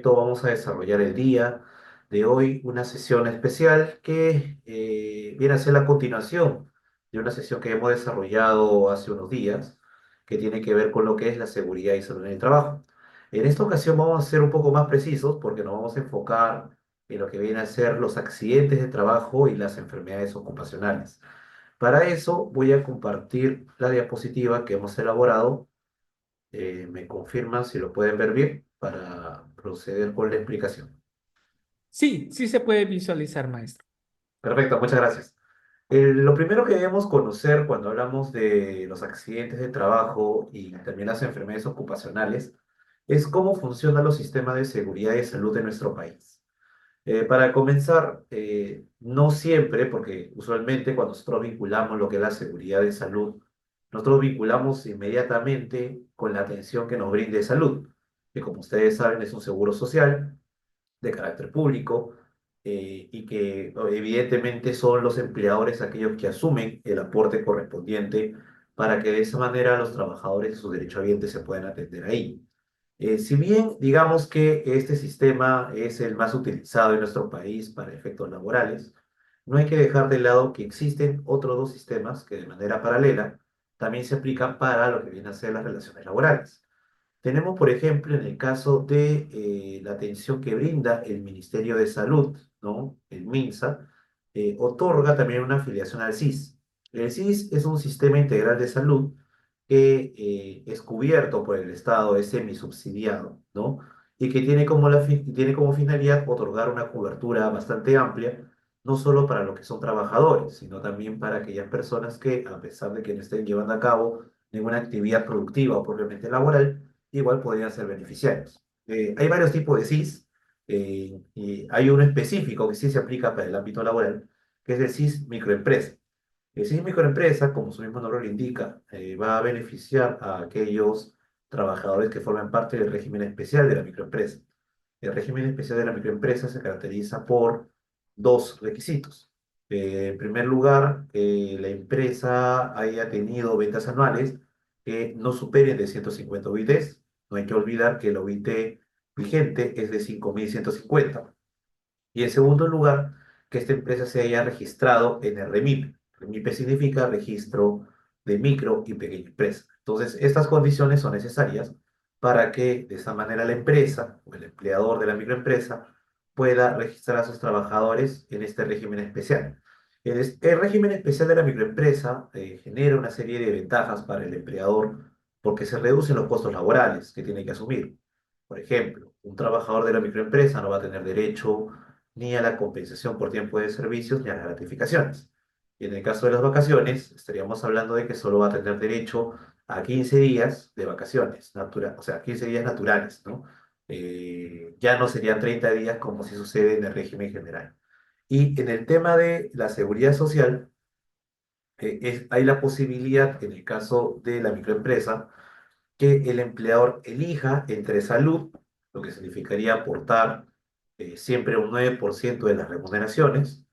respecto, vamos a desarrollar el día de hoy una sesión especial que viene a ser la continuación de una sesión que hemos desarrollado hace unos días, que tiene que ver con lo que es la seguridad y salud en el trabajo. En esta ocasión vamos a ser un poco más precisos porque nos vamos a enfocar en lo que viene a ser los accidentes de trabajo y las enfermedades ocupacionales. Para eso voy a compartir la diapositiva que hemos elaborado. Me confirman si lo pueden ver bien para proceder con la explicación. Sí, sí se puede visualizar, maestro. Perfecto, muchas gracias. Lo primero que debemos conocer cuando hablamos de los accidentes de trabajo y también las enfermedades ocupacionales es cómo funcionan los sistemas de seguridad y salud de nuestro país. Para comenzar, no siempre, porque usualmente cuando nosotros vinculamos lo que es la seguridad de salud, nosotros vinculamos inmediatamente con la atención que nos brinde salud, que como ustedes saben es un seguro social de carácter público y que evidentemente son los empleadores aquellos que asumen el aporte correspondiente para que de esa manera los trabajadores y sus derechohabientes se puedan atender ahí. Si bien digamos que este sistema es el más utilizado en nuestro país para efectos laborales, no hay que dejar de lado que existen otros dos sistemas que de manera paralela también se aplican para lo que vienen a ser las relaciones laborales. Tenemos, por ejemplo, en el caso de la atención que brinda el Ministerio de Salud, ¿no? El MINSA, otorga también una afiliación al SIS. El SIS es un sistema integral de salud que es cubierto por el Estado, es semisubsidiado, ¿no? Y que tiene como, tiene como finalidad otorgar una cobertura bastante amplia, no solo para los que son trabajadores, sino también para aquellas personas que, a pesar de que no estén llevando a cabo ninguna actividad productiva o propiamente laboral, igual podrían ser beneficiarios. Hay varios tipos de SIS, y hay uno específico que sí se aplica para el ámbito laboral, que es el SIS microempresa. El SIS microempresa, como su mismo nombre lo indica, va a beneficiar a aquellos trabajadores que forman parte del régimen especial de la microempresa. El régimen especial de la microempresa se caracteriza por dos requisitos. En primer lugar, que la empresa haya tenido ventas anuales que no superen de 150 UITs. No hay que olvidar que el OIT vigente es de 5.150. Y en segundo lugar, que esta empresa se haya registrado en el REMIP. REMIP significa Registro de Micro y Pequeña Empresa. Entonces, estas condiciones son necesarias para que de esa manera la empresa o el empleador de la microempresa pueda registrar a sus trabajadores en este régimen especial. El régimen especial de la microempresa genera una serie de ventajas para el empleador porque se reducen los costos laborales que tiene que asumir. Por ejemplo, un trabajador de la microempresa no va a tener derecho ni a la compensación por tiempo de servicios, ni a las gratificaciones. Y en el caso de las vacaciones, estaríamos hablando de que solo va a tener derecho a 15 días de vacaciones, o sea, 15 días naturales, ¿no? Ya no serían 30 días como si sucede en el régimen general. Y en el tema de la seguridad social, hay la posibilidad, en el caso de la microempresa, que el empleador elija entre salud, lo que significaría aportar siempre un 9% de las remuneraciones,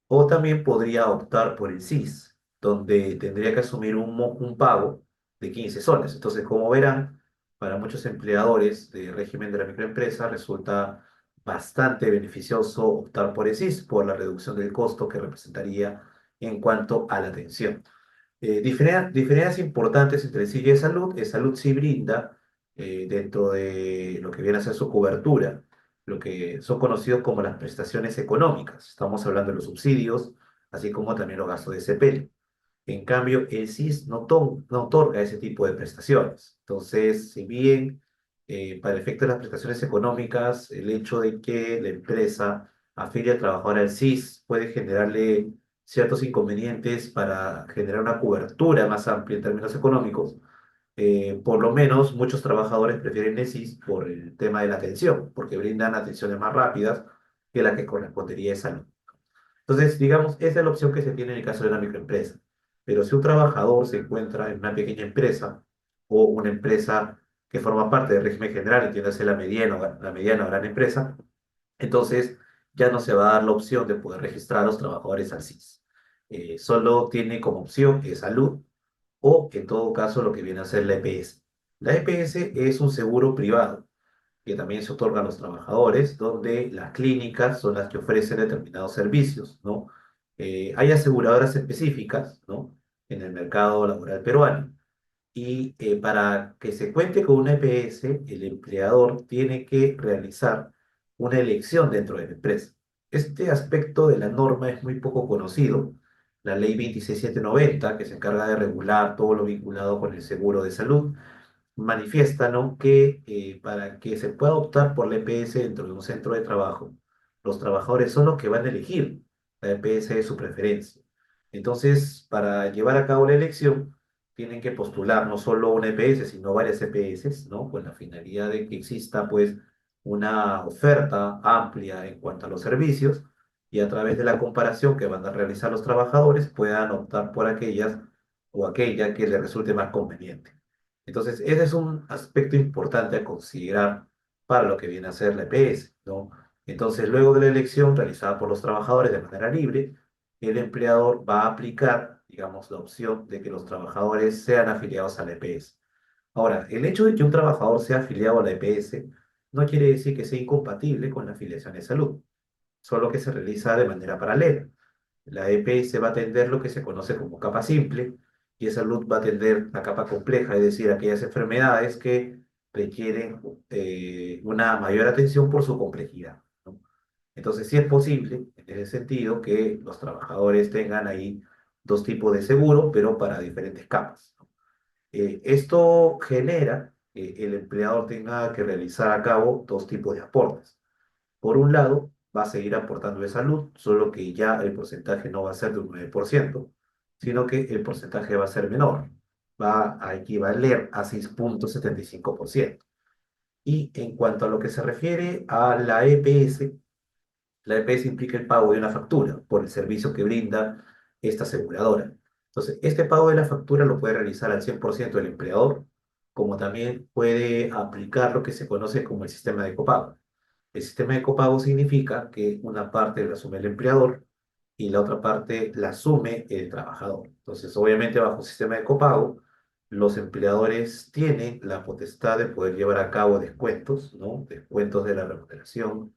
o también podría optar por el SIS, donde tendría que asumir un pago de 15 soles. Entonces, como verán, para muchos empleadores de régimen de la microempresa resulta bastante beneficioso optar por el SIS por la reducción del costo que representaría en cuanto a la atención. Diferencias importantes entre el SIG y salud. El salud sí brinda, dentro de lo que viene a ser su cobertura, lo que son conocidos como las prestaciones económicas. Estamos hablando de los subsidios, así como también los gastos de sepelio. En cambio, el SIS no otorga ese tipo de prestaciones. Entonces, si bien para el efecto de las prestaciones económicas, el hecho de que la empresa afilie al trabajador al SIS puede generarle ciertos inconvenientes para generar una cobertura más amplia en términos económicos, por lo menos muchos trabajadores prefieren el SIS por el tema de la atención, porque brindan atenciones más rápidas que la que correspondería a salud. Entonces, digamos, esa es la opción que se tiene en el caso de una microempresa. Pero si un trabajador se encuentra en una pequeña empresa o una empresa que forma parte del régimen general, entiéndase la mediana o gran empresa, entonces ya no se va a dar la opción de poder registrar a los trabajadores al SIS. Solo tiene como opción salud o, en todo caso, lo que viene a ser la EPS. La EPS es un seguro privado que también se otorga a los trabajadores, donde las clínicas son las que ofrecen determinados servicios, ¿no? Hay aseguradoras específicas, ¿no? En el mercado laboral peruano. Y para que se cuente con una EPS, el empleador tiene que realizar una elección dentro de la empresa. Este aspecto de la norma es muy poco conocido. La ley 26790, que se encarga de regular todo lo vinculado con el seguro de salud, manifiesta, ¿no?, que para que se pueda optar por la EPS dentro de un centro de trabajo, los trabajadores son los que van a elegir la EPS de su preferencia. Entonces, para llevar a cabo la elección, tienen que postular no solo una EPS, sino varias EPS, ¿no? Con la finalidad de que exista, pues, una oferta amplia en cuanto a los servicios y a través de la comparación que van a realizar los trabajadores puedan optar por aquellas o aquella que les resulte más conveniente. Entonces, ese es un aspecto importante a considerar para lo que viene a ser la EPS, ¿no? Entonces, luego de la elección realizada por los trabajadores de manera libre, el empleador va a aplicar, digamos, la opción de que los trabajadores sean afiliados a la EPS. Ahora, el hecho de que un trabajador sea afiliado a la EPS no quiere decir que sea incompatible con la afiliación de salud, solo que se realiza de manera paralela. La EPS va a atender lo que se conoce como capa simple y esa salud va a atender la capa compleja, es decir, aquellas enfermedades que requieren una mayor atención por su complejidad, ¿no? Entonces, sí es posible, en ese sentido, que los trabajadores tengan ahí dos tipos de seguro, pero para diferentes capas, ¿no? Esto genera que el empleador tenga que realizar a cabo dos tipos de aportes. Por un lado, va a seguir aportando de salud, solo que ya el porcentaje no va a ser de un 9%, sino que el porcentaje va a ser menor, va a equivaler a 6,75%. Y en cuanto a lo que se refiere a la EPS implica el pago de una factura por el servicio que brinda esta aseguradora. Entonces, este pago de la factura lo puede realizar al 100% el empleador, como también puede aplicar lo que se conoce como el sistema de copago. El sistema de copago significa que una parte la asume el empleador y la otra parte la asume el trabajador. Entonces, obviamente, bajo el sistema de copago, los empleadores tienen la potestad de poder llevar a cabo descuentos, ¿no? Descuentos de la remuneración,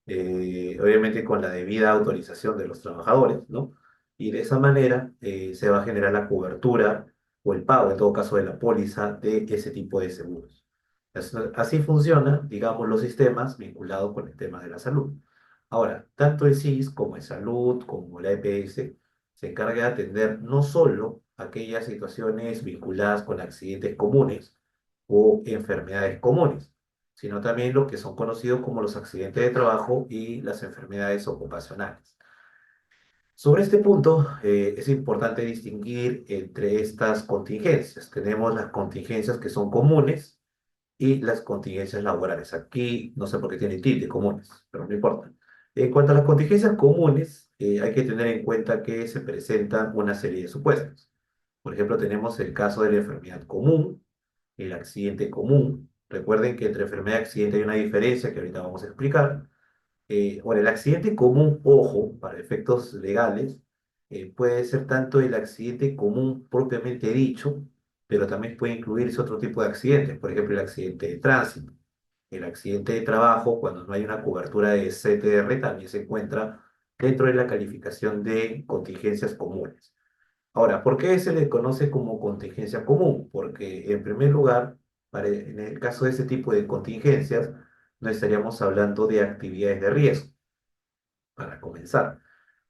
obviamente con la debida autorización de los trabajadores, ¿no? Y de esa manera se va a generar la cobertura o el pago, en todo caso, de la póliza de ese tipo de seguros. Así funcionan, digamos, los sistemas vinculados con el tema de la salud. Ahora, tanto el SIS como el Salud, como la EPS, se encarga de atender no solo aquellas situaciones vinculadas con accidentes comunes o enfermedades comunes, sino también lo que son conocidos como los accidentes de trabajo y las enfermedades ocupacionales. Sobre este punto, es importante distinguir entre estas contingencias. Tenemos las contingencias que son comunes y las contingencias laborales. Aquí no sé por qué tiene tilde comunes, pero no importa. En cuanto a las contingencias comunes, hay que tener en cuenta que se presentan una serie de supuestos. Por ejemplo, tenemos el caso de la enfermedad común, el accidente común. Recuerden que entre enfermedad y accidente hay una diferencia que ahorita vamos a explicar. Bueno, el accidente común, ojo, para efectos legales, puede ser tanto el accidente común propiamente dicho, pero también puede incluirse otro tipo de accidentes, por ejemplo, el accidente de tránsito. El accidente de trabajo, cuando no hay una cobertura de CTR, también se encuentra dentro de la calificación de contingencias comunes. Ahora, ¿por qué se le conoce como contingencia común? Porque, en primer lugar, en el caso de ese tipo de contingencias, no estaríamos hablando de actividades de riesgo, para comenzar.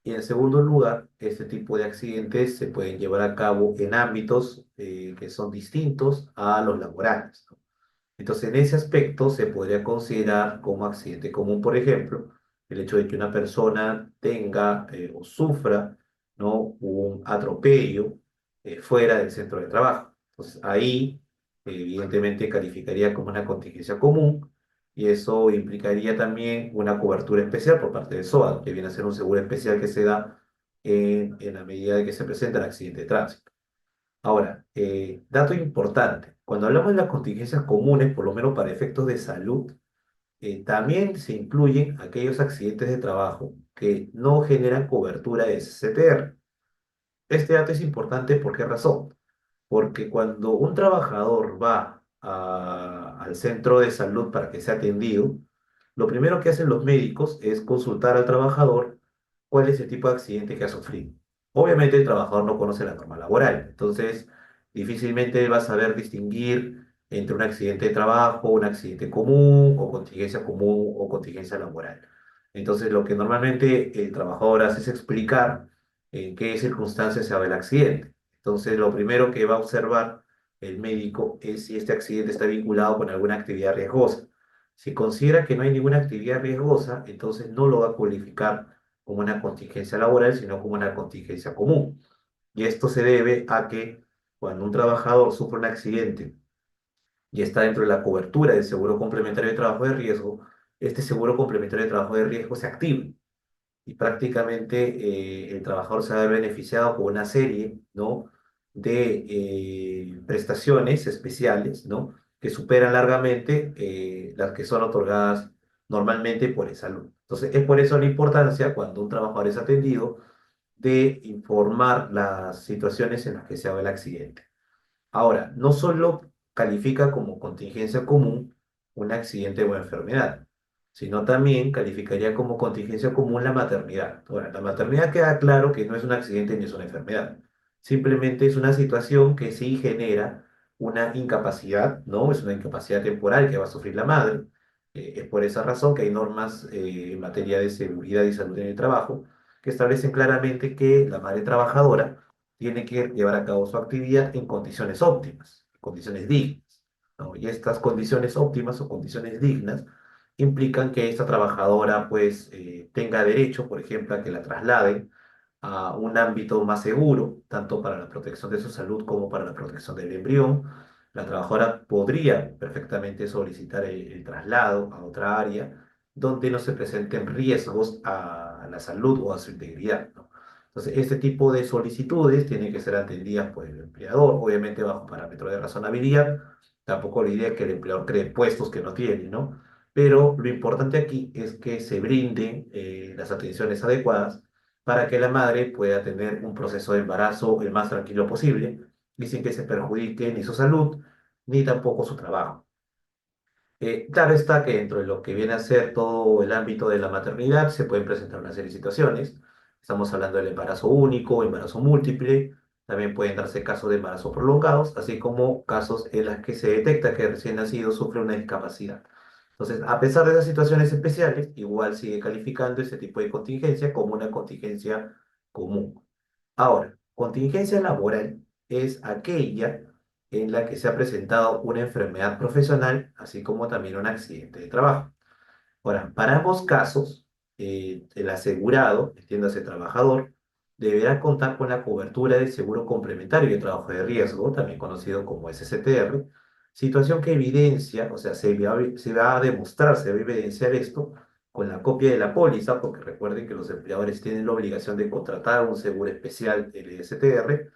Y en segundo lugar, este tipo de accidentes se pueden llevar a cabo en ámbitos que son distintos a los laborales, ¿no? Entonces, en ese aspecto se podría considerar como accidente común, por ejemplo, el hecho de que una persona tenga o sufra, ¿no?, un atropello fuera del centro de trabajo. Entonces, ahí evidentemente calificaría como una contingencia común y eso implicaría también una cobertura especial por parte del SOAT, que viene a ser un seguro especial que se da en la medida de que se presenta el accidente de tránsito. Ahora, dato importante, cuando hablamos de las contingencias comunes, por lo menos para efectos de salud, también se incluyen aquellos accidentes de trabajo que no generan cobertura de SCTR. Este dato es importante, ¿por qué razón? Porque cuando un trabajador va al centro de salud para que sea atendido, lo primero que hacen los médicos es consultar al trabajador cuál es el tipo de accidente que ha sufrido. Obviamente el trabajador no conoce la norma laboral, entonces difícilmente va a saber distinguir entre un accidente de trabajo, un accidente común o contingencia laboral. Entonces lo que normalmente el trabajador hace es explicar en qué circunstancias se da el accidente. Entonces lo primero que va a observar el médico es si este accidente está vinculado con alguna actividad riesgosa. Si considera que no hay ninguna actividad riesgosa, entonces no lo va a cualificar como una contingencia laboral, sino como una contingencia común. Y esto se debe a que cuando un trabajador sufre un accidente y está dentro de la cobertura del seguro complementario de trabajo de riesgo, este seguro complementario de trabajo de riesgo se activa y prácticamente el trabajador se va a ver beneficiado con una serie, ¿no? de prestaciones especiales, ¿no? que superan largamente las que son otorgadas normalmente por el salud. Entonces, es por eso la importancia cuando un trabajador es atendido de informar las situaciones en las que se haga el accidente. Ahora, no solo califica como contingencia común un accidente o enfermedad, sino también calificaría como contingencia común la maternidad. Ahora, la maternidad queda claro que no es un accidente ni es una enfermedad. Simplemente es una situación que sí genera una incapacidad, ¿no? Es una incapacidad temporal que va a sufrir la madre. Es por esa razón que hay normas en materia de seguridad y salud en el trabajo que establecen claramente que la madre trabajadora tiene que llevar a cabo su actividad en condiciones óptimas, condiciones dignas, ¿no? Y estas condiciones óptimas o condiciones dignas implican que esta trabajadora pues tenga derecho, por ejemplo, a que la trasladen a un ámbito más seguro, tanto para la protección de su salud como para la protección del embrión. La trabajadora podría perfectamente solicitar el traslado a otra área donde no se presenten riesgos a la salud o a su integridad, ¿no? Entonces, este tipo de solicitudes tienen que ser atendidas por el empleador, obviamente bajo parámetros de razonabilidad. Tampoco la idea es que el empleador cree puestos que no tiene, ¿no? Pero lo importante aquí es que se brinden las atenciones adecuadas para que la madre pueda tener un proceso de embarazo el más tranquilo posible y sin que se perjudique ni su salud ni tampoco su trabajo. Claro está que dentro de lo que viene a ser todo el ámbito de la maternidad se pueden presentar una serie de situaciones. Estamos hablando del embarazo único, embarazo múltiple, también pueden darse casos de embarazo prolongados, así como casos en los que se detecta que el recién nacido sufre una discapacidad. Entonces, a pesar de esas situaciones especiales, igual sigue calificando ese tipo de contingencia como una contingencia común. Ahora, contingencia laboral es aquella en la que se ha presentado una enfermedad profesional, así como también un accidente de trabajo. Ahora, para ambos casos, el asegurado, entiéndase trabajador, deberá contar con la cobertura del seguro complementario de trabajo de riesgo, también conocido como SSTR, situación que evidencia, o sea, se va a demostrar, se va a evidenciar esto con la copia de la póliza, porque recuerden que los empleadores tienen la obligación de contratar un seguro especial, el STR,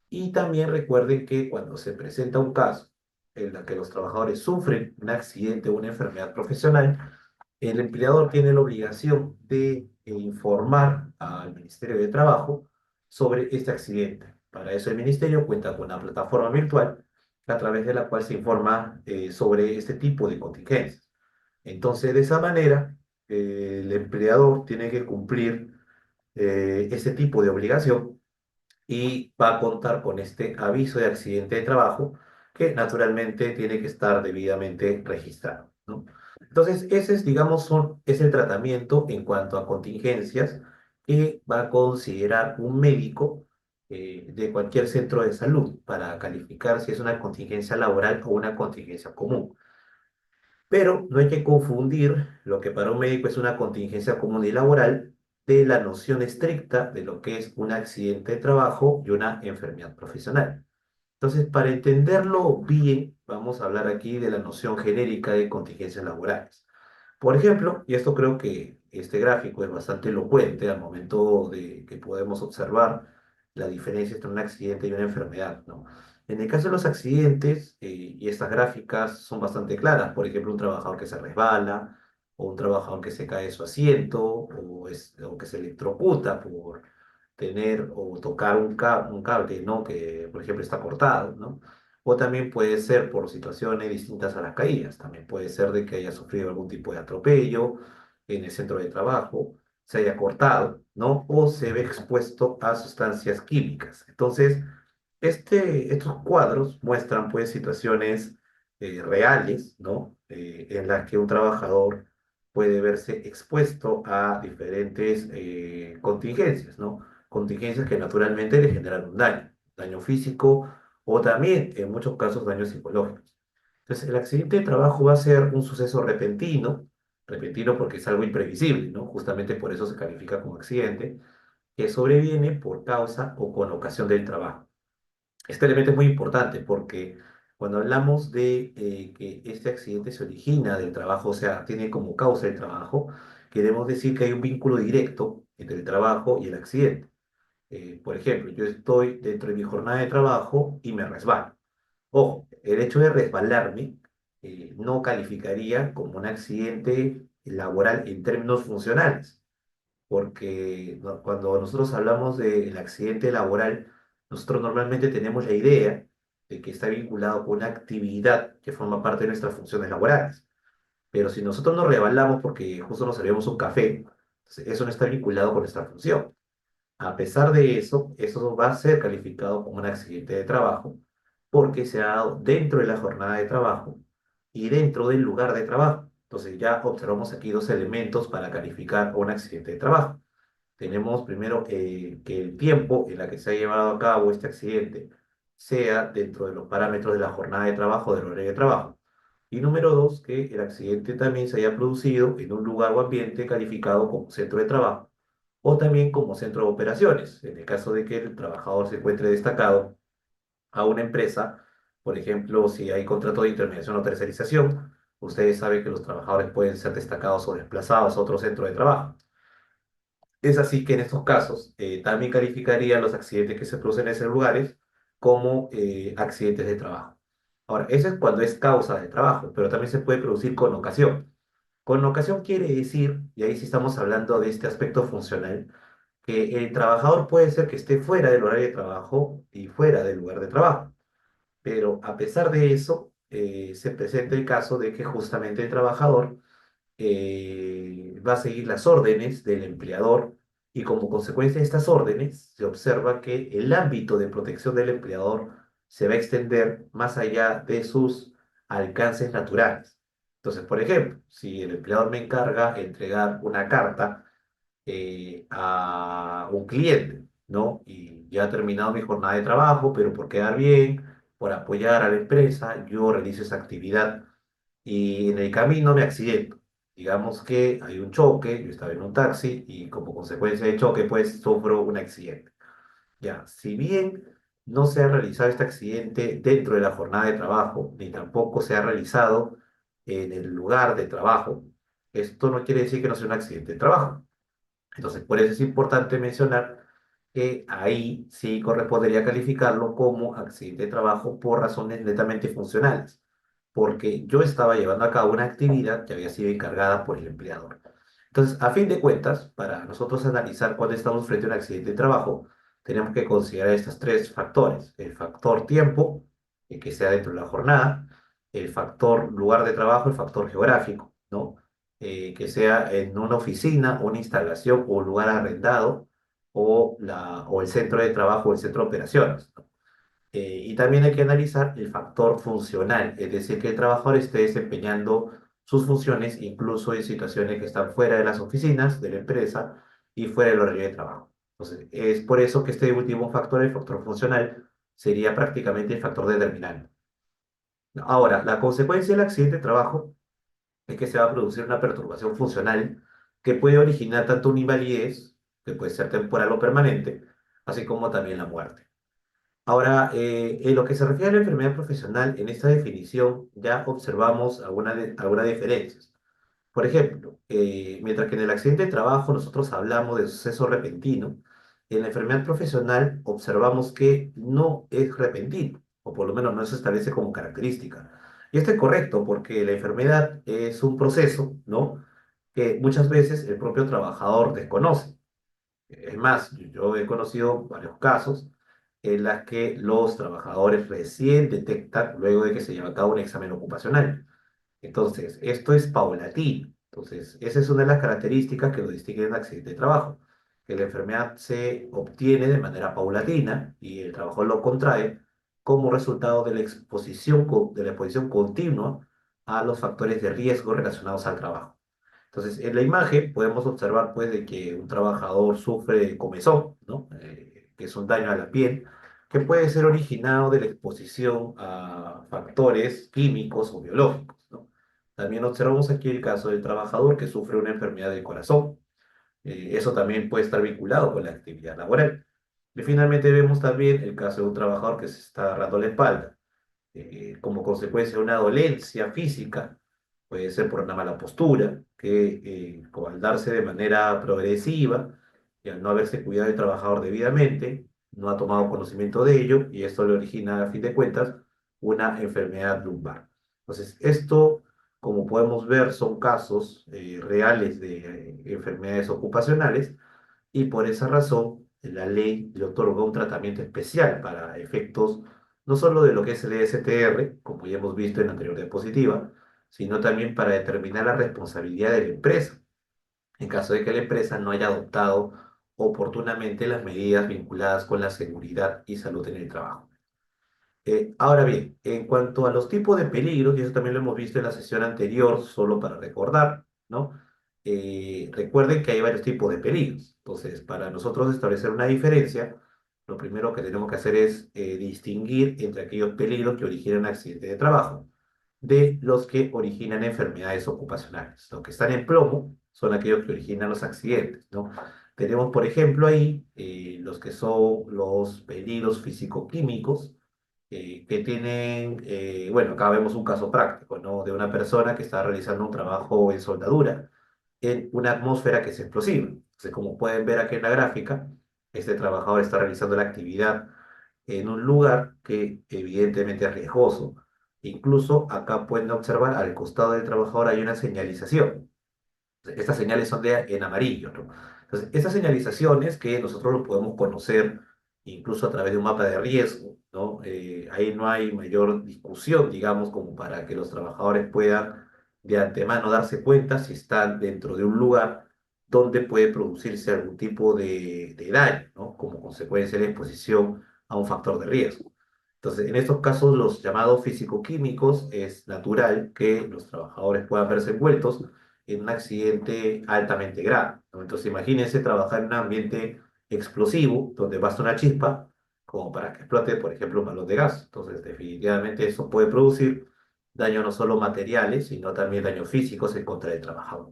y también recuerden que cuando se presenta un caso en el que los trabajadores sufren un accidente o una enfermedad profesional, el empleador tiene la obligación de informar al Ministerio de Trabajo sobre este accidente. Para eso el ministerio cuenta con una plataforma virtual a través de la cual se informa sobre este tipo de contingencias. Entonces, de esa manera, el empleador tiene que cumplir ese tipo de obligación y va a contar con este aviso de accidente de trabajo que naturalmente tiene que estar debidamente registrado, ¿no? Entonces, ese es, digamos, es el tratamiento en cuanto a contingencias que va a considerar un médico de cualquier centro de salud para calificar si es una contingencia laboral o una contingencia común. Pero no hay que confundir lo que para un médico es una contingencia común y laboral de la noción estricta de lo que es un accidente de trabajo y una enfermedad profesional. Entonces, para entenderlo bien, vamos a hablar aquí de la noción genérica de contingencias laborales. Por ejemplo, y esto creo que este gráfico es bastante elocuente al momento de que podemos observar la diferencia entre un accidente y una enfermedad, ¿no? En el caso de los accidentes, y estas gráficas son bastante claras, por ejemplo, un trabajador que se resbala, o un trabajador que se cae de su asiento, o que se electrocuta por tener o tocar un cable, ¿no? Que, por ejemplo, está cortado, ¿no? o también puede ser por situaciones distintas a las caídas. También puede ser de que haya sufrido algún tipo de atropello en el centro de trabajo, se haya cortado, ¿no? O se ve expuesto a sustancias químicas. Entonces, estos cuadros muestran pues situaciones reales, ¿no? En las que un trabajador puede verse expuesto a diferentes contingencias, ¿no? Contingencias que naturalmente le generan un daño, daño físico o también, en muchos casos, daños psicológicos. Entonces, el accidente de trabajo va a ser un suceso repentino, repentino porque es algo imprevisible, ¿no? Justamente por eso se califica como accidente, que sobreviene por causa o con ocasión del trabajo. Este elemento es muy importante porque cuando hablamos de que este accidente se origina del trabajo, o sea, tiene como causa el trabajo, queremos decir que hay un vínculo directo entre el trabajo y el accidente. Por ejemplo, yo estoy dentro de mi jornada de trabajo y me resbalo. Ojo, el hecho de resbalarme no calificaría como un accidente laboral en términos funcionales porque cuando nosotros hablamos del accidente laboral, nosotros normalmente tenemos la idea de que está vinculado con una actividad que forma parte de nuestras funciones laborales. Pero si nosotros nos rebalamos porque justo nos servíamos un café, entonces eso no está vinculado con nuestra función. A pesar de eso, eso va a ser calificado como un accidente de trabajo porque se ha dado dentro de la jornada de trabajo y dentro del lugar de trabajo. Entonces ya observamos aquí dos elementos para calificar un accidente de trabajo. Tenemos primero que el tiempo en la que se ha llevado a cabo este accidente sea dentro de los parámetros de la jornada de trabajo, del horario de trabajo. Y número dos, que el accidente también se haya producido en un lugar o ambiente calificado como centro de trabajo o también como centro de operaciones, en el caso de que el trabajador se encuentre destacado a una empresa, por ejemplo, si hay contrato de intermediación o tercerización, ustedes saben que los trabajadores pueden ser destacados o desplazados a otro centro de trabajo. Es así que en estos casos también calificaría los accidentes que se producen en esos lugares como accidentes de trabajo. Ahora, eso es cuando es causa de trabajo, pero también se puede producir con ocasión. Con ocasión quiere decir, y ahí sí estamos hablando de este aspecto funcional, que el trabajador puede ser que esté fuera del horario de trabajo y fuera del lugar de trabajo, pero a pesar de eso, se presenta el caso de que justamente el trabajador va a seguir las órdenes del empleador y como consecuencia de estas órdenes se observa que el ámbito de protección del empleador se va a extender más allá de sus alcances naturales. Entonces, por ejemplo, si el empleador me encarga entregar una carta a un cliente, ¿no? Y ya ha terminado mi jornada de trabajo, pero por quedar bien, por apoyar a la empresa, yo realizo esa actividad y en el camino me accidento. Digamos que hay un choque, yo estaba en un taxi y como consecuencia del choque, pues sufro un accidente. Ya, si bien no se ha realizado este accidente dentro de la jornada de trabajo, ni tampoco se ha realizado en el lugar de trabajo, esto no quiere decir que no sea un accidente de trabajo. Entonces, por eso es importante mencionar que ahí sí correspondería calificarlo como accidente de trabajo por razones netamente funcionales, porque yo estaba llevando a cabo una actividad que había sido encargada por el empleador. Entonces, a fin de cuentas, para nosotros analizar cuando estamos frente a un accidente de trabajo, tenemos que considerar estos tres factores. El factor tiempo, que sea dentro de la jornada, el factor lugar de trabajo, el factor geográfico, ¿no? Que sea en una oficina, una instalación o un lugar arrendado, o el centro de trabajo o el centro de operaciones, ¿no? Y también hay que analizar el factor funcional, es decir, que el trabajador esté desempeñando sus funciones incluso en situaciones que están fuera de las oficinas de la empresa y fuera del horario de trabajo. Entonces, es por eso que este último factor, el factor funcional, sería prácticamente el factor determinante. Ahora, la consecuencia del accidente de trabajo es que se va a producir una perturbación funcional que puede originar tanto una invalidez, que puede ser temporal o permanente, así como también la muerte. Ahora, en lo que se refiere a la enfermedad profesional, en esta definición ya observamos algunas diferencias. Por ejemplo, mientras que en el accidente de trabajo nosotros hablamos de suceso repentino, en la enfermedad profesional observamos que no es repentino, o por lo menos no se establece como característica. Y esto es correcto porque la enfermedad es un proceso, ¿no? Que muchas veces el propio trabajador desconoce. Es más, yo he conocido varios casos en las que los trabajadores recién detectan luego de que se lleva a cabo un examen ocupacional. Entonces, esto es paulatino. Entonces, esa es una de las características que lo distingue de un accidente de trabajo, que la enfermedad se obtiene de manera paulatina y el trabajador lo contrae como resultado de la exposición, de la exposición continua a los factores de riesgo relacionados al trabajo. Entonces, en la imagen podemos observar pues de que un trabajador sufre comezón, ¿no? Que es un daño a la piel, que puede ser originado de la exposición a factores químicos o biológicos, ¿no? También observamos aquí el caso del trabajador que sufre una enfermedad del corazón. Eso también puede estar vinculado con la actividad laboral. Y finalmente vemos también el caso de un trabajador que se está agarrando la espalda como consecuencia de una dolencia física, puede ser por una mala postura, que al darse de manera progresiva y al no haberse cuidado del trabajador debidamente, no ha tomado conocimiento de ello y esto le origina, a fin de cuentas, una enfermedad lumbar. Entonces, esto, como podemos ver, son casos reales de enfermedades ocupacionales y por esa razón la ley le otorga un tratamiento especial para efectos no solo de lo que es el ESTR, como ya hemos visto en la anterior diapositiva, sino también para determinar la responsabilidad de la empresa, en caso de que la empresa no haya adoptado oportunamente las medidas vinculadas con la seguridad y salud en el trabajo. Ahora bien, en cuanto a los tipos de peligros, y eso también lo hemos visto en la sesión anterior, solo para recordar, ¿no? Recuerden que hay varios tipos de peligros. Entonces, para nosotros establecer una diferencia, lo primero que tenemos que hacer es distinguir entre aquellos peligros que originan accidentes de trabajo de los que originan enfermedades ocupacionales. Los que están en plomo son aquellos que originan los accidentes, ¿no? Tenemos, por ejemplo, ahí los que son los peligros físico-químicos, que tienen, bueno, acá vemos un caso práctico, ¿no? De una persona que está realizando un trabajo en soldadura en una atmósfera que es explosiva. Entonces, como pueden ver aquí en la gráfica, este trabajador está realizando la actividad en un lugar que evidentemente es riesgoso. Incluso acá pueden observar al costado del trabajador hay una señalización. Estas señales son en amarillo, ¿no? Entonces, estas señalizaciones que nosotros lo podemos conocer incluso a través de un mapa de riesgo, ¿no? Ahí no hay mayor discusión, digamos, como para que los trabajadores puedan de antemano darse cuenta si están dentro de un lugar donde puede producirse algún tipo de daño, ¿no? Como consecuencia de la exposición a un factor de riesgo. Entonces, en estos casos, los llamados físico-químicos, es natural que los trabajadores puedan verse envueltos en un accidente altamente grave, ¿no? Entonces imagínense trabajar en un ambiente explosivo donde basta una chispa como para que explote, por ejemplo, un balón de gas. Entonces definitivamente eso puede producir daños no solo materiales, sino también daños físicos en contra del trabajador.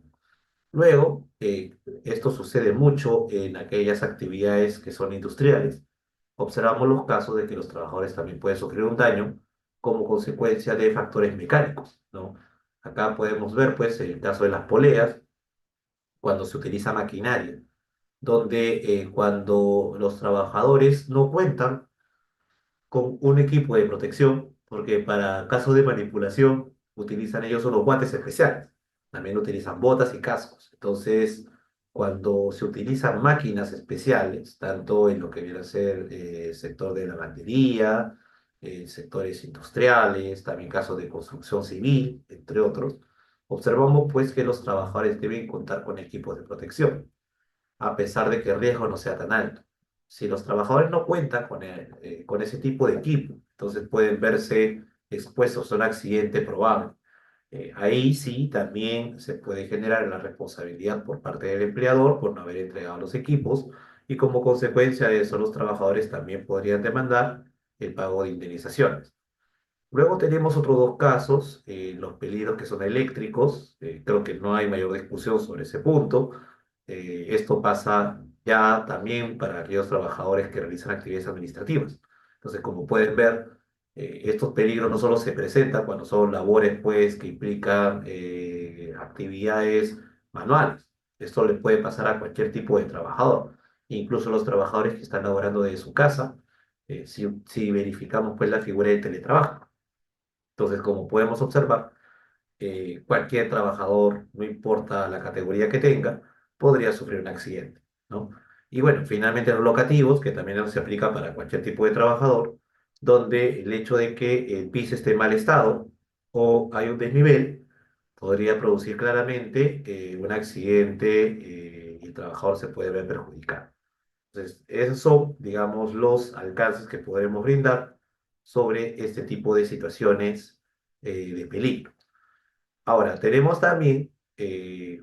Luego, esto sucede mucho en aquellas actividades que son industriales. Observamos los casos de que los trabajadores también pueden sufrir un daño como consecuencia de factores mecánicos, ¿no? Acá podemos ver, pues, el caso de las poleas, cuando se utiliza maquinaria, donde cuando los trabajadores no cuentan con un equipo de protección, porque para casos de manipulación utilizan ellos unos guantes especiales, también utilizan botas y cascos. Entonces, cuando se utilizan máquinas especiales, tanto en lo que viene a ser el sector de lavandería, sectores industriales, también casos de construcción civil, entre otros, observamos pues que los trabajadores deben contar con equipos de protección a pesar de que el riesgo no sea tan alto. Si los trabajadores no cuentan con ese tipo de equipo, entonces pueden verse expuestos a un accidente probable. Ahí sí también se puede generar la responsabilidad por parte del empleador por no haber entregado los equipos y como consecuencia de eso los trabajadores también podrían demandar el pago de indemnizaciones. Luego tenemos otros dos casos, los peligros que son eléctricos, creo que no hay mayor discusión sobre ese punto. Esto pasa ya también para aquellos trabajadores que realizan actividades administrativas. Entonces, como pueden ver, estos peligros no solo se presentan cuando son labores pues, que implican actividades manuales. Esto le puede pasar a cualquier tipo de trabajador, incluso los trabajadores que están laborando desde su casa, si verificamos pues la figura de teletrabajo. Entonces, como podemos observar, cualquier trabajador, no importa la categoría que tenga, podría sufrir un accidente, ¿no? Y bueno, finalmente los locativos, que también se aplica para cualquier tipo de trabajador, donde el hecho de que el piso esté en mal estado o hay un desnivel podría producir claramente un accidente y el trabajador se puede ver perjudicado. Entonces, esos son, digamos, los alcances que podemos brindar sobre este tipo de situaciones de peligro. Ahora, tenemos también,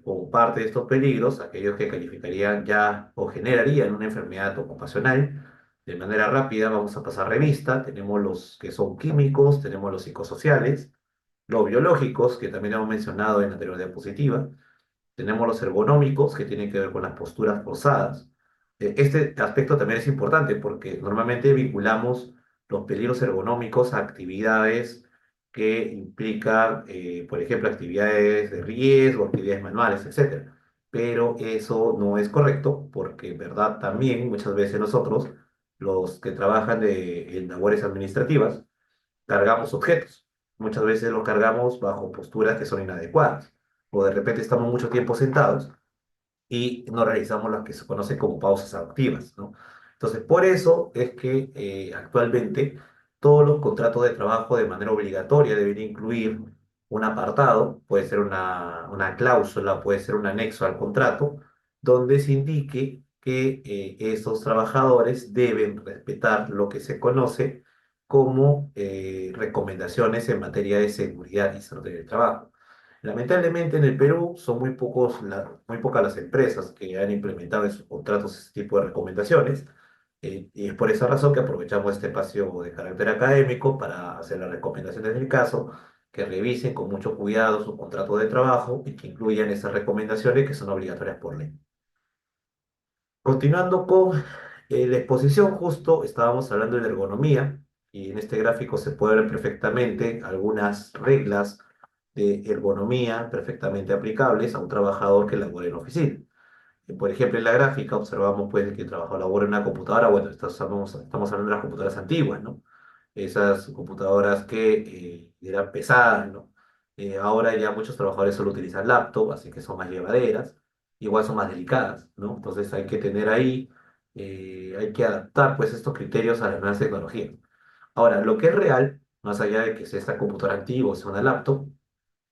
como parte de estos peligros, aquellos que calificarían ya o generarían una enfermedad ocupacional. De manera rápida, vamos a pasar revista. Tenemos los que son químicos, tenemos los psicosociales, los biológicos, que también hemos mencionado en la anterior diapositiva. Tenemos los ergonómicos, que tienen que ver con las posturas forzadas. Este aspecto también es importante porque normalmente vinculamos los peligros ergonómicos a actividades que implican, por ejemplo, actividades de riesgo, actividades manuales, etcétera. Pero eso no es correcto porque, en verdad, también muchas veces nosotros, los que trabajan en labores administrativas, cargamos objetos. Muchas veces los cargamos bajo posturas que son inadecuadas. O de repente estamos mucho tiempo sentados y no realizamos las que se conocen como pausas activas, ¿no? Entonces, por eso es que actualmente todos los contratos de trabajo de manera obligatoria deben incluir un apartado, puede ser una cláusula, puede ser un anexo al contrato, donde se indique que esos trabajadores deben respetar lo que se conoce como recomendaciones en materia de seguridad y salud del trabajo. Lamentablemente en el Perú son muy pocas las empresas que han implementado en sus contratos ese tipo de recomendaciones, y es por esa razón que aprovechamos este espacio de carácter académico para hacer las recomendaciones del caso, que revisen con mucho cuidado su contrato de trabajo y que incluyan esas recomendaciones que son obligatorias por ley. Continuando con la exposición, justo estábamos hablando de la ergonomía y en este gráfico se puede ver perfectamente algunas reglas de ergonomía perfectamente aplicables a un trabajador que labora en oficina. Por ejemplo, en la gráfica observamos pues que el trabajador labora en una computadora, bueno, estamos hablando de las computadoras antiguas, ¿no? Esas computadoras que eran pesadas, ¿no? Ahora ya muchos trabajadores solo utilizan laptop, así que son más llevaderas, igual son más delicadas, ¿no? Entonces hay que tener ahí, hay que adaptar pues estos criterios a las nuevas tecnologías. Ahora, lo que es real, más allá de que sea esta computadora antigua o sea una laptop,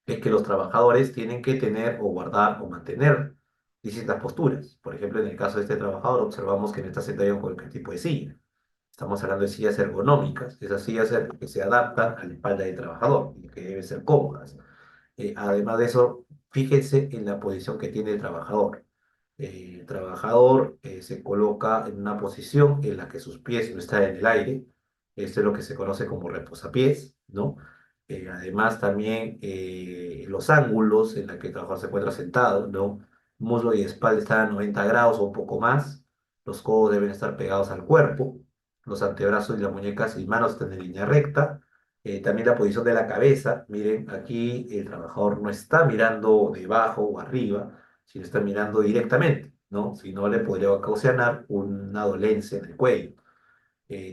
es que los trabajadores tienen que tener o guardar o mantener distintas posturas. Por ejemplo, en el caso de este trabajador, observamos que no está sentado en cualquier tipo de silla. Estamos hablando de sillas ergonómicas, esas que se adaptan a la espalda del trabajador y que deben ser cómodas. Además de eso, fíjense en la posición que tiene el trabajador. El trabajador se coloca en una posición en la que sus pies no están en el aire. Esto es lo que se conoce como reposapiés, ¿no? Además, también los ángulos en los que el trabajador se encuentra sentado, ¿no? Muslo y espalda están a 90 grados o un poco más. Los codos deben estar pegados al cuerpo. Los antebrazos y las muñecas y manos están en línea recta. También la posición de la cabeza. Miren, aquí el trabajador no está mirando debajo o arriba, sino está mirando directamente, ¿no? Si no, le podría ocasionar una dolencia en el cuello.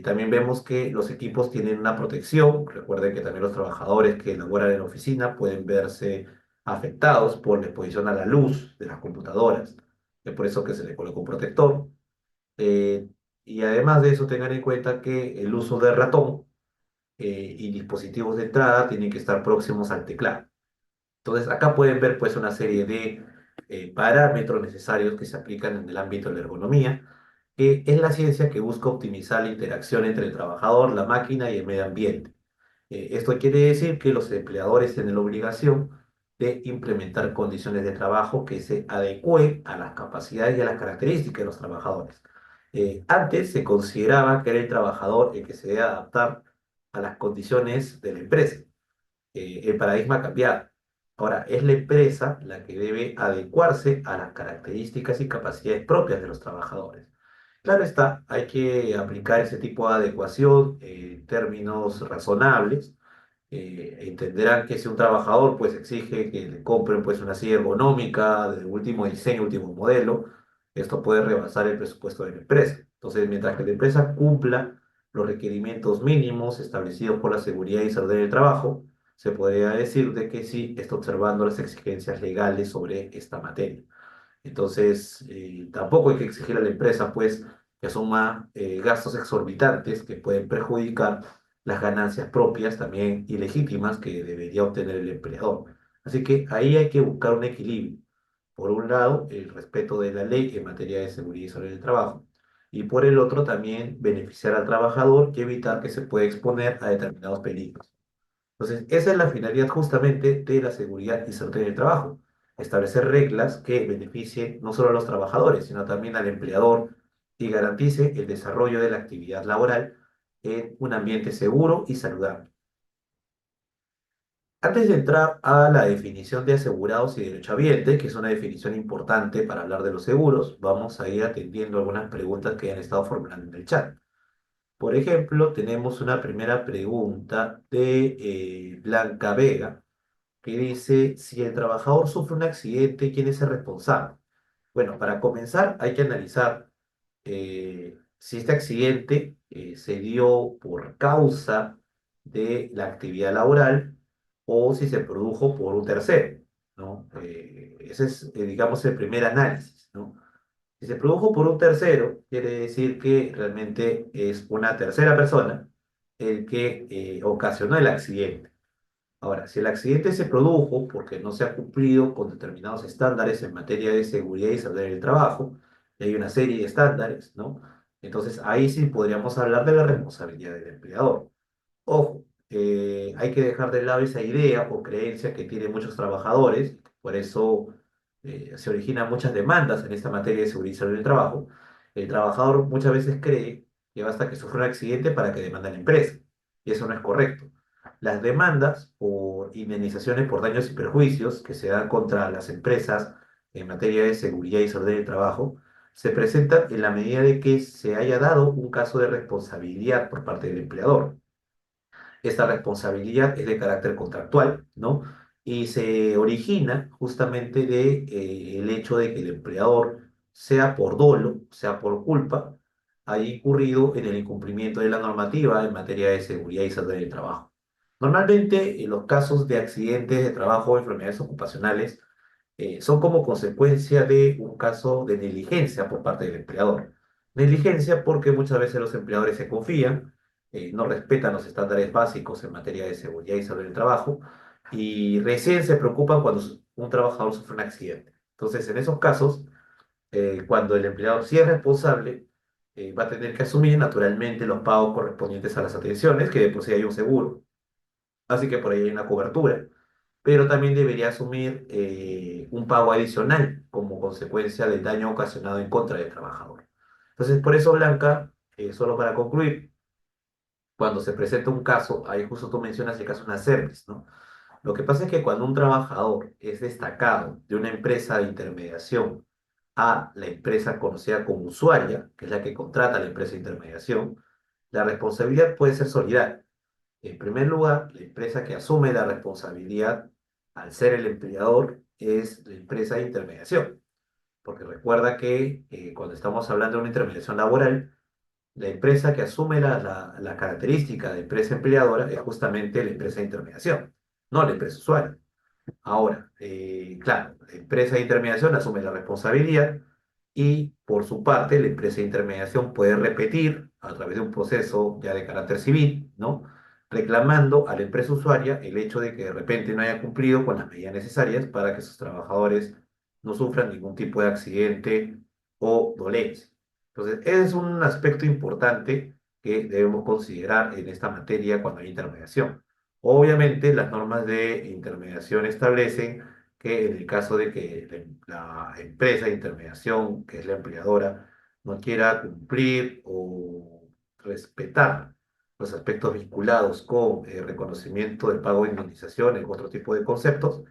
También vemos que los equipos tienen una protección. Recuerden que también los trabajadores que laboran en la oficina pueden verse afectados por la exposición a la luz de las computadoras. Es por eso que se le coloca un protector. Eh, y además de eso, tengan en cuenta que el uso de ratón y dispositivos de entrada tienen que estar próximos al teclado. Entonces, acá pueden ver pues una serie de parámetros necesarios que se aplican en el ámbito de la ergonomía, que es la ciencia que busca optimizar la interacción entre el trabajador, la máquina y el medio ambiente. Esto quiere decir que los empleadores tienen la obligación de implementar condiciones de trabajo que se adecúen a las capacidades y a las características de los trabajadores. Antes se consideraba que era el trabajador el que se debe adaptar a las condiciones de la empresa. El paradigma ha cambiado. Ahora, es la empresa la que debe adecuarse a las características y capacidades propias de los trabajadores. Claro está, hay que aplicar ese tipo de adecuación en términos razonables. Entenderán que si un trabajador pues exige que le compren pues una silla ergonómica de último diseño, último modelo, esto puede rebasar el presupuesto de la empresa. Entonces, mientras que la empresa cumpla los requerimientos mínimos establecidos por la seguridad y salud del trabajo, se podría decir de que sí está observando las exigencias legales sobre esta materia. Entonces, tampoco hay que exigir a la empresa, pues, que asuma gastos exorbitantes que pueden perjudicar las ganancias propias, también ilegítimas, que debería obtener el empleador. Así que ahí hay que buscar un equilibrio. Por un lado, el respeto de la ley en materia de seguridad y salud del trabajo. Y por el otro, también beneficiar al trabajador y evitar que se pueda exponer a determinados peligros. Entonces, esa es la finalidad justamente de la seguridad y salud en el trabajo. Establecer reglas que beneficien no solo a los trabajadores, sino también al empleador y garantice el desarrollo de la actividad laboral en un ambiente seguro y saludable. Antes de entrar a la definición de asegurados y derechohabientes, que es una definición importante para hablar de los seguros, vamos a ir atendiendo algunas preguntas que han estado formulando en el chat. Por ejemplo, tenemos una primera pregunta de Blanca Vega que dice, si el trabajador sufre un accidente, ¿quién es el responsable? Bueno, para comenzar hay que analizar si este accidente se dio por causa de la actividad laboral o si se produjo por un tercero, ¿no? Ese es, digamos, el primer análisis, ¿no? Si se produjo por un tercero, quiere decir que realmente es una tercera persona el que ocasionó el accidente. Ahora, si el accidente se produjo porque no se ha cumplido con determinados estándares en materia de seguridad y salud en el trabajo, y hay una serie de estándares, ¿no? Entonces ahí sí podríamos hablar de la responsabilidad del empleador. Ojo, hay que dejar de lado esa idea o creencia que tienen muchos trabajadores, por eso se originan muchas demandas en esta materia de seguridad y salud en el trabajo. El trabajador muchas veces cree que basta que sufra un accidente para que demande a la empresa, y eso no es correcto. Las demandas por indemnizaciones por daños y perjuicios que se dan contra las empresas en materia de seguridad y salud en el trabajo se presentan en la medida de que se haya dado un caso de responsabilidad por parte del empleador. Esta responsabilidad es de carácter contractual, ¿no? Y se origina justamente de, el hecho de que el empleador, sea por dolo, sea por culpa, haya incurrido en el incumplimiento de la normativa en materia de seguridad y salud del trabajo. Normalmente, en los casos de accidentes de trabajo o enfermedades ocupacionales, son como consecuencia de un caso de negligencia por parte del empleador. Negligencia porque muchas veces los empleadores se confían, no respetan los estándares básicos en materia de seguridad y salud del trabajo y recién se preocupan cuando un trabajador sufre un accidente. Entonces, en esos casos, cuando el empleador sí es responsable, va a tener que asumir naturalmente los pagos correspondientes a las atenciones, que de por sí hay un seguro. Así que por ahí hay una cobertura, pero también debería asumir un pago adicional como consecuencia del daño ocasionado en contra del trabajador. Entonces, por eso, Blanca, solo para concluir, cuando se presenta un caso, ahí justo tú mencionas el caso de una service, ¿no? Lo que pasa es que cuando un trabajador es destacado de una empresa de intermediación a la empresa conocida como usuaria, que es la que contrata a la empresa de intermediación, la responsabilidad puede ser solidaria. En primer lugar, la empresa que asume la responsabilidad al ser el empleador es la empresa de intermediación, porque recuerda que cuando estamos hablando de una intermediación laboral, la empresa que asume la característica de empresa empleadora es justamente la empresa de intermediación, no la empresa usuaria. Ahora, claro, la empresa de intermediación asume la responsabilidad y por su parte la empresa de intermediación puede repetir a través de un proceso ya de carácter civil, ¿no? Reclamando a la empresa usuaria el hecho de que de repente no haya cumplido con las medidas necesarias para que sus trabajadores no sufran ningún tipo de accidente o dolencia. Entonces, ese es un aspecto importante que debemos considerar en esta materia cuando hay intermediación. Obviamente, las normas de intermediación establecen que en el caso de que la empresa de intermediación, que es la empleadora, no quiera cumplir o respetar los aspectos vinculados con el reconocimiento del pago de indemnizaciones u otro tipo de conceptos,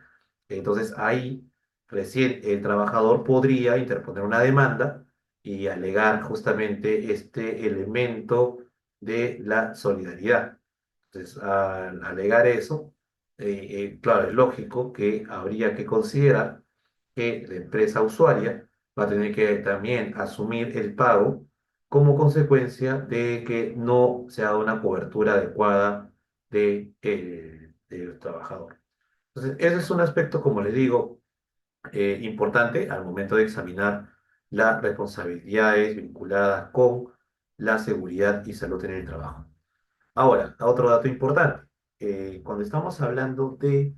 entonces ahí recién el trabajador podría interponer una demanda y alegar justamente este elemento de la solidaridad. Entonces, al alegar eso, claro, es lógico que habría que considerar que la empresa usuaria va a tener que también asumir el pago como consecuencia de que no se haga una cobertura adecuada del trabajador. Entonces, ese es un aspecto, como les digo, importante al momento de examinar las responsabilidades vinculadas con la seguridad y salud en el trabajo. Ahora, otro dato importante. Cuando estamos hablando de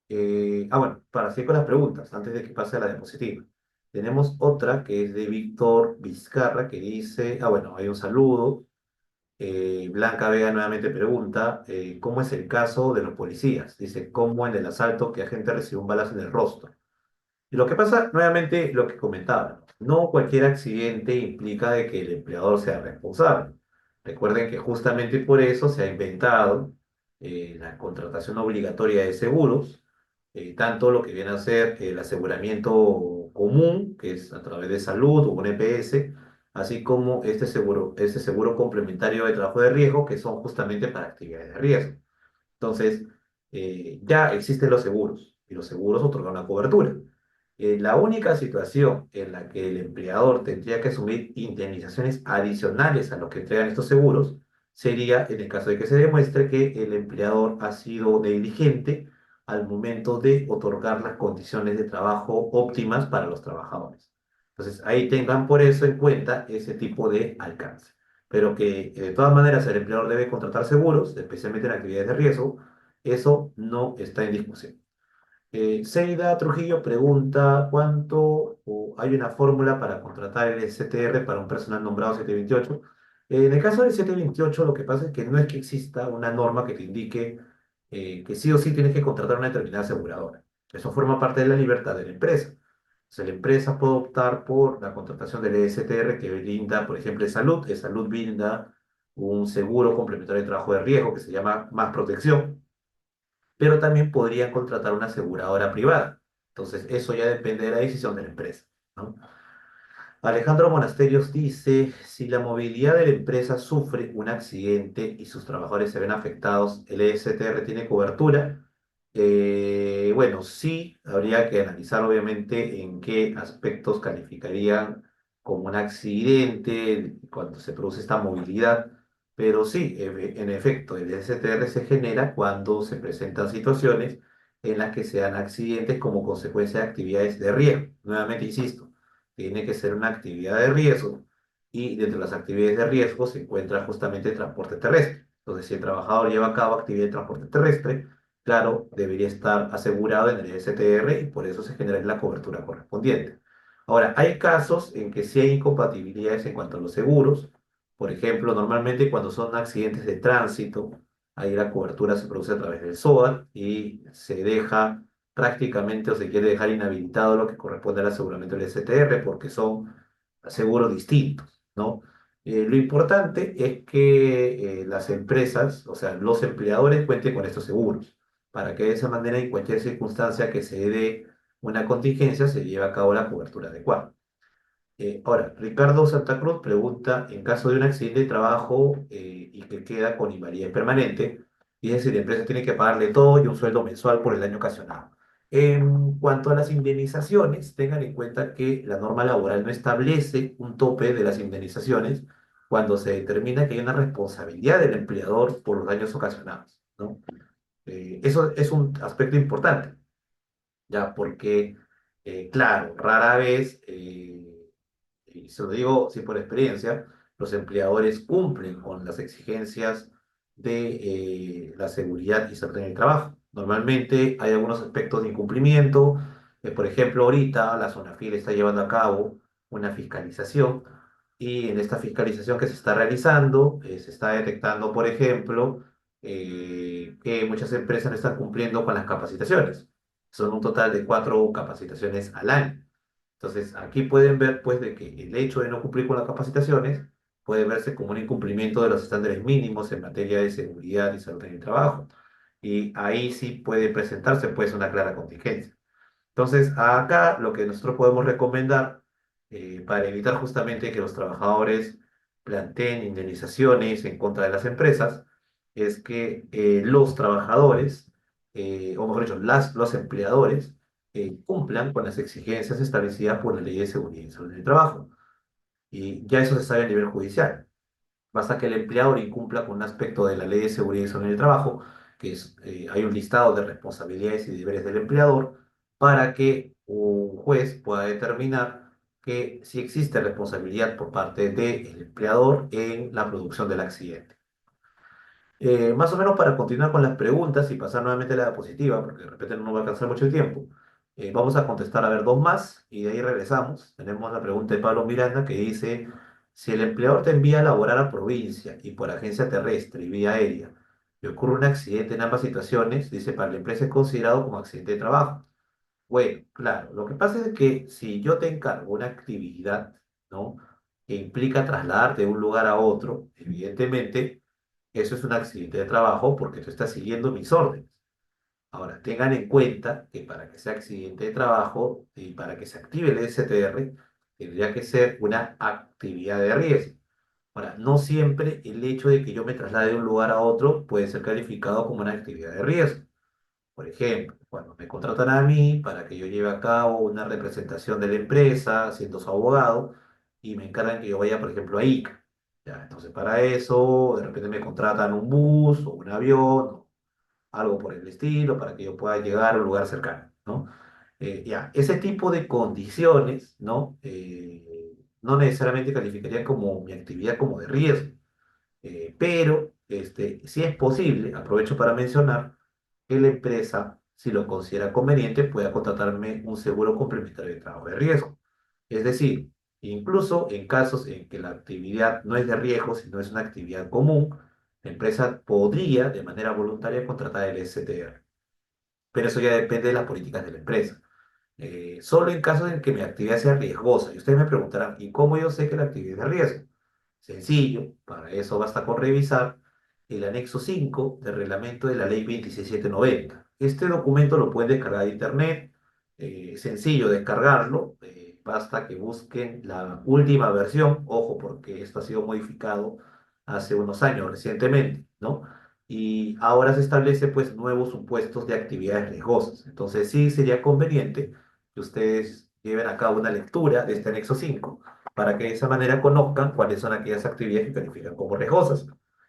bueno, para seguir con las preguntas, antes de que pase a la diapositiva. Tenemos otra que es de Víctor Vizcarra que dice, bueno, hay un saludo. Blanca Vega nuevamente pregunta, ¿cómo es el caso de los policías? Dice, ¿cómo en el asalto que agente recibió un balazo en el rostro? Y lo que pasa, nuevamente, lo que comentaba, no cualquier accidente implica de que el empleador sea responsable. Recuerden que justamente por eso se ha inventado la contratación obligatoria de seguros, tanto lo que viene a ser el aseguramiento común, que es a través de salud o un EPS, así como este seguro complementario de trabajo de riesgo, que son justamente para actividades de riesgo. Entonces, ya existen los seguros y los seguros otorgan una cobertura. La única situación en la que el empleador tendría que asumir indemnizaciones adicionales a lo que entregan estos seguros sería en el caso de que se demuestre que el empleador ha sido negligente al momento de otorgar las condiciones de trabajo óptimas para los trabajadores. Entonces, ahí tengan por eso en cuenta ese tipo de alcance. Pero que de todas maneras el empleador debe contratar seguros, especialmente en actividades de riesgo, eso no está en discusión. Seida Trujillo pregunta, ¿cuánto o hay una fórmula para contratar el STR para un personal nombrado 728? En el caso del 728, lo que pasa es que no es que exista una norma que te indique que sí o sí tienes que contratar una determinada aseguradora. Eso forma parte de la libertad de la empresa. O sea, la empresa puede optar por la contratación del STR que brinda, por ejemplo, salud. El salud brinda un seguro complementario de trabajo de riesgo que se llama Más Protección, pero también podrían contratar una aseguradora privada. Entonces, eso ya depende de la decisión de la empresa, ¿no? Alejandro Monasterios dice, si la movilidad de la empresa sufre un accidente y sus trabajadores se ven afectados, ¿el ESTR tiene cobertura? Bueno, sí, habría que analizar obviamente en qué aspectos calificarían como un accidente cuando se produce esta movilidad, pero sí, en efecto, el ESTR se genera cuando se presentan situaciones en las que se dan accidentes como consecuencia de actividades de riesgo. Nuevamente, insisto, tiene que ser una actividad de riesgo y dentro de las actividades de riesgo se encuentra justamente el transporte terrestre. Entonces, si el trabajador lleva a cabo actividad de transporte terrestre, claro, debería estar asegurado en el STR y por eso se genera la cobertura correspondiente. Ahora, hay casos en que sí hay incompatibilidades en cuanto a los seguros. Por ejemplo, normalmente cuando son accidentes de tránsito, ahí la cobertura se produce a través del SOAT y se deja prácticamente o se quiere dejar inhabilitado lo que corresponde al aseguramiento del STR porque son seguros distintos, ¿no? Lo importante es que las empresas, o sea, los empleadores cuenten con estos seguros, para que de esa manera, en cualquier circunstancia que se dé una contingencia, se lleve a cabo la cobertura adecuada. Ahora, Ricardo Santa Cruz pregunta, en caso de un accidente de trabajo y que queda con invalidez permanente, y es decir, la empresa tiene que pagarle todo y un sueldo mensual por el daño ocasionado. En cuanto a las indemnizaciones, tengan en cuenta que la norma laboral no establece un tope de las indemnizaciones cuando se determina que hay una responsabilidad del empleador por los daños ocasionados, ¿no? Eso es un aspecto importante, ya, porque, claro, rara vez y se lo digo sí por experiencia, los empleadores cumplen con las exigencias de la seguridad y salud en el trabajo. Normalmente hay algunos aspectos de incumplimiento. Por ejemplo, ahorita la ZONAFIL está llevando a cabo una fiscalización y en esta fiscalización que se está realizando se está detectando, por ejemplo, que muchas empresas no están cumpliendo con las capacitaciones. Son un total de 4 capacitaciones al año. Entonces, aquí pueden ver, pues, de que el hecho de no cumplir con las capacitaciones puede verse como un incumplimiento de los estándares mínimos en materia de seguridad y salud en el trabajo. Y ahí sí puede presentarse, pues, una clara contingencia. Entonces, acá lo que nosotros podemos recomendar para evitar justamente que los trabajadores planteen indemnizaciones en contra de las empresas es que los trabajadores, o mejor dicho, los empleadores, cumplan con las exigencias establecidas por la Ley de Seguridad y Salud en el Trabajo. Y ya eso se sabe a nivel judicial. Basta que el empleador incumpla con un aspecto de la Ley de Seguridad y Salud en el Trabajo, que es, hay un listado de responsabilidades y deberes del empleador, para que un juez pueda determinar que si existe responsabilidad por parte del empleador en la producción del accidente. Más o menos para continuar con las preguntas y pasar nuevamente a la diapositiva, porque de repente no nos va a alcanzar mucho el tiempo, vamos a contestar a ver dos más y de ahí regresamos. Tenemos la pregunta de Pablo Miranda que dice, si el empleador te envía a laborar a provincia y por agencia terrestre y vía aérea y ocurre un accidente en ambas situaciones, dice, para la empresa es considerado como accidente de trabajo. Bueno, claro, lo que pasa es que si yo te encargo una actividad, ¿no? Que implica trasladarte de un lugar a otro, evidentemente, eso es un accidente de trabajo porque tú estás siguiendo mis órdenes. Ahora, tengan en cuenta que para que sea accidente de trabajo y para que se active el STR, tendría que ser una actividad de riesgo. Ahora, no siempre el hecho de que yo me traslade de un lugar a otro puede ser calificado como una actividad de riesgo. Por ejemplo, cuando me contratan a mí para que yo lleve a cabo una representación de la empresa, siendo su abogado, y me encargan que yo vaya, por ejemplo, a Ica. Ya, entonces, para eso, de repente me contratan un bus o un avión, o algo por el estilo, para que yo pueda llegar a un lugar cercano, ¿no? Ya, ese tipo de condiciones, ¿no? No necesariamente calificarían como mi actividad como de riesgo. Pero si es posible, aprovecho para mencionar que la empresa, si lo considera conveniente, pueda contratarme un seguro complementario de trabajo de riesgo. Es decir, incluso en casos en que la actividad no es de riesgo, sino es una actividad común, la empresa podría de manera voluntaria contratar el STR. Pero eso ya depende de las políticas de la empresa. Solo en casos en que mi actividad sea riesgosa. Y ustedes me preguntarán, ¿y cómo yo sé que la actividad es de riesgo? Sencillo, para eso basta con revisar el anexo 5 del reglamento de la ley 26790. Este documento lo pueden descargar de internet, sencillo descargarlo, basta que busquen la última versión, ojo porque esto ha sido modificado hace unos años recientemente, ¿no? Y ahora se establece pues nuevos supuestos de actividades riesgosas. Entonces sí sería conveniente que ustedes lleven a cabo una lectura de este anexo 5 para que de esa manera conozcan cuáles son aquellas actividades que califican como riesgosas.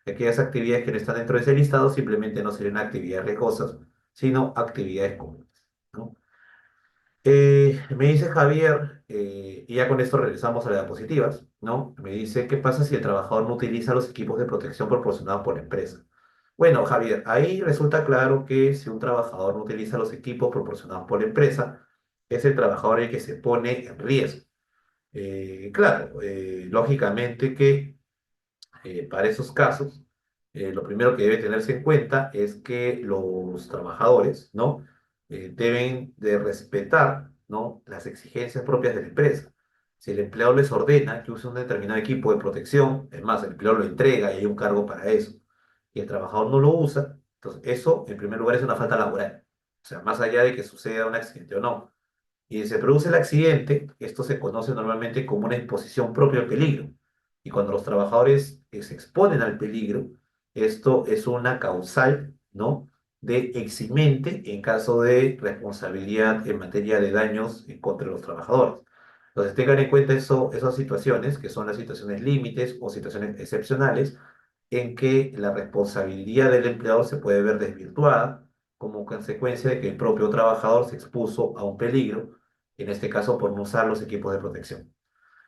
Aquellas actividades que no están dentro de ese listado simplemente no serían actividades riesgosas, sino actividades comunes, ¿no? Me dice Javier, y ya con esto regresamos a las diapositivas, ¿no? Me dice, ¿qué pasa si el trabajador no utiliza los equipos de protección proporcionados por la empresa? Bueno, Javier, ahí resulta claro que si un trabajador no utiliza los equipos proporcionados por la empresa, es el trabajador el que se pone en riesgo. Claro, lógicamente que para esos casos, lo primero que debe tenerse en cuenta es que los trabajadores, ¿no? Deben de respetar, ¿no? Las exigencias propias de la empresa. Si el empleador les ordena que use un determinado equipo de protección, es más, el empleador lo entrega y hay un cargo para eso, y el trabajador no lo usa, entonces eso, en primer lugar, es una falta laboral. O sea, más allá de que suceda un accidente o no. Y se produce el accidente, esto se conoce normalmente como una exposición propia al peligro. Y cuando los trabajadores se exponen al peligro, esto es una causal, ¿no? De eximente en caso de responsabilidad en materia de daños en contra de los trabajadores. Entonces tengan en cuenta eso, esas situaciones, que son las situaciones límites o situaciones excepcionales, en que la responsabilidad del empleador se puede ver desvirtuada como consecuencia de que el propio trabajador se expuso a un peligro, en este caso por no usar los equipos de protección.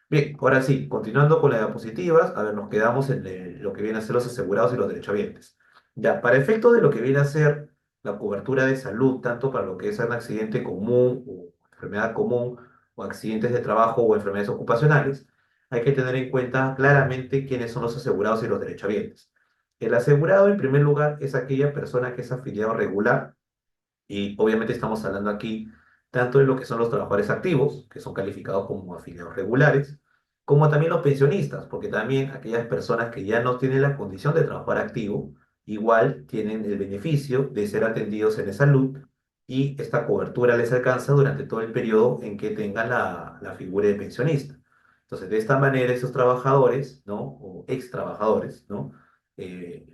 Bien, ahora sí, continuando con las diapositivas, a ver, nos quedamos en lo que vienen a ser los asegurados y los derechohabientes. Ya, para efecto de lo que viene a ser la cobertura de salud, tanto para lo que es un accidente común o enfermedad común, o accidentes de trabajo o enfermedades ocupacionales, hay que tener en cuenta claramente quiénes son los asegurados y los derechohabientes. El asegurado, en primer lugar, es aquella persona que es afiliado regular y obviamente estamos hablando aquí tanto de lo que son los trabajadores activos, que son calificados como afiliados regulares, como también los pensionistas, porque también aquellas personas que ya no tienen la condición de trabajador activo, igual tienen el beneficio de ser atendidos en salud y esta cobertura les alcanza durante todo el periodo en que tengan la figura de pensionista. Entonces, de esta manera, esos trabajadores, ¿no? O ex trabajadores, ¿no?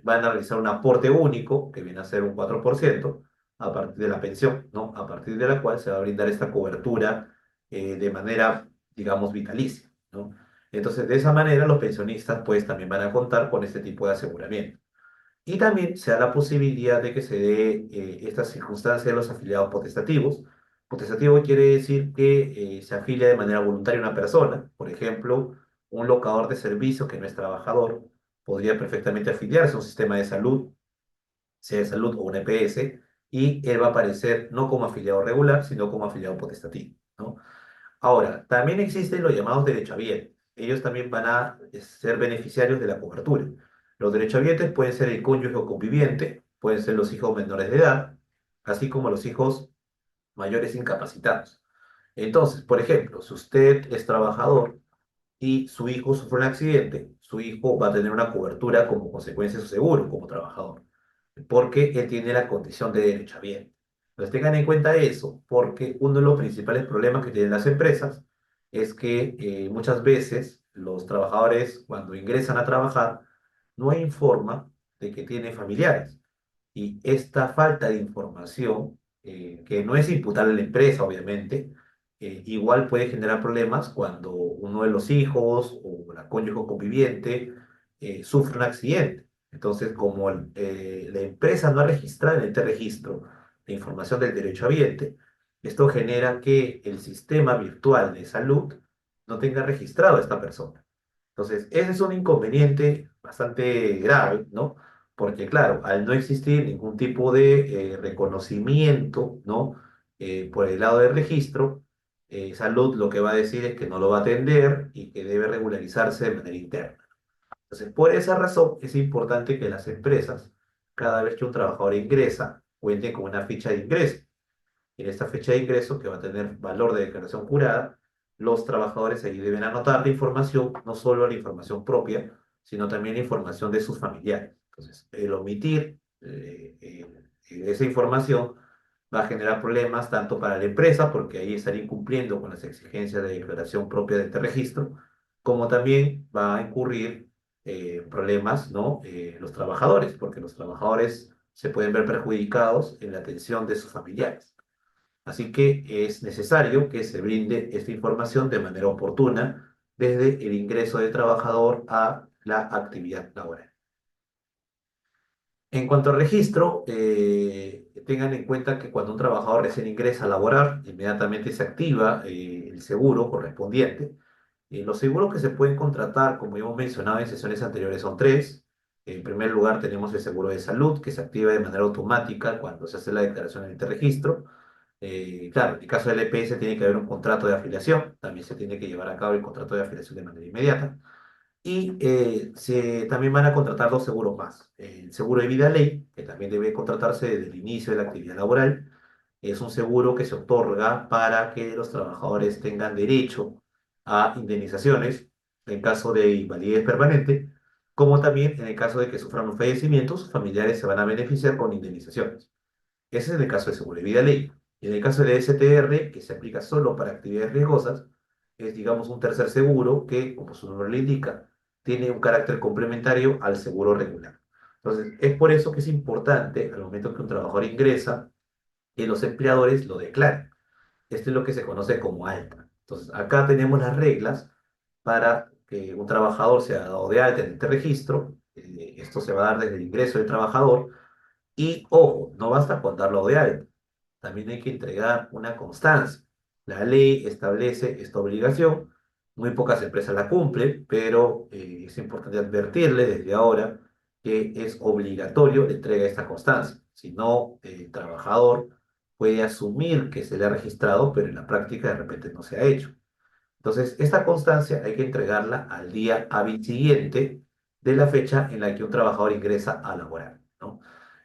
Van a realizar un aporte único, que viene a ser un 4% a partir de la pensión, ¿no? A partir de la cual se va a brindar esta cobertura de manera, digamos, vitalicia, ¿no? Entonces, de esa manera, los pensionistas, pues, también van a contar con este tipo de aseguramiento. Y también se da la posibilidad de que se dé esta circunstancia de los afiliados potestativos, Potestativo quiere decir que se afilia de manera voluntaria a una persona. Por ejemplo, un locador de servicio que no es trabajador podría perfectamente afiliarse a un sistema de salud, sea de salud o un EPS, y él va a aparecer no como afiliado regular, sino como afiliado potestativo, ¿no? Ahora, también existen los llamados derechohabientes. Ellos también van a ser beneficiarios de la cobertura. Los derechohabientes pueden ser el cónyuge o conviviente, pueden ser los hijos menores de edad, así como los hijos mayores incapacitados. Entonces, por ejemplo, si usted es trabajador y su hijo sufre un accidente, su hijo va a tener una cobertura como consecuencia de su seguro como trabajador, porque él tiene la condición de derechohabiente. Entonces tengan en cuenta eso, porque uno de los principales problemas que tienen las empresas es que muchas veces los trabajadores cuando ingresan a trabajar no informan de que tienen familiares. Y esta falta de información, que no es imputable a la empresa, obviamente, igual puede generar problemas cuando uno de los hijos o la cónyuge conviviente sufre un accidente. Entonces, como la empresa no ha registrado en este registro la información del derecho habiente, esto genera que el sistema virtual de salud no tenga registrado a esta persona. Entonces, ese es un inconveniente bastante grave, ¿no? Porque, claro, al no existir ningún tipo de reconocimiento, ¿no? Por el lado del registro, Salud lo que va a decir es que no lo va a atender y que debe regularizarse de manera interna. Entonces, por esa razón es importante que las empresas, cada vez que un trabajador ingresa, cuenten con una ficha de ingreso. Y en esta fecha de ingreso, que va a tener valor de declaración jurada, los trabajadores ahí deben anotar la información, no solo la información propia, sino también la información de sus familiares. Entonces, el omitir esa información va a generar problemas tanto para la empresa, porque ahí estaría incumpliendo con las exigencias de declaración propia de este registro, como también va a incurrir problemas, ¿no? Los trabajadores, porque los trabajadores se pueden ver perjudicados en la atención de sus familiares. Así que es necesario que se brinde esta información de manera oportuna desde el ingreso del trabajador a la actividad laboral. En cuanto al registro, tengan en cuenta que cuando un trabajador recién ingresa a laborar, inmediatamente se activa el seguro correspondiente. Los seguros que se pueden contratar, como hemos mencionado en sesiones anteriores, son tres. En primer lugar, tenemos el seguro de salud, que se activa de manera automática cuando se hace la declaración en este registro. Claro, en el caso del EPS tiene que haber un contrato de afiliación, también se tiene que llevar a cabo el contrato de afiliación de manera inmediata. Y también van a contratar dos seguros más. El seguro de vida ley, que también debe contratarse desde el inicio de la actividad laboral, es un seguro que se otorga para que los trabajadores tengan derecho a indemnizaciones en caso de invalidez permanente, como también en el caso de que sufran un fallecimiento, sus familiares se van a beneficiar con indemnizaciones. Ese es en el caso de seguro de vida ley. Y en el caso de STR, que se aplica solo para actividades riesgosas, es, digamos, un tercer seguro que, como su nombre le indica, tiene un carácter complementario al seguro regular. Entonces, es por eso que es importante, al momento que un trabajador ingresa, que los empleadores lo declaren. Esto es lo que se conoce como alta. Entonces, acá tenemos las reglas para que un trabajador sea dado de alta en este registro. Esto se va a dar desde el ingreso del trabajador. Y ojo, no basta con darlo de alta, también hay que entregar una constancia. La ley establece esta obligación, muy pocas empresas la cumplen, pero es importante advertirle desde ahora que es obligatorio la entrega de esta constancia. Si no, el trabajador puede asumir que se le ha registrado, pero en la práctica de repente no se ha hecho. Entonces, esta constancia hay que entregarla al día hábil siguiente de la fecha en la que un trabajador ingresa a laborar, ¿no?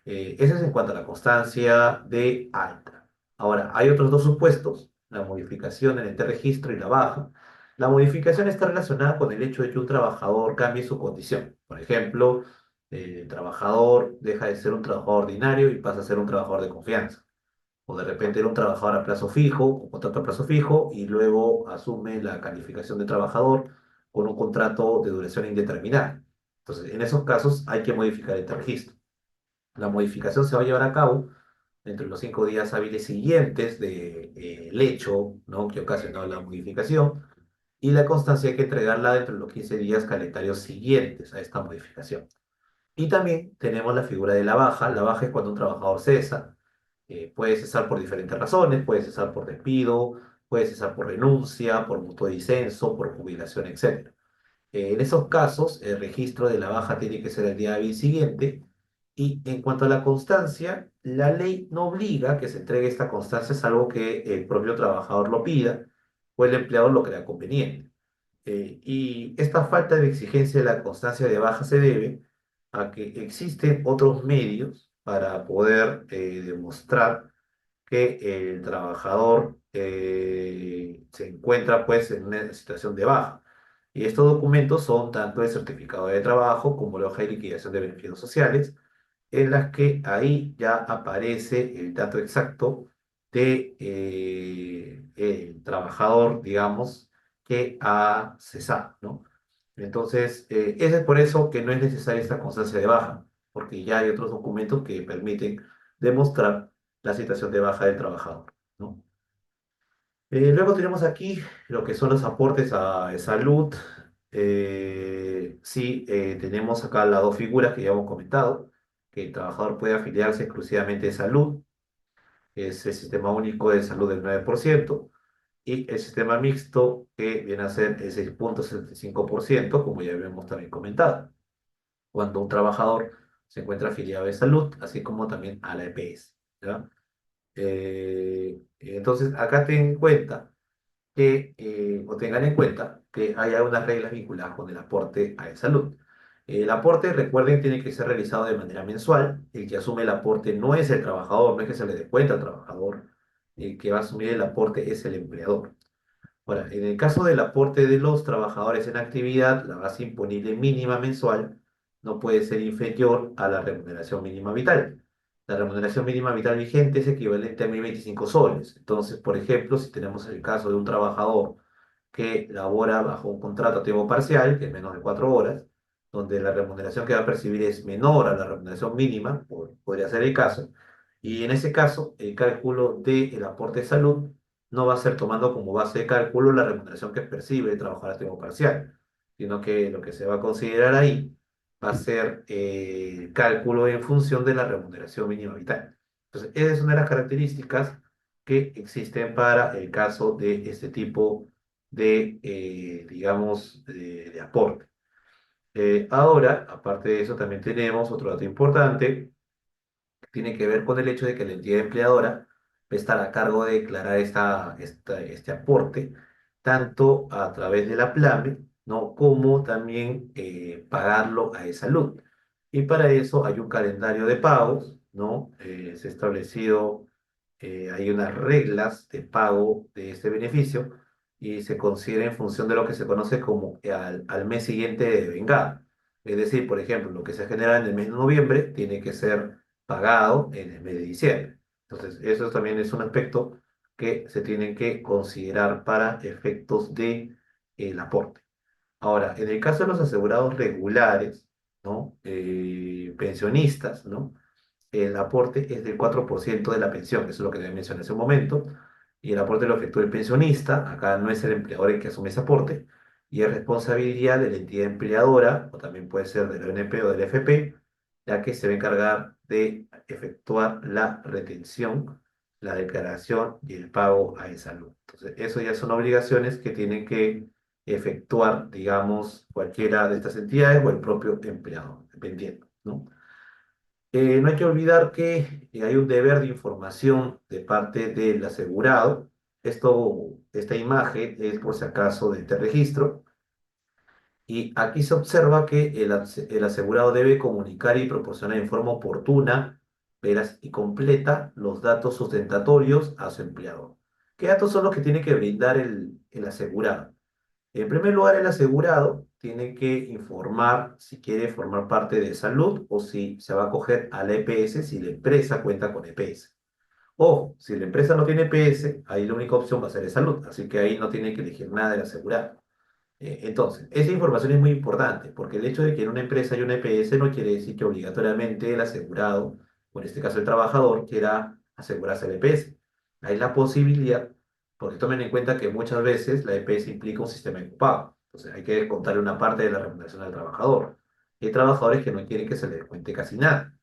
Eso es en cuanto a la constancia de alta. Ahora, hay otros dos supuestos, la modificación en el registro y la baja. La modificación está relacionada con el hecho de que un trabajador cambie su condición. Por ejemplo, el trabajador deja de ser un trabajador ordinario y pasa a ser un trabajador de confianza. O de repente era un trabajador a plazo fijo, o contrato a plazo fijo, y luego asume la calificación de trabajador con un contrato de duración indeterminada. Entonces, en esos casos hay que modificar este registro. La modificación se va a llevar a cabo dentro de los 5 días hábiles siguientes del hecho, ¿no?, que ocasionó la modificación, y la constancia hay que entregarla dentro de los 15 días calendarios siguientes a esta modificación. Y también tenemos la figura de la baja. La baja es cuando un trabajador cesa. Puede cesar por diferentes razones, puede cesar por despido, puede cesar por renuncia, por mutuo disenso, por jubilación, etc. En esos casos, el registro de la baja tiene que ser el día hábil siguiente. Y en cuanto a la constancia, la ley no obliga que se entregue esta constancia, salvo que el propio trabajador lo pida o el empleador lo crea conveniente. Y esta falta de exigencia de la constancia de baja se debe a que existen otros medios para poder demostrar que el trabajador se encuentra pues en una situación de baja. Y estos documentos son tanto el certificado de trabajo como la hoja de liquidación de beneficios sociales, en las que ahí ya aparece el dato exacto de el trabajador, digamos, que ha cesado, ¿no? Entonces, es por eso que no es necesaria esta constancia de baja, porque ya hay otros documentos que permiten demostrar la situación de baja del trabajador, ¿no? Luego tenemos aquí lo que son los aportes a salud. Sí, tenemos acá las dos figuras que ya hemos comentado, que el trabajador puede afiliarse exclusivamente de salud, que es el sistema único de salud del 9%, y el sistema mixto, que viene a ser el 6,75%, como ya habíamos también comentado, cuando un trabajador se encuentra afiliado de salud, así como también a la EPS, ¿ya? Entonces, acá ten en cuenta o tengan en cuenta que hay algunas reglas vinculadas con el aporte a la salud. El aporte, recuerden, tiene que ser realizado de manera mensual. El que asume el aporte no es el trabajador, no es que se le dé cuenta al trabajador. El que va a asumir el aporte es el empleador. Ahora, en el caso del aporte de los trabajadores en actividad, la base imponible mínima mensual no puede ser inferior a la remuneración mínima vital. La remuneración mínima vital vigente es equivalente a 1.025 soles. Entonces, por ejemplo, si tenemos el caso de un trabajador que labora bajo un contrato a tiempo parcial, que es menos de 4 horas, donde la remuneración que va a percibir es menor a la remuneración mínima, podría ser el caso, y en ese caso, el cálculo del aporte de salud no va a ser tomando como base de cálculo la remuneración que percibe el trabajador a tiempo parcial, sino que lo que se va a considerar ahí va a ser el cálculo en función de la remuneración mínima vital. Entonces, esa es una de las características que existen para el caso de este tipo de, digamos, de aporte. Ahora, aparte de eso, también tenemos otro dato importante tiene que ver con el hecho de que la entidad empleadora va a estar a cargo de declarar este aporte, tanto a través de la PLAME, ¿no? Como también pagarlo a salud. Y para eso hay un calendario de pagos, ¿no? Se ha establecido, hay unas reglas de pago de este beneficio y se considera en función de lo que se conoce como al mes siguiente de vengada. Es decir, por ejemplo, lo que se genera en el mes de noviembre tiene que ser pagado en el mes de diciembre. Entonces, eso también es un aspecto que se tiene que considerar para efectos de el aporte. Ahora, en el caso de los asegurados regulares, ¿no? Pensionistas, ¿no? El aporte es del 4% de la pensión, eso es lo que te mencioné hace un momento, y el aporte lo efectúa el pensionista, acá no es el empleador el que asume ese aporte, y es responsabilidad de la entidad empleadora, o también puede ser de la ONP o del FP, ya que se va a encargar de efectuar la retención, la declaración y el pago a esa salud. Entonces, eso ya son obligaciones que tienen que efectuar, digamos, cualquiera de estas entidades o el propio empleador, dependiendo, ¿no? No hay que olvidar que hay un deber de información de parte del asegurado. Esta imagen es por si acaso de este registro. Y aquí se observa que el asegurado debe comunicar y proporcionar en forma oportuna, veraz y completa los datos sustentatorios a su empleador. ¿Qué datos son los que tiene que brindar el asegurado? En primer lugar, el asegurado tiene que informar si quiere formar parte de salud o si se va a acoger a la EPS si la empresa cuenta con EPS. O si la empresa no tiene EPS, ahí la única opción va a ser de salud, así que ahí no tiene que elegir nada del asegurado. Entonces, esa información es muy importante porque el hecho de que en una empresa haya una EPS no quiere decir que obligatoriamente el asegurado, o en este caso el trabajador, quiera asegurarse la EPS. Hay la posibilidad, porque tomen en cuenta que muchas veces la EPS implica un sistema de copago. Entonces, hay que descontarle una parte de la remuneración al trabajador. Hay trabajadores que no quieren que se les descuente casi nada.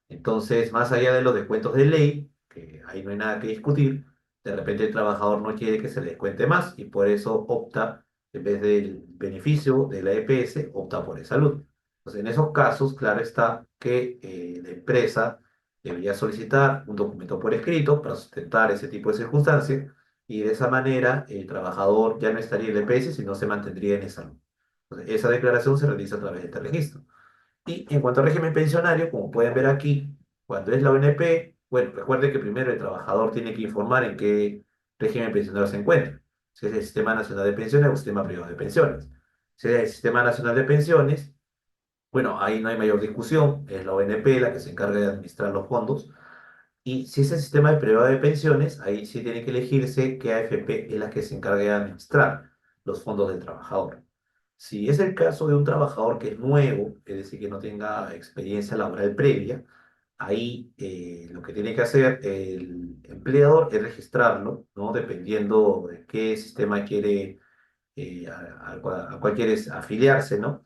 Entonces, más allá de los descuentos de ley, que ahí no hay nada que discutir, de repente el trabajador no quiere que se le descuente más y por eso opta, en vez del beneficio de la EPS, opta por el salud. Entonces, en esos casos, claro está que la empresa debería solicitar un documento por escrito para sustentar ese tipo de circunstancias y de esa manera el trabajador ya no estaría en el EPS, sino se mantendría en el salud. Entonces, esa declaración se realiza a través de este registro. Y en cuanto al régimen pensionario, como pueden ver aquí, cuando es la ONP, bueno, recuerde que primero el trabajador tiene que informar en qué régimen pensionario se encuentra. Si es el Sistema Nacional de Pensiones o el Sistema Privado de Pensiones. Si es el Sistema Nacional de Pensiones, bueno, ahí no hay mayor discusión, es la ONP la que se encarga de administrar los fondos. Y si es el sistema de privado de pensiones, ahí sí tiene que elegirse qué AFP es la que se encargue de administrar los fondos del trabajador. Si es el caso de un trabajador que es nuevo, es decir, que no tenga experiencia laboral previa, ahí lo que tiene que hacer el empleador es registrarlo, ¿no? Dependiendo de qué sistema quiere, a cuál quiere afiliarse, ¿no?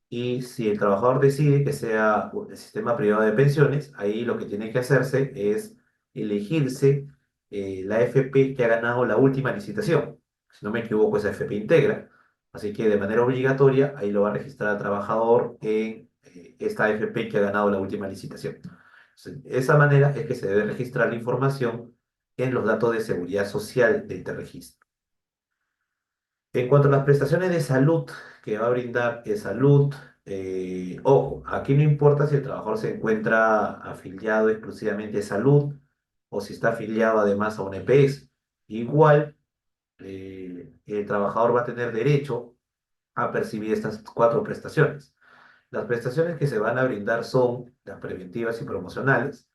Y si el trabajador decide que sea el sistema privado de pensiones, ahí lo que tiene que hacerse es elegirse la AFP que ha ganado la última licitación. Si no me equivoco, es AFP Integra. Así que de manera obligatoria, ahí lo va a registrar al trabajador en esta AFP que ha ganado la última licitación. Entonces, de esa manera es que se debe registrar la información en los datos de seguridad social del registro. En cuanto a las prestaciones de salud que va a brindar salud, ojo, aquí no importa si el trabajador se encuentra afiliado exclusivamente a salud o si está afiliado además a una EPS. Igual, el trabajador va a tener derecho a percibir estas cuatro prestaciones. Las prestaciones que se van a brindar son las preventivas y promocionales.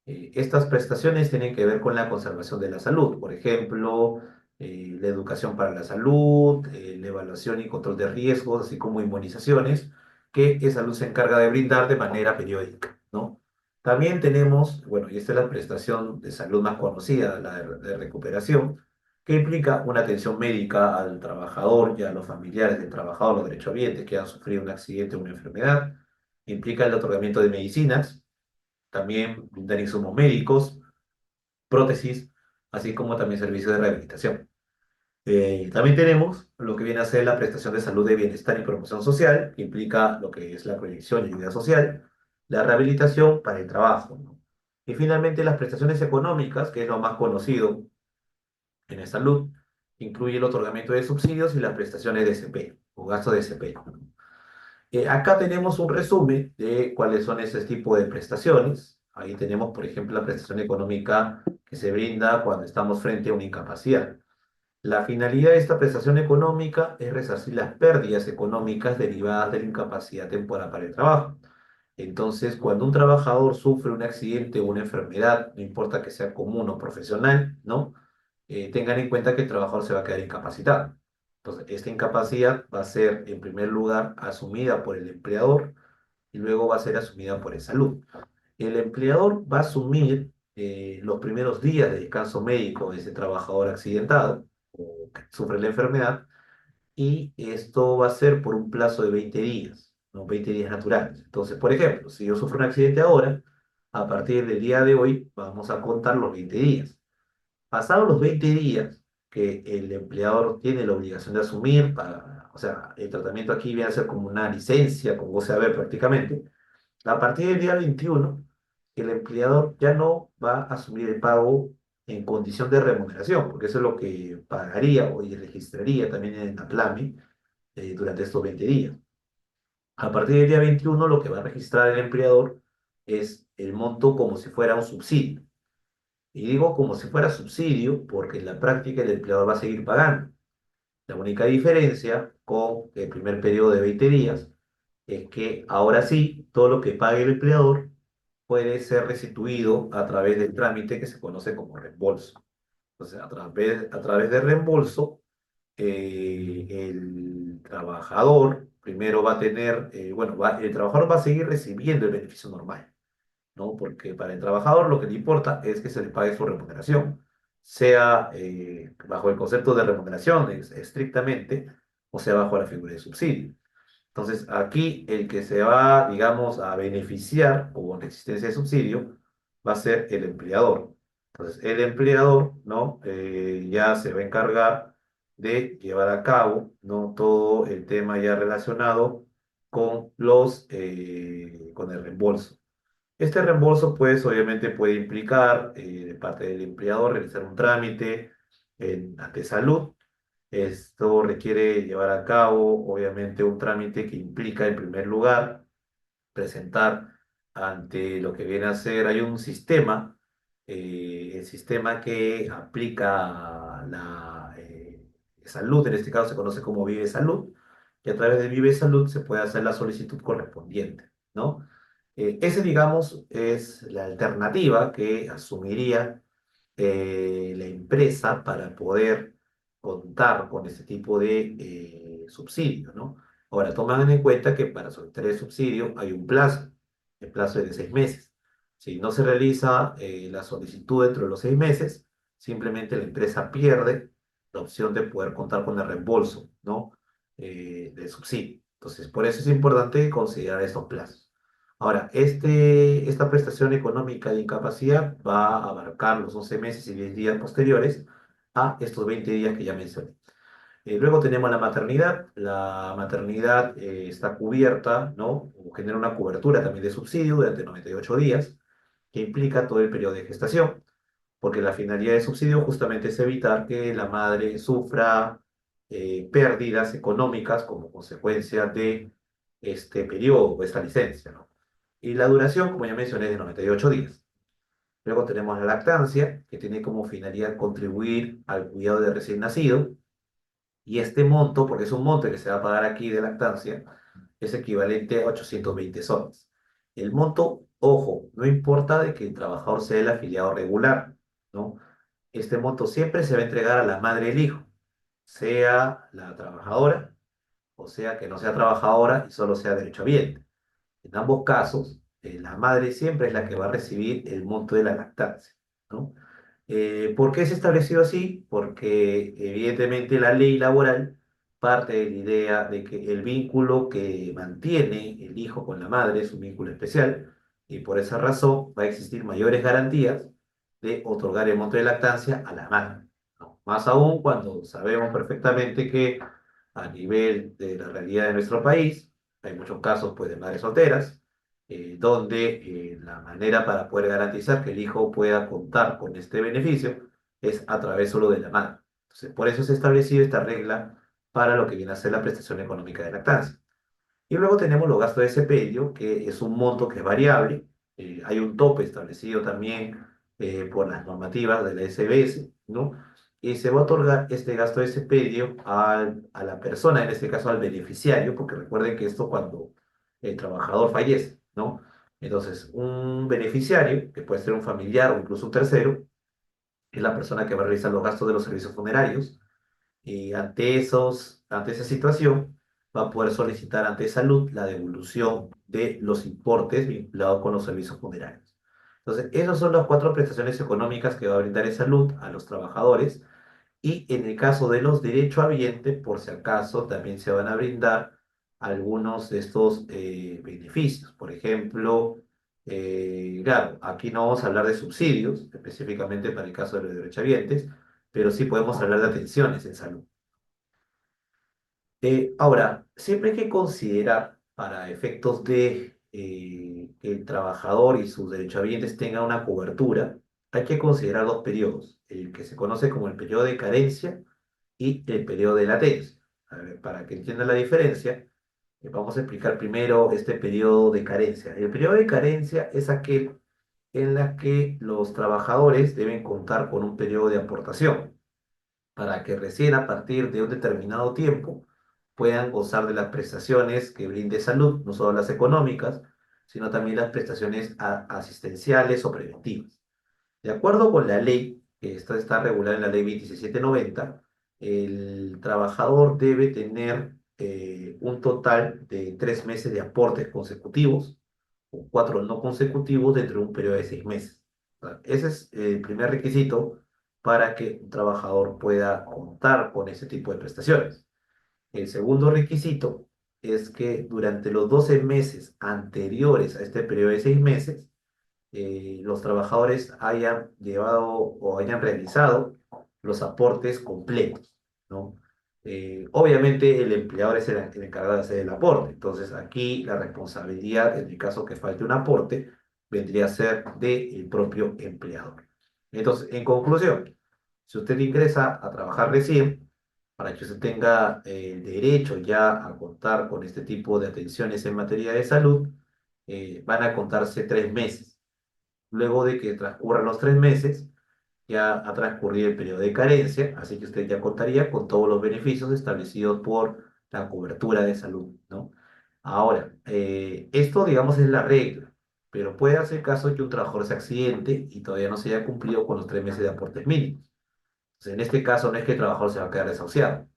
Estas prestaciones tienen que ver con la conservación de la salud, por ejemplo, la educación para la salud, la evaluación y control de riesgos, así como inmunizaciones, que salud se encarga de brindar de manera periódica, ¿no? También tenemos, bueno, y esta es la prestación de salud más conocida, la de recuperación, que implica una atención médica al trabajador y a los familiares del trabajador, los derechohabientes que han sufrido un accidente o una enfermedad. Implica el otorgamiento de medicinas, también brindar insumos médicos, prótesis, así como también servicios de rehabilitación. También tenemos lo que viene a ser la prestación de salud de bienestar y promoción social, que implica lo que es la proyección y ayuda social, la rehabilitación para el trabajo, ¿no? Y finalmente las prestaciones económicas, que es lo más conocido en la salud, incluye el otorgamiento de subsidios y las prestaciones de desempeño o gastos de desempeño, ¿no? Acá tenemos un resumen de cuáles son ese tipo de prestaciones. Ahí tenemos, por ejemplo, la prestación económica que se brinda cuando estamos frente a una incapacidad. La finalidad de esta prestación económica es resarcir las pérdidas económicas derivadas de la incapacidad temporal para el trabajo. Entonces, cuando un trabajador sufre un accidente o una enfermedad, no importa que sea común o profesional, ¿no? Tengan en cuenta que el trabajador se va a quedar incapacitado. Entonces, esta incapacidad va a ser, en primer lugar, asumida por el empleador y luego va a ser asumida por el salud. El empleador va a asumir los primeros días de descanso médico de ese trabajador accidentado o que sufre la enfermedad y esto va a ser por un plazo de 20 días, ¿no? 20 días naturales. Entonces, por ejemplo, si yo sufro un accidente ahora, a partir del día de hoy vamos a contar los 20 días. Pasados los 20 días que el empleador tiene la obligación de asumir, o sea, el tratamiento aquí viene a ser como una licencia, como se ve prácticamente, a partir del día 21 el empleador ya no va a asumir el pago en condición de remuneración, porque eso es lo que pagaría o y registraría también en Aplame durante estos 20 días. A partir del día 21 lo que va a registrar el empleador es el monto como si fuera un subsidio. Y digo como si fuera subsidio porque en la práctica el empleador va a seguir pagando. La única diferencia con el primer periodo de 20 días es que ahora sí, todo lo que pague el empleador puede ser restituido a través del trámite que se conoce como reembolso. Entonces, a través de reembolso, el trabajador primero va a tener, bueno, el trabajador va a seguir recibiendo el beneficio normal, ¿no? Porque para el trabajador lo que le importa es que se le pague su remuneración, sea bajo el concepto de remuneración estrictamente, o sea bajo la figura de subsidio. Entonces, aquí el que se va, digamos, a beneficiar con la existencia de subsidio va a ser el empleador. Entonces, el empleador, ¿no? Ya se va a encargar de llevar a cabo, ¿no? Todo el tema ya relacionado con con el reembolso. Este reembolso, pues, obviamente puede implicar, de parte del empleador, realizar un trámite ante salud. Esto requiere llevar a cabo, obviamente, un trámite que implica, en primer lugar, presentar ante lo que viene a ser, hay un sistema, el sistema que aplica salud, en este caso se conoce como Vive Salud, y a través de Vive Salud se puede hacer la solicitud correspondiente, ¿no? Ese, digamos, es la alternativa que asumiría la empresa para poder contar con ese tipo de subsidio, ¿no? Ahora, toman en cuenta que para solicitar el subsidio hay un plazo, el plazo es de 6 meses. Si no se realiza la solicitud dentro de los 6 meses, simplemente la empresa pierde la opción de poder contar con el reembolso, ¿no? Del subsidio. Entonces, por eso es importante considerar estos plazos. Ahora, esta prestación económica de incapacidad va a abarcar los 11 meses y 10 días posteriores a estos 20 días que ya mencioné. Luego tenemos la maternidad. La maternidad está cubierta, ¿no? O genera una cobertura también de subsidio durante 98 días, que implica todo el periodo de gestación, porque la finalidad del subsidio justamente es evitar que la madre sufra pérdidas económicas como consecuencia de este periodo o esta licencia, ¿no? Y la duración, como ya mencioné, es de 98 días. Luego tenemos la lactancia, que tiene como finalidad contribuir al cuidado del recién nacido. Y este monto, porque es un monto que se va a pagar aquí de lactancia, es equivalente a 820 soles. El monto, ojo, no importa de que el trabajador sea el afiliado regular, ¿no? Este monto siempre se va a entregar a la madre del hijo, sea la trabajadora o sea que no sea trabajadora y solo sea derechohabiente. En ambos casos, la madre siempre es la que va a recibir el monto de la lactancia, ¿no? ¿Por qué es establecido así? Porque evidentemente la ley laboral parte de la idea de que el vínculo que mantiene el hijo con la madre es un vínculo especial y por esa razón va a existir mayores garantías de otorgar el monto de lactancia a la madre, ¿no? Más aún cuando sabemos perfectamente que a nivel de la realidad de nuestro país, hay muchos casos pues, de madres solteras, donde la manera para poder garantizar que el hijo pueda contar con este beneficio es a través solo de la madre. Entonces, por eso se ha establecido esta regla para lo que viene a ser la prestación económica de lactancia. Y luego tenemos los gastos de sepelio, que es un monto que es variable. Hay un tope establecido también por las normativas de la SBS, ¿no? Y se va a otorgar este gasto de sepelio a la persona, en este caso al beneficiario, porque recuerden que esto cuando el trabajador fallece, ¿no? Entonces, un beneficiario, que puede ser un familiar o incluso un tercero, es la persona que va a realizar los gastos de los servicios funerarios y ante esa situación va a poder solicitar ante salud la devolución de los importes vinculados con los servicios funerarios. Entonces, esas son las cuatro prestaciones económicas que va a brindar el salud a los trabajadores y en el caso de los derechohabientes, por si acaso, también se van a brindar algunos de estos beneficios. Por ejemplo, claro, aquí no vamos a hablar de subsidios, específicamente para el caso de los derechohabientes, pero sí podemos hablar de atenciones en salud. Ahora, siempre hay que considerar, para efectos de que el trabajador y sus derechohabientes tengan una cobertura, hay que considerar dos periodos, el que se conoce como el periodo de carencia y el periodo de latencia. A ver, para que entiendan la diferencia, vamos a explicar primero este periodo de carencia. El periodo de carencia es aquel en el que los trabajadores deben contar con un periodo de aportación para que recién a partir de un determinado tiempo puedan gozar de las prestaciones que brinde salud, no solo las económicas, sino también las prestaciones asistenciales o preventivas. De acuerdo con la ley, que esta está regulada en la ley 2790, el trabajador debe tener un total de 3 meses de aportes consecutivos o 4 no consecutivos dentro de un periodo de 6 meses. O sea, ese es el primer requisito para que un trabajador pueda contar con ese tipo de prestaciones. El segundo requisito es que durante los 12 meses anteriores a este periodo de 6 meses, los trabajadores hayan llevado o hayan realizado los aportes completos, ¿no? Obviamente el empleador es el encargado de hacer el aporte, entonces aquí la responsabilidad, en el caso que falte un aporte, vendría a ser del propio empleador. Entonces, en conclusión, si usted ingresa a trabajar recién, para que usted tenga el derecho ya a contar con este tipo de atenciones en materia de salud, van a contarse 3 meses. Luego de que transcurran los 3 meses, ya ha transcurrido el periodo de carencia, así que usted ya contaría con todos los beneficios establecidos por la cobertura de salud, ¿no? Ahora, esto, digamos, es la regla, pero puede hacer caso de que un trabajador se accidente y todavía no se haya cumplido con los 3 meses de aportes mínimos. Entonces, en este caso no es que el trabajador se va a quedar desahuciado.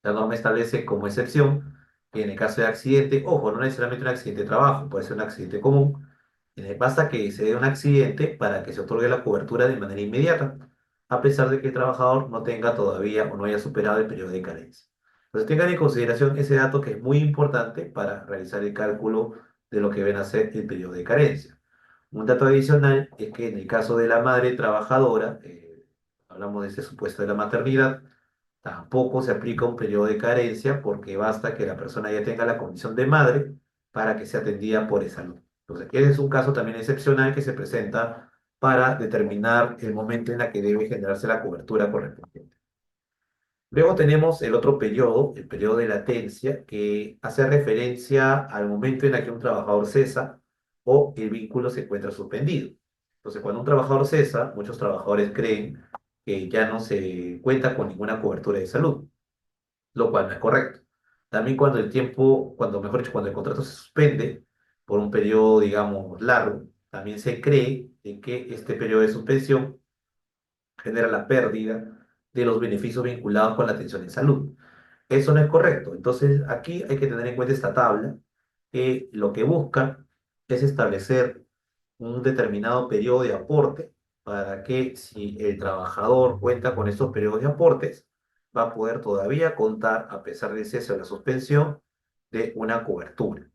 La norma establece como excepción que en el caso de accidente, ojo, no necesariamente un accidente de trabajo, puede ser un accidente común, basta que se dé un accidente para que se otorgue la cobertura de manera inmediata, a pesar de que el trabajador no tenga todavía o no haya superado el periodo de carencia. Entonces tengan en consideración ese dato que es muy importante para realizar el cálculo de lo que ven a ser el periodo de carencia. Un dato adicional es que en el caso de la madre trabajadora, hablamos de ese supuesto de la maternidad, tampoco se aplica un periodo de carencia porque basta que la persona ya tenga la condición de madre para que sea atendida por esa salud. Entonces, ese es un caso también excepcional que se presenta para determinar el momento en el que debe generarse la cobertura correspondiente. Luego tenemos el otro periodo, el periodo de latencia, que hace referencia al momento en el que un trabajador cesa o el vínculo se encuentra suspendido. Entonces, cuando un trabajador cesa, muchos trabajadores creen que ya no se cuenta con ninguna cobertura de salud, lo cual no es correcto. También cuando el tiempo, cuando mejor dicho, cuando el contrato se suspende por un periodo, digamos, largo, también se cree en que este periodo de suspensión genera la pérdida de los beneficios vinculados con la atención en salud. Eso no es correcto. Entonces, aquí hay que tener en cuenta esta tabla, que lo que busca es establecer un determinado periodo de aporte para que si el trabajador cuenta con estos periodos de aportes, va a poder todavía contar, a pesar del cese o la suspensión, de una cobertura.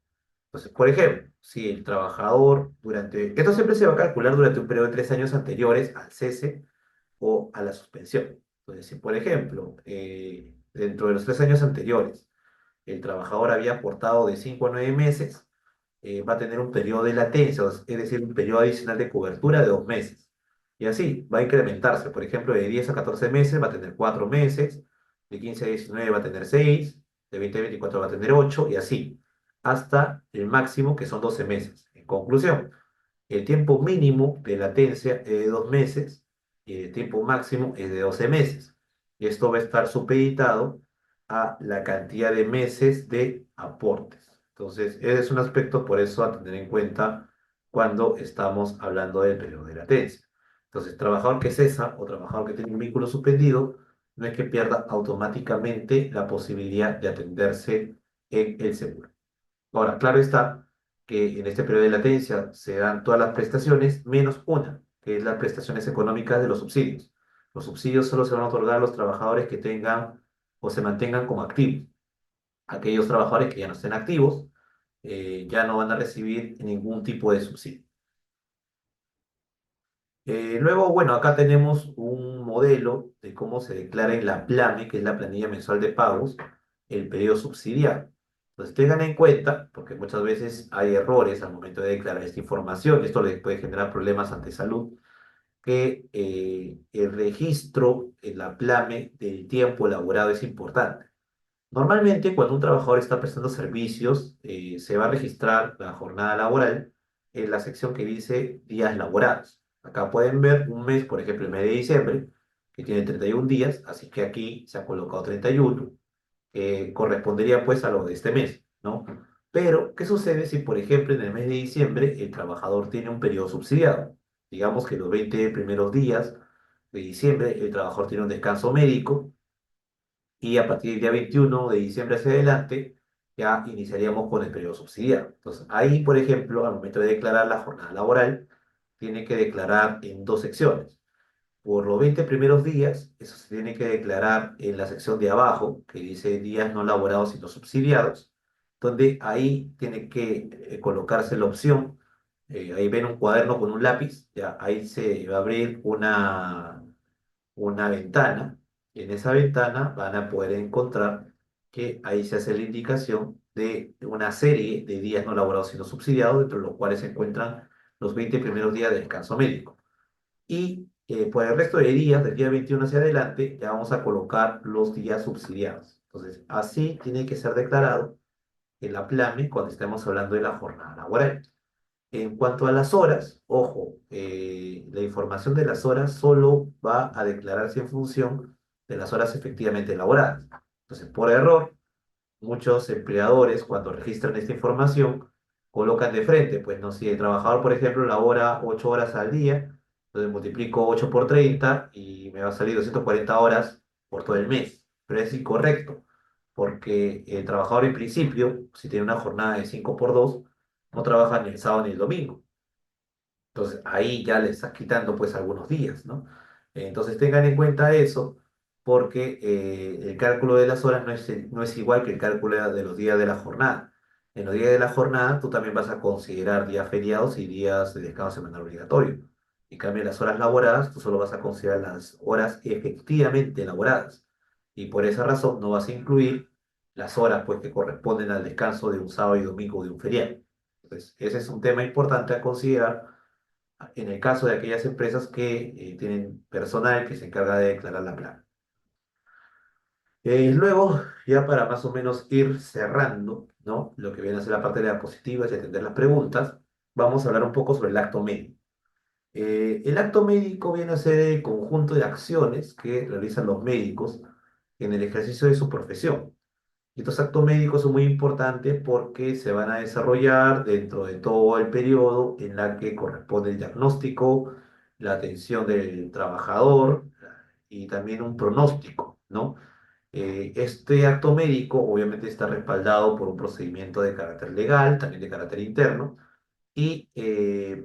Entonces, por ejemplo, si el trabajador esto siempre se va a calcular durante un periodo de 3 años anteriores al cese o a la suspensión. Entonces, si por ejemplo, dentro de los 3 años anteriores, el trabajador había aportado de 5 a 9 meses, va a tener un periodo de latencia, es decir, un periodo adicional de cobertura de 2 meses. Y así va a incrementarse. Por ejemplo, de 10 a 14 meses va a tener 4 meses, de 15 a 19 va a tener 6, de 20 a 24 va a tener 8 y así, hasta el máximo que son 12 meses. En conclusión, el tiempo mínimo de latencia es de 2 meses y el tiempo máximo es de 12 meses. Y esto va a estar supeditado a la cantidad de meses de aportes. Entonces, ese es un aspecto por eso a tener en cuenta cuando estamos hablando del periodo de latencia. Entonces, trabajador que cesa o trabajador que tiene un vínculo suspendido, no es que pierda automáticamente la posibilidad de atenderse en el seguro. Ahora, claro está que en este periodo de latencia se dan todas las prestaciones menos una, que es las prestaciones económicas de los subsidios. Los subsidios solo se van a otorgar a los trabajadores que tengan o se mantengan como activos. Aquellos trabajadores que ya no estén activos ya no van a recibir ningún tipo de subsidio. Luego, bueno, acá tenemos un modelo de cómo se declara en la PLAME, que es la planilla mensual de pagos, el periodo subsidiado. Entonces, tengan en cuenta, porque muchas veces hay errores al momento de declarar esta información, esto les puede generar problemas ante salud, que el registro en la PLAME del tiempo laborado es importante. Normalmente, cuando un trabajador está prestando servicios, se va a registrar la jornada laboral en la sección que dice días laborados. Acá pueden ver un mes, por ejemplo, el mes de diciembre, que tiene 31 días, así que aquí se ha colocado 31, correspondería pues a lo de este mes, ¿no? Pero, ¿qué sucede si, por ejemplo, en el mes de diciembre el trabajador tiene un periodo subsidiado? Digamos que los 20 primeros días de diciembre el trabajador tiene un descanso médico y a partir del día 21 de diciembre hacia adelante ya iniciaríamos con el periodo subsidiado. Entonces, ahí, por ejemplo, al momento de declarar la jornada laboral, tiene que declarar en dos secciones. Por los 20 primeros días, eso se tiene que declarar en la sección de abajo, que dice días no laborados sino subsidiados, donde ahí tiene que colocarse la opción ahí ven un cuaderno con un lápiz, ya ahí se va a abrir una ventana, y en esa ventana van a poder encontrar que ahí se hace la indicación de una serie de días no laborados sino subsidiados, entre los cuales se encuentran los 20 primeros días de descanso médico. Y por el resto de días, del día 21 hacia adelante, ya vamos a colocar los días subsidiados. Entonces, así tiene que ser declarado el aplame cuando estemos hablando de la jornada laboral. En cuanto a las horas, ojo, la información de las horas solo va a declararse en función de las horas efectivamente laboradas. Entonces, por error, muchos empleadores, cuando registran esta información, colocan de frente, pues no, si el trabajador, por ejemplo, labora 8 horas al día, entonces multiplico 8 por 30 y me va a salir 240 horas por todo el mes. Pero es incorrecto, porque el trabajador en principio, si tiene una jornada de 5 por 2 no trabaja ni el sábado ni el domingo. Entonces ahí ya le estás quitando pues algunos días, ¿no? Entonces tengan en cuenta eso porque el cálculo de las horas no es igual que el cálculo de los días de la jornada. En los días de la jornada tú también vas a considerar días feriados y días de descanso semanal obligatorio. En cambio, en las horas laboradas tú solo vas a considerar las horas efectivamente laboradas. Y por esa razón no vas a incluir las horas pues que corresponden al descanso de un sábado y domingo de un feriado. Entonces, ese es un tema importante a considerar en el caso de aquellas empresas que tienen personal que se encarga de declarar la plana. Luego, ya para más o menos ir cerrando, ¿no? Lo que viene a ser la parte de la diapositiva y atender las preguntas, vamos a hablar un poco sobre el acto médico. El acto médico viene a ser el conjunto de acciones que realizan los médicos en el ejercicio de su profesión. Y estos actos médicos son muy importantes porque se van a desarrollar dentro de todo el periodo en la que corresponde el diagnóstico, la atención del trabajador y también un pronóstico, ¿no? Este acto médico obviamente está respaldado por un procedimiento de carácter legal, también de carácter interno, y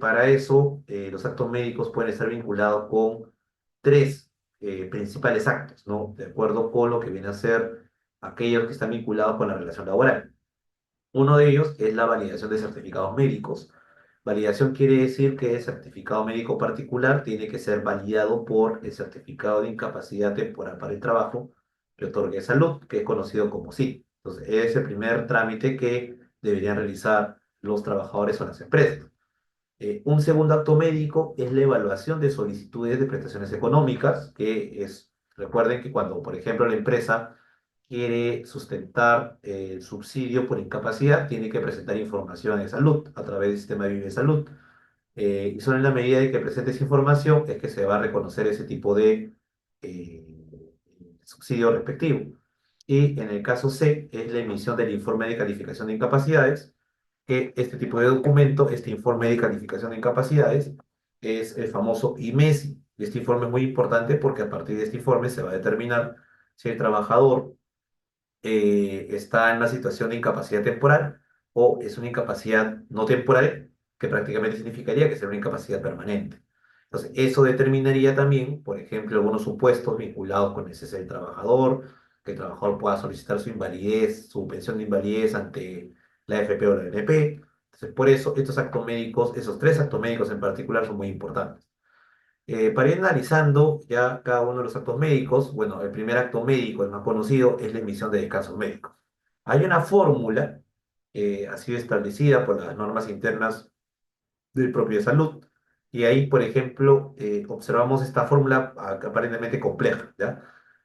para eso los actos médicos pueden estar vinculados con tres principales actos, ¿no? De acuerdo con lo que viene a ser aquellos que están vinculados con la relación laboral. Uno de ellos es la validación de certificados médicos. Validación quiere decir que el certificado médico particular tiene que ser validado por el certificado de incapacidad temporal para el trabajo que otorgue salud, que es conocido como SIT. Entonces, es el primer trámite que deberían realizar los trabajadores o las empresas. Un segundo acto médico es la evaluación de solicitudes de prestaciones económicas, que es, recuerden que cuando, por ejemplo, la empresa quiere sustentar el subsidio por incapacidad, tiene que presentar información de salud a través del sistema de Vive Salud. Y solo en la medida de que presente esa información es que se va a reconocer ese tipo de subsidio respectivo. Y en el caso C es la emisión del informe de calificación de incapacidades, que este tipo de documento, este informe de calificación de incapacidades, es el famoso IMESI. Y este informe es muy importante porque a partir de este informe se va a determinar si el trabajador está en una situación de incapacidad temporal o es una incapacidad no temporal, que prácticamente significaría que sea una incapacidad permanente. Entonces, eso determinaría también, por ejemplo, algunos supuestos vinculados con el cese del trabajador, que el trabajador pueda solicitar su invalidez, su pensión de invalidez ante la AFP o la ANP. Entonces, por eso, estos actos médicos, esos tres actos médicos en particular, son muy importantes. Para ir analizando ya cada uno de los actos médicos, bueno, el primer acto médico, el más conocido, es la emisión de descansos médicos. Hay una fórmula, ha sido establecida por las normas internas del propio de salud, y ahí, por ejemplo, observamos esta fórmula aparentemente compleja, ¿ya?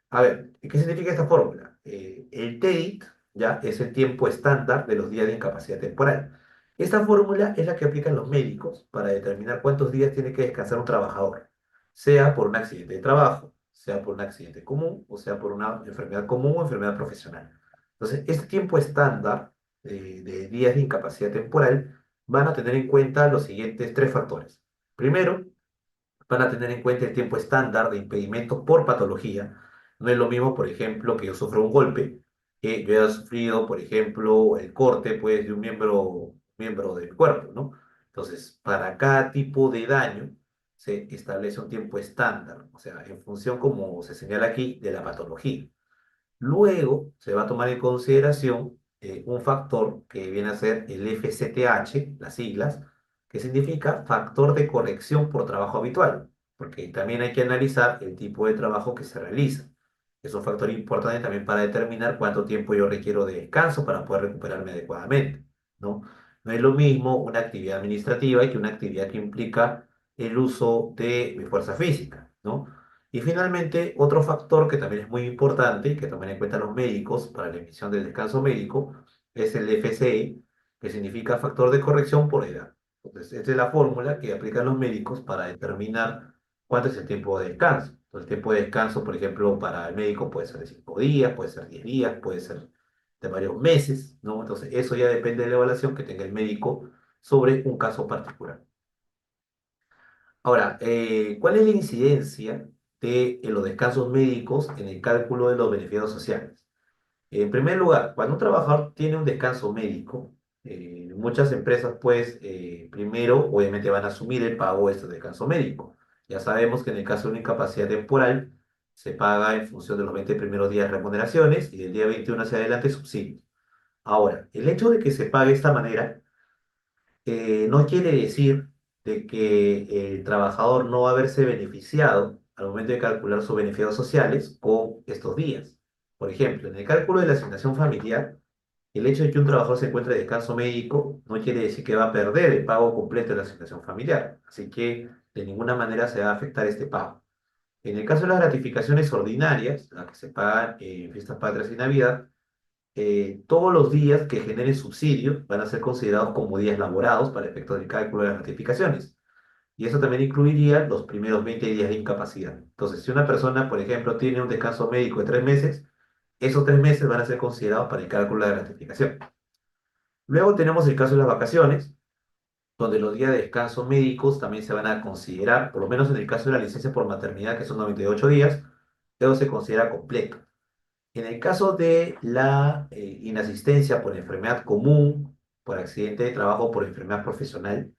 A ver, ¿qué significa esta fórmula? El TEDIT, ¿ya? Es el tiempo estándar de los días de incapacidad temporal. Esta fórmula es la que aplican los médicos para determinar cuántos días tiene que descansar un trabajador, sea por un accidente de trabajo, sea por un accidente común, o sea por una enfermedad común o enfermedad profesional. Entonces, este tiempo estándar de días de incapacidad temporal van a tener en cuenta los siguientes tres factores. Primero, van a tener en cuenta el tiempo estándar de impedimento por patología. No es lo mismo, por ejemplo, que yo sufra un golpe, que yo haya sufrido, por ejemplo, el corte pues, de un miembro del cuerpo, ¿no? Entonces, para cada tipo de daño se establece un tiempo estándar, o sea, en función, como se señala aquí, de la patología. Luego se va a tomar en consideración un factor que viene a ser el FCTH, las siglas, que significa factor de corrección por trabajo habitual, porque también hay que analizar el tipo de trabajo que se realiza. Es un factor importante también para determinar cuánto tiempo yo requiero de descanso para poder recuperarme adecuadamente, ¿no? No es lo mismo una actividad administrativa que una actividad que implica el uso de mi fuerza física, ¿no? Y finalmente, otro factor que también es muy importante y que toman en cuenta los médicos para la emisión del descanso médico es el FCE, que significa factor de corrección por edad. Entonces, esta es la fórmula que aplican los médicos para determinar cuánto es el tiempo de descanso. Entonces, el tiempo de descanso, por ejemplo, para el médico puede ser de 5 días, puede ser 10 días, puede ser de varios meses, ¿no? Entonces, eso ya depende de la evaluación que tenga el médico sobre un caso particular. Ahora, ¿cuál es la incidencia de los descansos médicos en el cálculo de los beneficios sociales? En primer lugar, cuando un trabajador tiene un descanso médico, muchas empresas, pues, primero, obviamente van a asumir el pago de este descanso médico. Ya sabemos que en el caso de una incapacidad temporal, se paga en función de los 20 primeros días de remuneraciones y del día 21 hacia adelante subsidio. Ahora, el hecho de que se pague de esta manera no quiere decir de que el trabajador no va a verse beneficiado al momento de calcular sus beneficios sociales con estos días. Por ejemplo, en el cálculo de la asignación familiar, el hecho de que un trabajador se encuentre de descanso médico no quiere decir que va a perder el pago completo de la asignación familiar. Así que de ninguna manera se va a afectar este pago. En el caso de las gratificaciones ordinarias, las que se pagan en fiestas patrias y Navidad, todos los días que generen subsidio van a ser considerados como días laborados para efectos del cálculo de las gratificaciones. Y eso también incluiría los primeros 20 días de incapacidad. Entonces, si una persona, por ejemplo, tiene un descanso médico de 3 meses, esos 3 meses van a ser considerados para el cálculo de la gratificación. Luego tenemos el caso de las vacaciones, donde los días de descanso médicos también se van a considerar, por lo menos en el caso de la licencia por maternidad, que son 98 días, eso se considera completo. En el caso de la inasistencia por enfermedad común, por accidente de trabajo, por enfermedad profesional,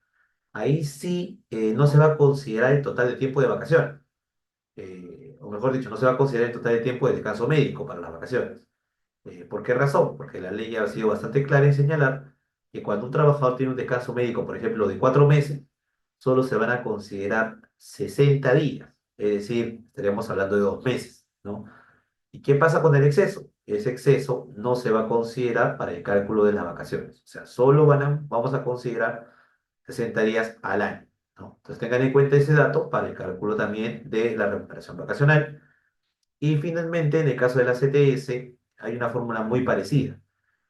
ahí sí no se va a considerar el total de tiempo de vacaciones. O mejor dicho, no se va a considerar el total de tiempo de descanso médico para las vacaciones. ¿Por qué razón? Porque la ley ya ha sido bastante clara en señalar que cuando un trabajador tiene un descanso médico, por ejemplo, de 4 meses, solo se van a considerar 60 días. Es decir, estaríamos hablando de 2 meses, ¿no? ¿Y qué pasa con el exceso? Ese exceso no se va a considerar para el cálculo de las vacaciones. O sea, solo vamos a considerar 60 días al año, ¿no? Entonces tengan en cuenta ese dato para el cálculo también de la recuperación vacacional. Y finalmente, en el caso de la CTS, hay una fórmula muy parecida.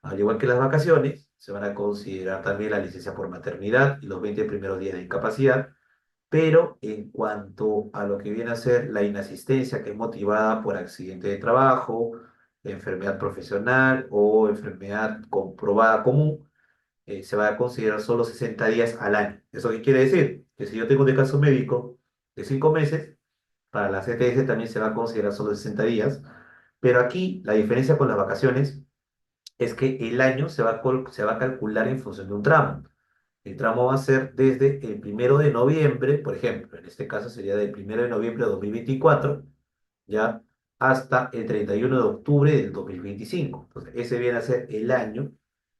Al igual que las vacaciones, se van a considerar también la licencia por maternidad y los 20 primeros días de incapacidad, pero en cuanto a lo que viene a ser la inasistencia que es motivada por accidente de trabajo, enfermedad profesional o enfermedad comprobada común, se va a considerar solo 60 días al año. ¿Eso qué quiere decir? Que si yo tengo un descanso médico de 5 meses, para la CTS también se va a considerar solo 60 días, pero aquí la diferencia con las vacaciones es que el año se va a calcular en función de un tramo. El tramo va a ser desde el 1 de noviembre, por ejemplo, en este caso sería del 1 de noviembre de 2024, ya, hasta el 31 de octubre del 2025. Entonces, ese viene a ser el año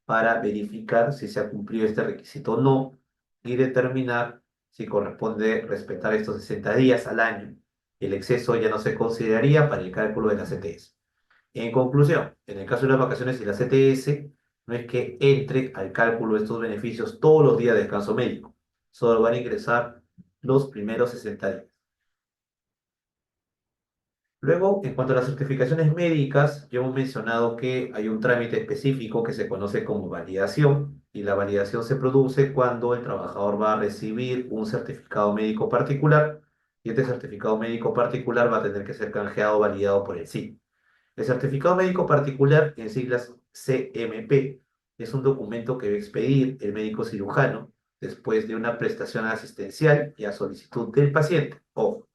para verificar si se ha cumplido este requisito o no y determinar si corresponde respetar estos 60 días al año. El exceso ya no se consideraría para el cálculo de la CTS. En conclusión, en el caso de las vacaciones y la CTS, no es que entre al cálculo de estos beneficios todos los días de descanso médico, solo van a ingresar los primeros 60 días. Luego, en cuanto a las certificaciones médicas, ya hemos mencionado que hay un trámite específico que se conoce como validación y la validación se produce cuando el trabajador va a recibir un certificado médico particular y este certificado médico particular va a tener que ser canjeado o validado por el SIC. El certificado médico particular, en siglas CMP, es un documento que debe expedir el médico cirujano después de una prestación asistencial y a solicitud del paciente. Ojo,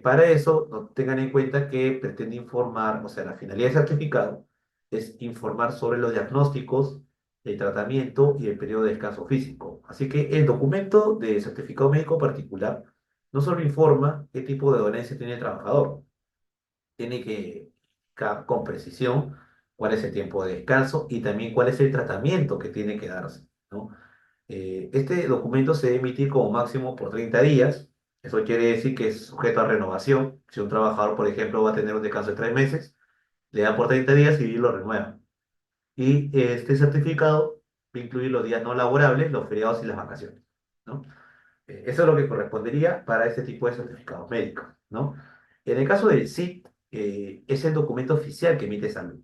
para eso, no tengan en cuenta que pretende informar, o sea, la finalidad del certificado es informar sobre los diagnósticos, el tratamiento y el periodo de descanso físico. Así que el documento de certificado médico particular no solo informa qué tipo de dolencia tiene el trabajador, tiene que indicar con precisión cuál es el tiempo de descanso y también cuál es el tratamiento que tiene que darse, ¿no? Este documento se debe emitir como máximo por 30 días. Eso quiere decir que es sujeto a renovación. Si un trabajador, por ejemplo, va a tener un descanso de 3 meses, le da por 30 días y lo renueva. Y este certificado va a incluir los días no laborables, los feriados y las vacaciones, ¿no? Eso es lo que correspondería para este tipo de certificados médicos, ¿no? En el caso del CIT, es el documento oficial que emite Salud.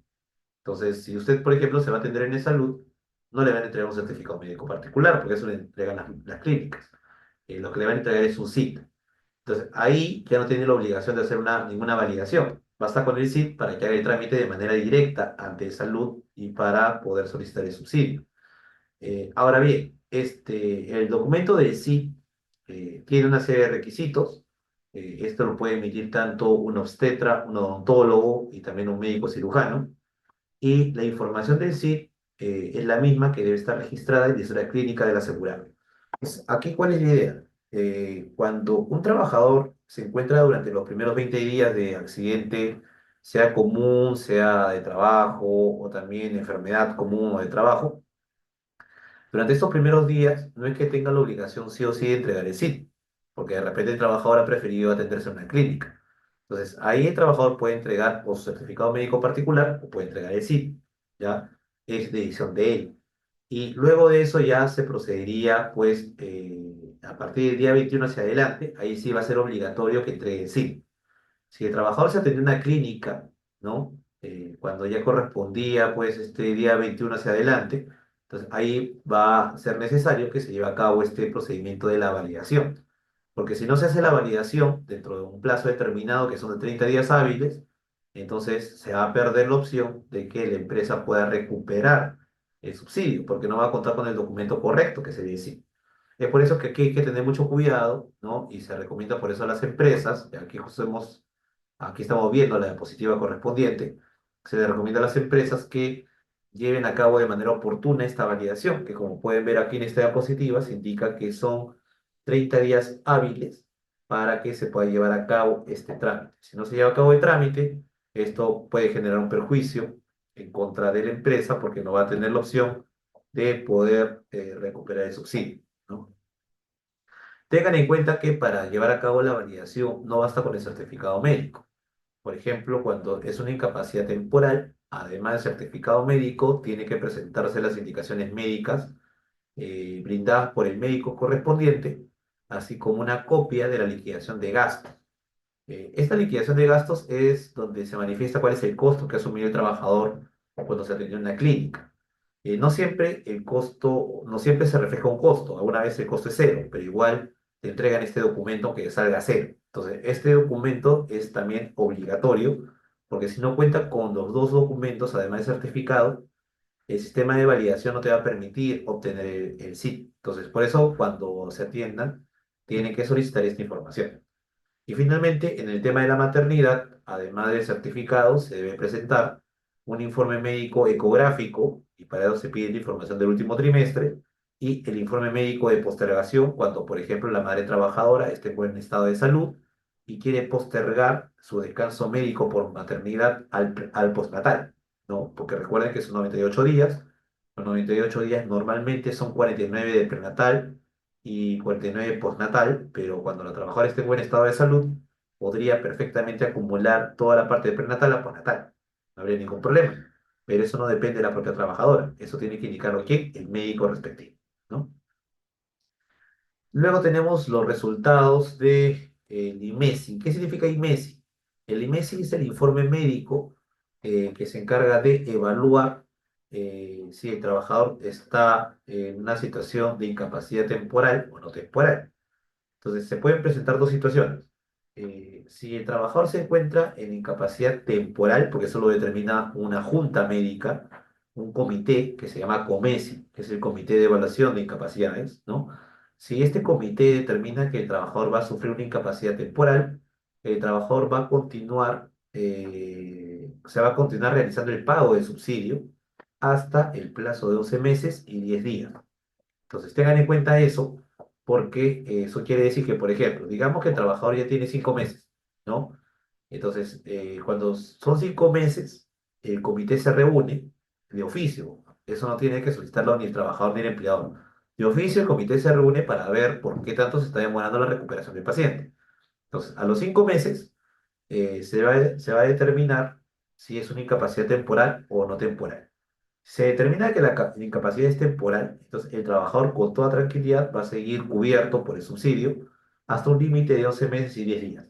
Entonces, si usted, por ejemplo, se va a atender en Salud, no le van a entregar un certificado médico particular, porque eso le entregan las clínicas. Lo que le van a entregar es un CIT. Entonces, ahí ya no tiene la obligación de hacer ninguna validación. Basta con el CIT para que haga el trámite de manera directa ante Salud y para poder solicitar el subsidio. Ahora bien, el documento del CIT tiene una serie de requisitos. Esto lo puede emitir tanto un obstetra, un odontólogo y también un médico cirujano. Y la información del CIT es la misma que debe estar registrada en la historia clínica del asegurado. Aquí, ¿cuál es la idea? Cuando un trabajador se encuentra durante los primeros 20 días de accidente, sea común, sea de trabajo o también enfermedad común o de trabajo, durante estos primeros días no es que tenga la obligación sí o sí de entregar el SIT, porque de repente el trabajador ha preferido atenderse en una clínica. Entonces, ahí el trabajador puede entregar o su certificado médico particular o puede entregar el SIT, ¿ya? Es decisión de él. Y luego de eso ya se procedería, pues, a partir del día 21 hacia adelante, ahí sí va a ser obligatorio que entregue el SIT. Si el trabajador se atendió en una clínica, ¿no? Cuando ya correspondía, pues, este día 21 hacia adelante, entonces ahí va a ser necesario que se lleve a cabo este procedimiento de la validación. Porque si no se hace la validación dentro de un plazo determinado, que son de 30 días hábiles, entonces se va a perder la opción de que la empresa pueda recuperar el subsidio, porque no va a contar con el documento correcto, que se dice. Es por eso que aquí hay que tener mucho cuidado, ¿no? Y se recomienda por eso a las empresas, y aquí estamos viendo la diapositiva correspondiente, se le recomienda a las empresas que lleven a cabo de manera oportuna esta validación, que como pueden ver aquí en esta diapositiva, se indica que son 30 días hábiles para que se pueda llevar a cabo este trámite. Si no se lleva a cabo el trámite, esto puede generar un perjuicio en contra de la empresa porque no va a tener la opción de poder recuperar el subsidio, ¿no? Tengan en cuenta que para llevar a cabo la validación no basta con el certificado médico. Por ejemplo, cuando es una incapacidad temporal, además del certificado médico, tiene que presentarse las indicaciones médicas brindadas por el médico correspondiente, así como una copia de la liquidación de gastos. Esta liquidación de gastos es donde se manifiesta cuál es el costo que ha asumido el trabajador cuando se atendió en una clínica. No siempre el costo, no siempre se refleja un costo, alguna vez el costo es cero, pero igual te entregan este documento que salga a cero. Entonces, este documento es también obligatorio, porque si no cuenta con los dos documentos, además de certificado, el sistema de validación no te va a permitir obtener el SIT. Entonces, por eso, cuando se atiendan, tienen que solicitar esta información. Y finalmente, en el tema de la maternidad, además del certificado, se debe presentar un informe médico ecográfico, y para eso se pide la información del último trimestre, y el informe médico de postergación, cuando, por ejemplo, la madre trabajadora esté en buen estado de salud y quiere postergar su descanso médico por maternidad al postnatal, ¿no? Porque recuerden que son 98 días, los 98 días normalmente son 49 de prenatal y 49 postnatal, pero cuando la trabajadora esté en buen estado de salud, podría perfectamente acumular toda la parte de prenatal a postnatal. No habría ningún problema. Pero eso no depende de la propia trabajadora. Eso tiene que indicarlo quién, el médico respectivo, ¿no? Luego tenemos los resultados de el IMESI. ¿Qué significa IMESI? El IMESI es el informe médico que se encarga de evaluar si el trabajador está en una situación de incapacidad temporal o no temporal. Entonces, se pueden presentar dos situaciones. Si el trabajador se encuentra en incapacidad temporal, porque eso lo determina una junta médica, un comité que se llama COMESI, que es el Comité de Evaluación de Incapacidades, ¿no? Si este comité determina que el trabajador va a sufrir una incapacidad temporal, el trabajador va a continuar, se va a continuar realizando el pago del subsidio hasta el plazo de 12 meses y 10 días. Entonces, tengan en cuenta eso, porque eso quiere decir que, por ejemplo, digamos que el trabajador ya tiene 5 meses, ¿no? Entonces, cuando son 5 meses, el comité se reúne de oficio. Eso no tiene que solicitarlo ni el trabajador ni el empleador. De oficio, el comité se reúne para ver por qué tanto se está demorando la recuperación del paciente. Entonces, a los 5 meses se va a determinar si es una incapacidad temporal o no temporal. Se determina que la incapacidad es temporal, entonces el trabajador con toda tranquilidad va a seguir cubierto por el subsidio hasta un límite de 11 meses y 10 días.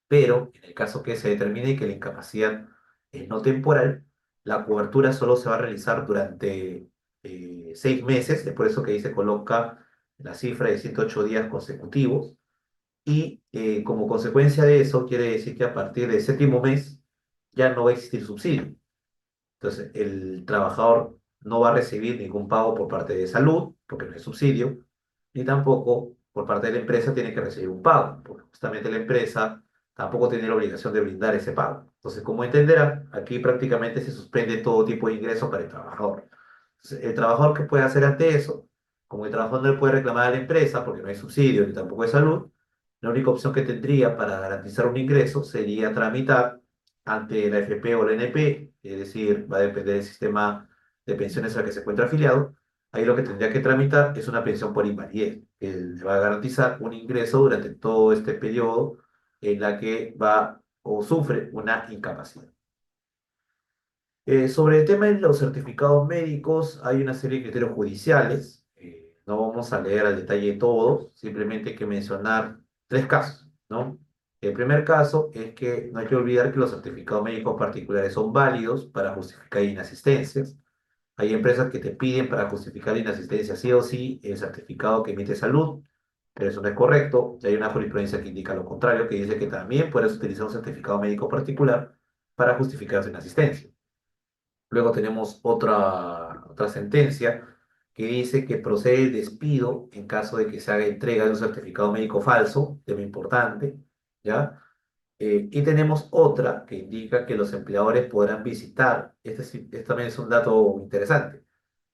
Pero en el caso que se determine que la incapacidad es no temporal, la cobertura solo se va a realizar durante 6 meses, es por eso que ahí se coloca la cifra de 108 días consecutivos, y como consecuencia de eso quiere decir que a partir del séptimo mes ya no va a existir subsidio. Entonces, el trabajador no va a recibir ningún pago por parte de salud, porque no es subsidio, ni tampoco por parte de la empresa tiene que recibir un pago, porque justamente la empresa tampoco tiene la obligación de brindar ese pago. Entonces, como entenderán, aquí prácticamente se suspende todo tipo de ingreso para el trabajador. Entonces, el trabajador que puede hacer ante eso, como el trabajador no le puede reclamar a la empresa porque no hay subsidio ni tampoco hay salud, la única opción que tendría para garantizar un ingreso sería tramitar ante la FP o la NP, es decir, va a depender del sistema de pensiones al que se encuentra afiliado. Ahí lo que tendría que tramitar es una pensión por invalidez, que le va a garantizar un ingreso durante todo este periodo en la que va o sufre una incapacidad. Sobre el tema de los certificados médicos, hay una serie de criterios judiciales. No vamos a leer al detalle todos, simplemente hay que mencionar tres casos, ¿no? El primer caso es que no hay que olvidar que los certificados médicos particulares son válidos para justificar inasistencias. Hay empresas que te piden para justificar inasistencia sí o sí el certificado que emite salud, pero eso no es correcto. Y hay una jurisprudencia que indica lo contrario, que dice que también puedes utilizar un certificado médico particular para justificar su inasistencia. Luego tenemos otra sentencia que dice que procede el despido en caso de que se haga entrega de un certificado médico falso, tema importante, ¿ya? Y tenemos otra que indica que los empleadores podrán visitar, este también es un dato interesante,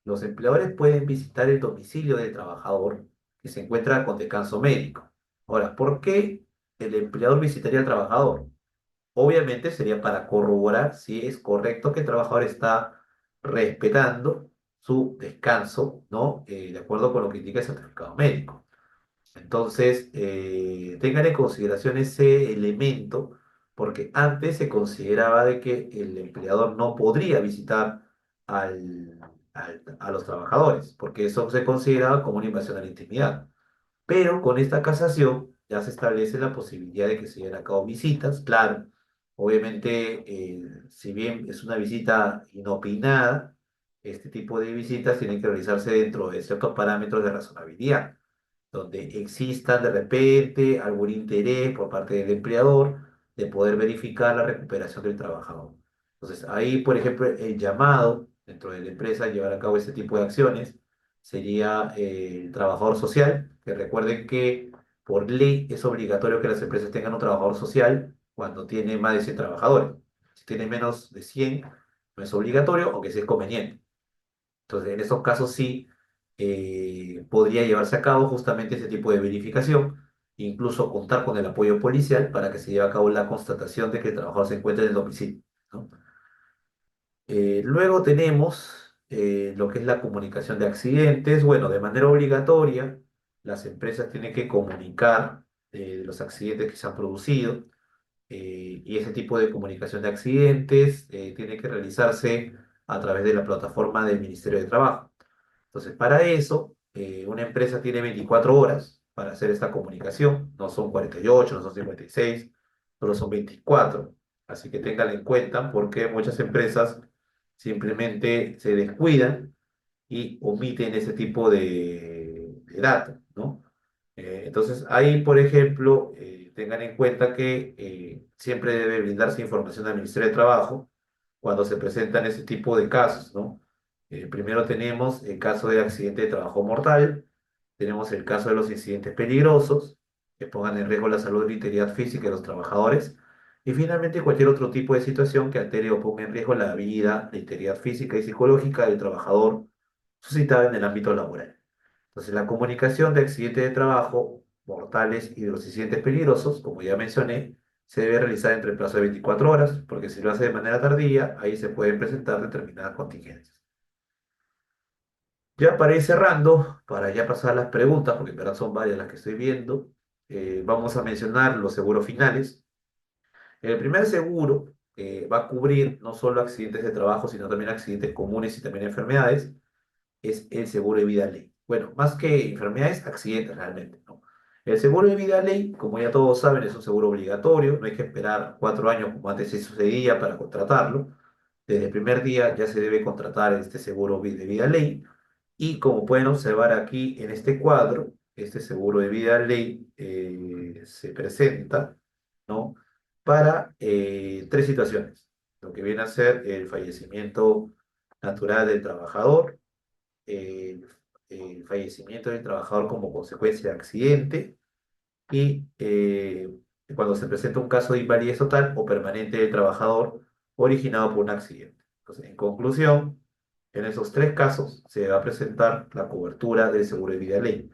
los empleadores pueden visitar el domicilio del trabajador que se encuentra con descanso médico. Ahora, ¿por qué el empleador visitaría al trabajador? Obviamente sería para corroborar si es correcto que el trabajador está respetando su descanso, ¿no? De acuerdo con lo que indica el certificado médico. Entonces, tengan en consideración ese elemento, porque antes se consideraba de que el empleador no podría visitar a los trabajadores, porque eso se consideraba como una invasión a la intimidad. Pero con esta casación ya se establece la posibilidad de que se lleven a cabo visitas, claro. Obviamente, si bien es una visita inopinada, este tipo de visitas tienen que realizarse dentro de ciertos parámetros de razonabilidad, donde exista de repente algún interés por parte del empleador de poder verificar la recuperación del trabajador. Entonces, ahí, por ejemplo, el llamado dentro de la empresa a llevar a cabo este tipo de acciones sería el trabajador social, que recuerden que por ley es obligatorio que las empresas tengan un trabajador social cuando tiene más de 100 trabajadores. Si tiene menos de 100 no es obligatorio, aunque sí es conveniente. Entonces, en esos casos sí podría llevarse a cabo justamente ese tipo de verificación, incluso contar con el apoyo policial para que se lleve a cabo la constatación de que el trabajador se encuentra en el domicilio, ¿no? Luego tenemos lo que es la comunicación de accidentes. Bueno, de manera obligatoria, las empresas tienen que comunicar los accidentes que se han producido, y ese tipo de comunicación de accidentes tiene que realizarse a través de la plataforma del Ministerio de Trabajo. Entonces, para eso, una empresa tiene 24 horas para hacer esta comunicación. No son 48, no son 56, solo son 24. Así que ténganlo en cuenta porque muchas empresas simplemente se descuidan y omiten ese tipo de datos, ¿no? Entonces, ahí, por ejemplo, tengan en cuenta que siempre debe brindarse información al Ministerio de Trabajo cuando se presentan ese tipo de casos, ¿no? Primero tenemos el caso de accidente de trabajo mortal, tenemos el caso de los incidentes peligrosos que pongan en riesgo la salud y la integridad física de los trabajadores, y finalmente cualquier otro tipo de situación que altere o ponga en riesgo la vida, la integridad física y psicológica del trabajador suscitada en el ámbito laboral. Entonces, la comunicación de accidentes de trabajo mortales y de los incidentes peligrosos, como ya mencioné, se debe realizar entre el plazo de 24 horas, porque si lo hace de manera tardía, ahí se pueden presentar determinadas contingencias. Ya para ir cerrando, para ya pasar a las preguntas, porque en verdad son varias las que estoy viendo, vamos a mencionar los seguros finales. El primer seguro va a cubrir no solo accidentes de trabajo, sino también accidentes comunes y también enfermedades, es el seguro de vida ley. Bueno, más que enfermedades, accidentes realmente, ¿no? El seguro de vida ley, como ya todos saben, es un seguro obligatorio, no hay que esperar 4 años como antes se sucedía para contratarlo. Desde el primer día ya se debe contratar este seguro de vida ley y como pueden observar aquí en este cuadro, este seguro de vida ley se presenta, ¿no? Para tres situaciones, lo que viene a ser el fallecimiento natural del trabajador, el, el fallecimiento del trabajador como consecuencia de accidente y cuando se presenta un caso de invalidez total o permanente del trabajador originado por un accidente. Entonces, en conclusión, en esos tres casos se va a presentar la cobertura del seguro de vida ley.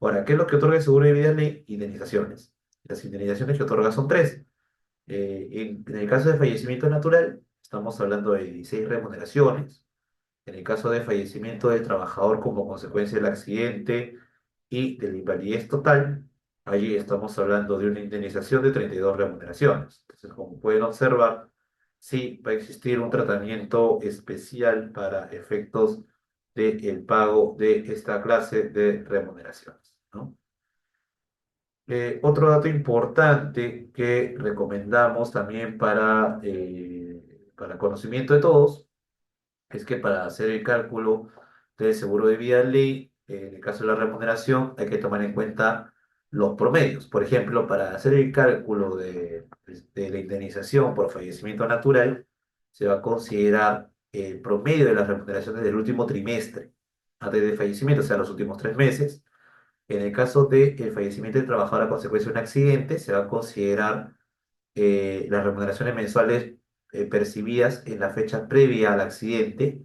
Ahora, ¿qué es lo que otorga el seguro de vida ley? Indemnizaciones. Las indemnizaciones que otorga son tres. En el caso de fallecimiento natural, estamos hablando de 16 remuneraciones. En el caso de fallecimiento del trabajador como consecuencia del accidente y de la invalidez total, allí estamos hablando de una indemnización de 32 remuneraciones. Entonces, como pueden observar, sí va a existir un tratamiento especial para efectos del pago de esta clase de remuneraciones, ¿no? Otro dato importante que recomendamos también para conocimiento de todos es que para hacer el cálculo del seguro de vida ley, en el caso de la remuneración, hay que tomar en cuenta los promedios. Por ejemplo, para hacer el cálculo de la indemnización por fallecimiento natural, se va a considerar el promedio de las remuneraciones del último trimestre antes del fallecimiento, o sea, los últimos 3 meses. En el caso del fallecimiento del trabajador a consecuencia de un accidente, se va a considerar las remuneraciones mensuales percibidas en la fecha previa al accidente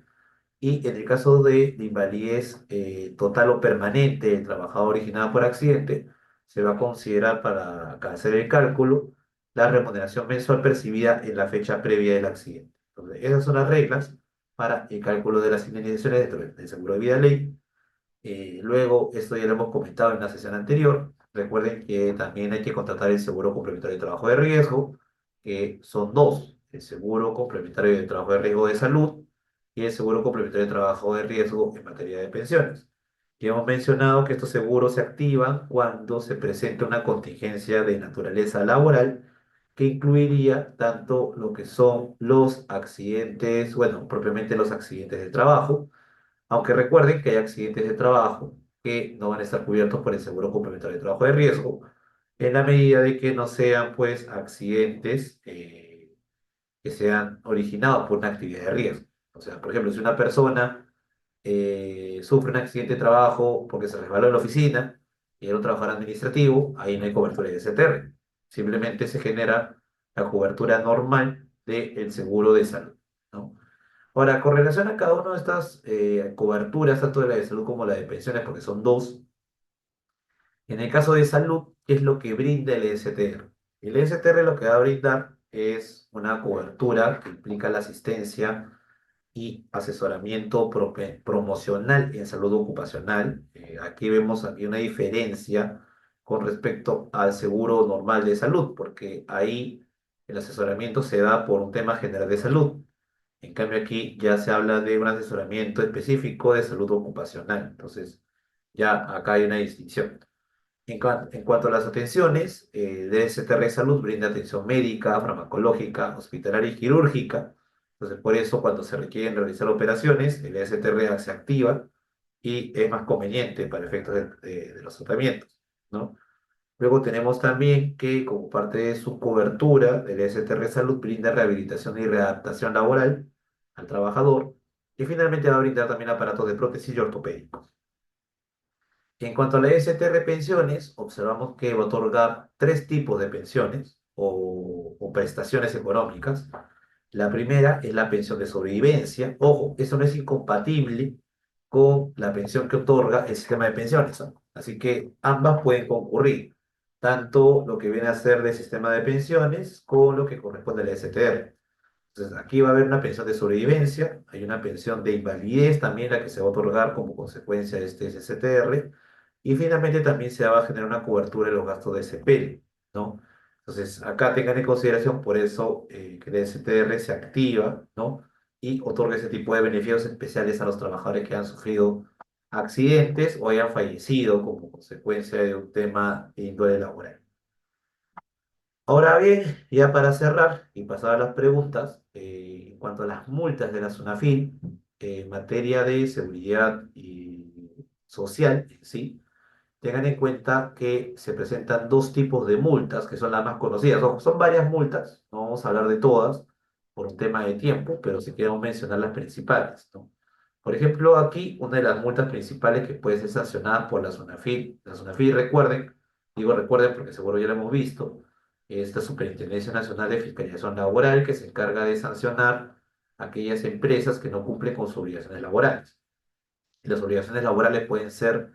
y en el caso de invalidez total o permanente del trabajador originada por accidente, se va a considerar para hacer el cálculo la remuneración mensual percibida en la fecha previa del accidente. Entonces, esas son las reglas para el cálculo de las indemnizaciones dentro del seguro de vida ley. Luego, esto ya lo hemos comentado en la sesión anterior. Recuerden que también hay que contratar el seguro complementario de trabajo de riesgo, que son dos, el seguro complementario de trabajo de riesgo de salud y el seguro complementario de trabajo de riesgo en materia de pensiones. Y hemos mencionado que estos seguros se activan cuando se presenta una contingencia de naturaleza laboral que incluiría tanto lo que son los accidentes, bueno, propiamente los accidentes de trabajo, aunque recuerden que hay accidentes de trabajo que no van a estar cubiertos por el seguro complementario de trabajo de riesgo, en la medida de que no sean pues accidentes que sean originados por una actividad de riesgo. O sea, por ejemplo, si una persona sufre un accidente de trabajo porque se resbaló en la oficina y era un trabajador administrativo, ahí no hay cobertura de STR. Simplemente se genera la cobertura normal del seguro de salud, ¿no? Ahora, con relación a cada una de estas coberturas, tanto de la de salud como la de pensiones, porque son dos, en el caso de salud, ¿qué es lo que brinda el ESTR? El ESTR lo que va a brindar es una cobertura que implica la asistencia y asesoramiento promocional en salud ocupacional. Aquí vemos aquí una diferencia con respecto al seguro normal de salud, porque ahí el asesoramiento se da por un tema general de salud. En cambio, aquí ya se habla de un asesoramiento específico de salud ocupacional. Entonces, ya acá hay una distinción. En cuanto a las atenciones, DSTR Salud brinda atención médica, farmacológica, hospitalaria y quirúrgica. Entonces, por eso, cuando se requieren realizar operaciones, el DSTR se activa y es más conveniente para efectos de los tratamientos, ¿no? Luego tenemos también que, como parte de su cobertura, el STR Salud brinda rehabilitación y readaptación laboral al trabajador y finalmente va a brindar también aparatos de prótesis y ortopédicos. En cuanto a la STR Pensiones, observamos que va a otorgar tres tipos de pensiones o prestaciones económicas. La primera es la pensión de sobrevivencia. Ojo, eso no es incompatible con la pensión que otorga el sistema de pensiones, ¿no? Así que ambas pueden concurrir, tanto lo que viene a ser del sistema de pensiones con lo que corresponde a la STR. Entonces, aquí va a haber una pensión de sobrevivencia, hay una pensión de invalidez también la que se va a otorgar como consecuencia de este SSTR, y finalmente también se va a generar una cobertura de los gastos de sepelio, ¿no? Entonces, acá tengan en consideración por eso que el STR se activa, ¿no? Y otorga ese tipo de beneficios especiales a los trabajadores que han sufrido accidentes o hayan fallecido como consecuencia de un tema de índole laboral. Ahora bien, ya para cerrar y pasar a las preguntas, en cuanto a las multas de la SUNAFIL, en materia de seguridad y social, ¿sí? Tengan en cuenta que se presentan dos tipos de multas, que son las más conocidas. Ojo, son varias multas, no vamos a hablar de todas por un tema de tiempo, pero sí queremos mencionar las principales, ¿no? Por ejemplo, aquí una de las multas principales que puede ser sancionada por la SUNAFIL, recuerden, digo recuerden porque seguro ya lo hemos visto, esta Superintendencia Nacional de Fiscalización Laboral que se encarga de sancionar aquellas empresas que no cumplen con sus obligaciones laborales. Y las obligaciones laborales pueden ser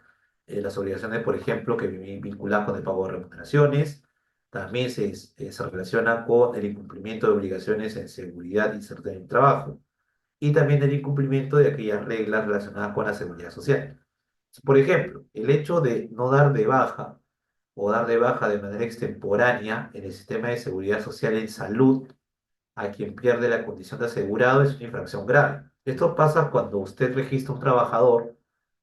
las obligaciones, por ejemplo, que vienen vinculadas con el pago de remuneraciones. También se relaciona con el incumplimiento de obligaciones en seguridad y salud en el trabajo. Y también el incumplimiento de aquellas reglas relacionadas con la seguridad social. Por ejemplo, el hecho de no dar de baja o dar de baja de manera extemporánea en el sistema de seguridad social en salud a quien pierde la condición de asegurado es una infracción grave. Esto pasa cuando usted registra un trabajador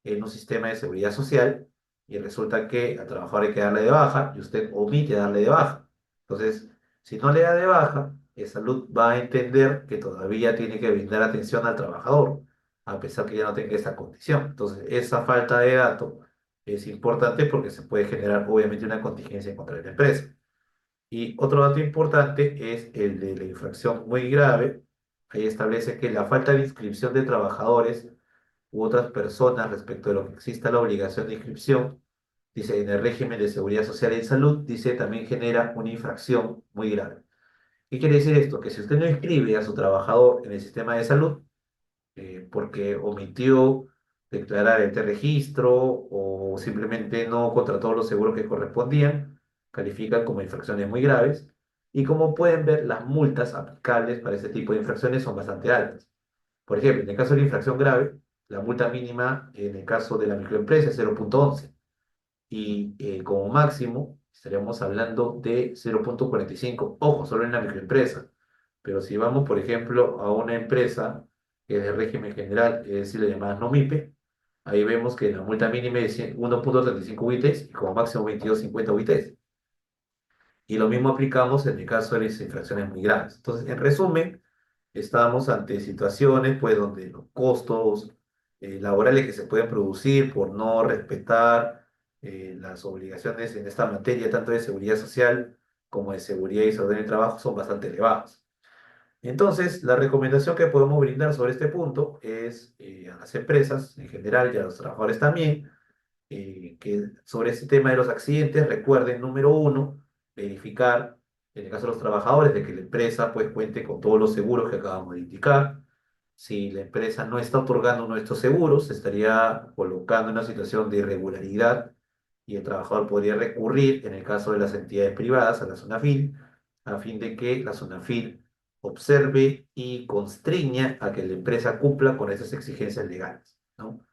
en un sistema de seguridad social y resulta que al trabajador hay que darle de baja y usted omite darle de baja. Entonces, si no le da de baja, salud va a entender que todavía tiene que brindar atención al trabajador, a pesar que ya no tenga esa condición. Entonces, esa falta de dato es importante porque se puede generar obviamente una contingencia contra la empresa. Y otro dato importante es el de la infracción muy grave. Ahí establece que la falta de inscripción de trabajadores u otras personas respecto de lo que exista la obligación de inscripción, dice en el régimen de seguridad social y salud, dice también genera una infracción muy grave. ¿Qué quiere decir esto? Que si usted no inscribe a su trabajador en el sistema de salud, porque omitió declarar este registro o simplemente no contrató los seguros que correspondían, califican como infracciones muy graves. Y como pueden ver, las multas aplicables para este tipo de infracciones son bastante altas. Por ejemplo, en el caso de la infracción grave, la multa mínima en el caso de la microempresa es 0,11 y como máximo estaríamos hablando de 0,45. Ojo, solo en la microempresa. Pero si vamos, por ejemplo, a una empresa que es de régimen general, es decir, la llamada no MIPE, ahí vemos que la multa mínima es 1,35 UITs y como máximo 22,50 UITs. Y lo mismo aplicamos en el caso de las infracciones muy graves. Entonces, en resumen, estamos ante situaciones pues, donde los costos laborales que se pueden producir por no respetar las obligaciones en esta materia, tanto de seguridad social como de seguridad y salud en el trabajo, son bastante elevados. Entonces, la recomendación que podemos brindar sobre este punto es a las empresas en general y a los trabajadores también, que sobre este tema de los accidentes, recuerden, número uno, verificar, en el caso de los trabajadores, de que la empresa pues cuente con todos los seguros que acabamos de indicar. Si la empresa no está otorgando uno de estos seguros, se estaría colocando en una situación de irregularidad y el trabajador podría recurrir, en el caso de las entidades privadas, a la SUNAFIL, a fin de que la SUNAFIL observe y constriña a que la empresa cumpla con esas exigencias legales, ¿no?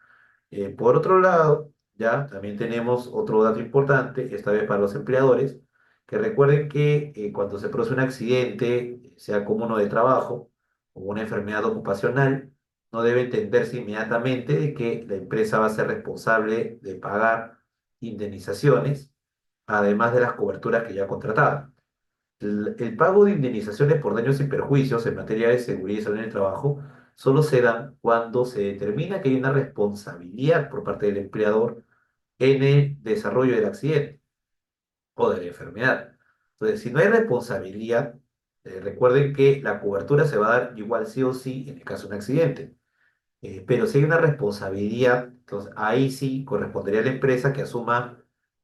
Por otro lado, ya también tenemos otro dato importante, esta vez para los empleadores, que recuerden que cuando se produce un accidente, sea como uno de trabajo o una enfermedad ocupacional, no debe entenderse inmediatamente de que la empresa va a ser responsable de pagar indemnizaciones, además de las coberturas que ya ha contratado. El pago de indemnizaciones por daños y perjuicios en materia de seguridad y salud en el trabajo solo se dan cuando se determina que hay una responsabilidad por parte del empleador en el desarrollo del accidente o de la enfermedad. Entonces, si no hay responsabilidad, recuerden que la cobertura se va a dar igual sí o sí en el caso de un accidente. Pero si hay una responsabilidad, entonces ahí sí correspondería a la empresa que asuma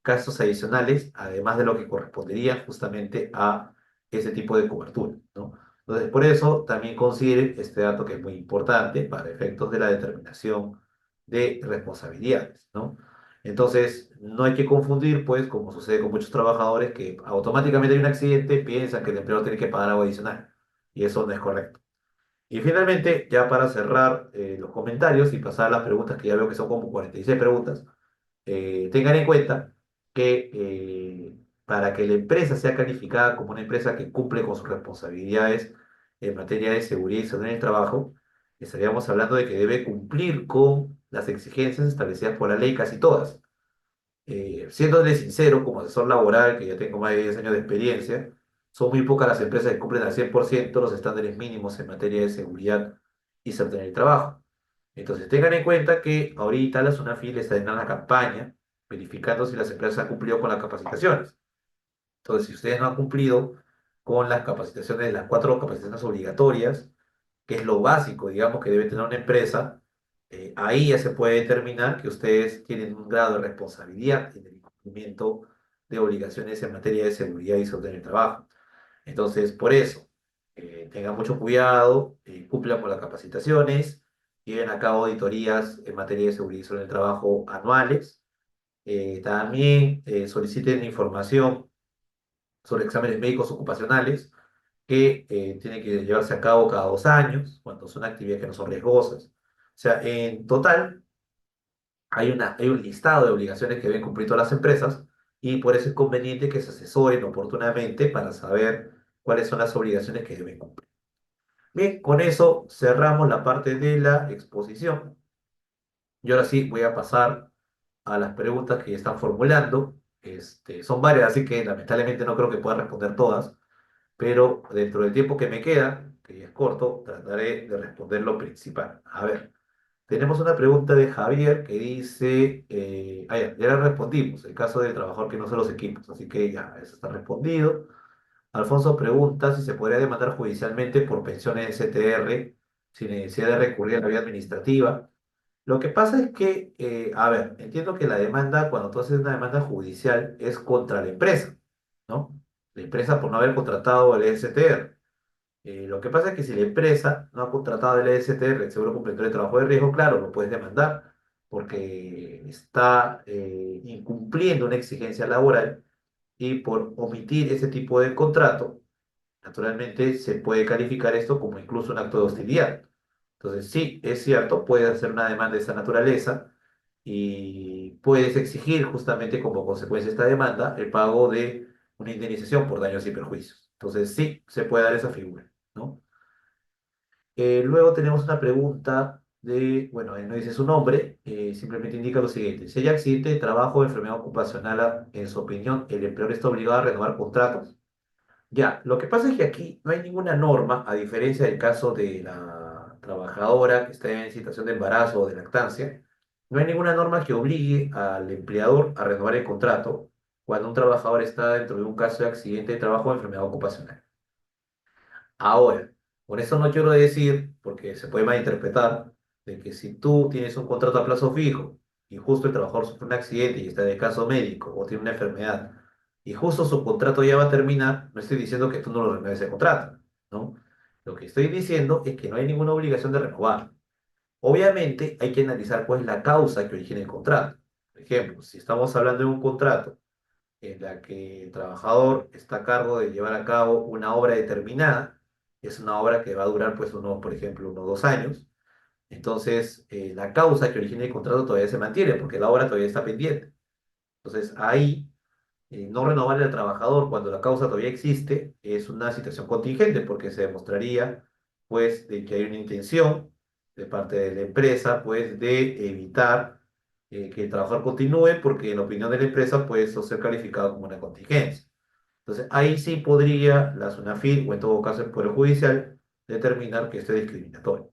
gastos adicionales, además de lo que correspondería justamente a ese tipo de cobertura, ¿no? Entonces, por eso también consideren este dato que es muy importante para efectos de la determinación de responsabilidades, ¿no? Entonces, no hay que confundir, pues, como sucede con muchos trabajadores, que automáticamente hay un accidente, piensan que el empleador tiene que pagar algo adicional, y eso no es correcto. Y finalmente, ya para cerrar los comentarios y pasar a las preguntas, que ya veo que son como 46 preguntas, tengan en cuenta que para que la empresa sea calificada como una empresa que cumple con sus responsabilidades en materia de seguridad y salud en el trabajo, estaríamos hablando de que debe cumplir con las exigencias establecidas por la ley, casi todas. Siéndole sincero, como asesor laboral, que ya tengo más de 10 años de experiencia, son muy pocas las empresas que cumplen al 100% los estándares mínimos en materia de seguridad y salud en el trabajo. Entonces, tengan en cuenta que ahorita la SUNAFIL está en la campaña verificando si las empresas han cumplido con las capacitaciones. Entonces, si ustedes no han cumplido con las capacitaciones, las 4 capacitaciones obligatorias, que es lo básico, digamos, que debe tener una empresa, ahí ya se puede determinar que ustedes tienen un grado de responsabilidad en el incumplimiento de obligaciones en materia de seguridad y salud en el trabajo. Entonces, por eso, tengan mucho cuidado, cumplan con las capacitaciones, lleven a cabo auditorías en materia de seguridad y salud en el trabajo anuales. También soliciten información sobre exámenes médicos ocupacionales que tienen que llevarse a cabo cada 2 años, cuando son actividades que no son riesgosas. O sea, en total hay un listado de obligaciones que deben cumplir todas las empresas y por eso es conveniente que se asesoren oportunamente para saber cuáles son las obligaciones que deben cumplir. Bien, con eso cerramos la parte de la exposición. Y ahora sí voy a pasar a las preguntas que están formulando. Son varias, así que lamentablemente no creo que pueda responder todas, pero dentro del tiempo que me queda, que ya es corto, trataré de responder lo principal. A ver, tenemos una pregunta de Javier que dice, ya la respondimos, el caso del trabajador que no usa los equipos, así que ya, eso está respondido. Alfonso pregunta si se podría demandar judicialmente por pensiones de CTR sin necesidad de recurrir a la vía administrativa. Lo que pasa es que, a ver, entiendo que la demanda, cuando tú haces una demanda judicial, es contra la empresa, ¿no? La empresa por no haber contratado el ESTR. Lo que pasa es que si la empresa no ha contratado el ESTR, el seguro complementario de trabajo de riesgo, claro, lo puedes demandar, porque está incumpliendo una exigencia laboral y por omitir ese tipo de contrato, naturalmente se puede calificar esto como incluso un acto de hostilidad. Entonces, sí, es cierto, puedes hacer una demanda de esa naturaleza y puedes exigir justamente como consecuencia de esta demanda el pago de una indemnización por daños y perjuicios. Entonces, sí, se puede dar esa figura, ¿no? Luego tenemos una pregunta de, bueno, él no dice su nombre, simplemente indica lo siguiente. Si hay accidente de trabajo o enfermedad ocupacional, en su opinión, ¿el empleador está obligado a renovar contratos? Ya, lo que pasa es que aquí no hay ninguna norma, a diferencia del caso de la trabajadora que está en situación de embarazo o de lactancia, no hay ninguna norma que obligue al empleador a renovar el contrato cuando un trabajador está dentro de un caso de accidente de trabajo o enfermedad ocupacional. Ahora, con eso no quiero decir, porque se puede malinterpretar, de que si tú tienes un contrato a plazo fijo y justo el trabajador sufre un accidente y está de caso médico o tiene una enfermedad y justo su contrato ya va a terminar, no estoy diciendo que tú no lo renueves el contrato, ¿no? Lo que estoy diciendo es que no hay ninguna obligación de renovar. Obviamente hay que analizar cuál es la causa que origina el contrato. Por ejemplo, si estamos hablando de un contrato en la que el trabajador está a cargo de llevar a cabo una obra determinada, es una obra que va a durar, pues, por ejemplo, unos 2 años. Entonces, la causa que origina el contrato todavía se mantiene porque la obra todavía está pendiente. Entonces, ahí, no renovarle al trabajador cuando la causa todavía existe es una situación contingente porque se demostraría, pues, de que hay una intención de parte de la empresa, pues, de evitar que el trabajador continúe porque, en la opinión de la empresa, puede eso ser calificado como una contingencia. Entonces, ahí sí podría la SUNAFIL, o en todo caso el Poder Judicial, determinar que esto es discriminatorio.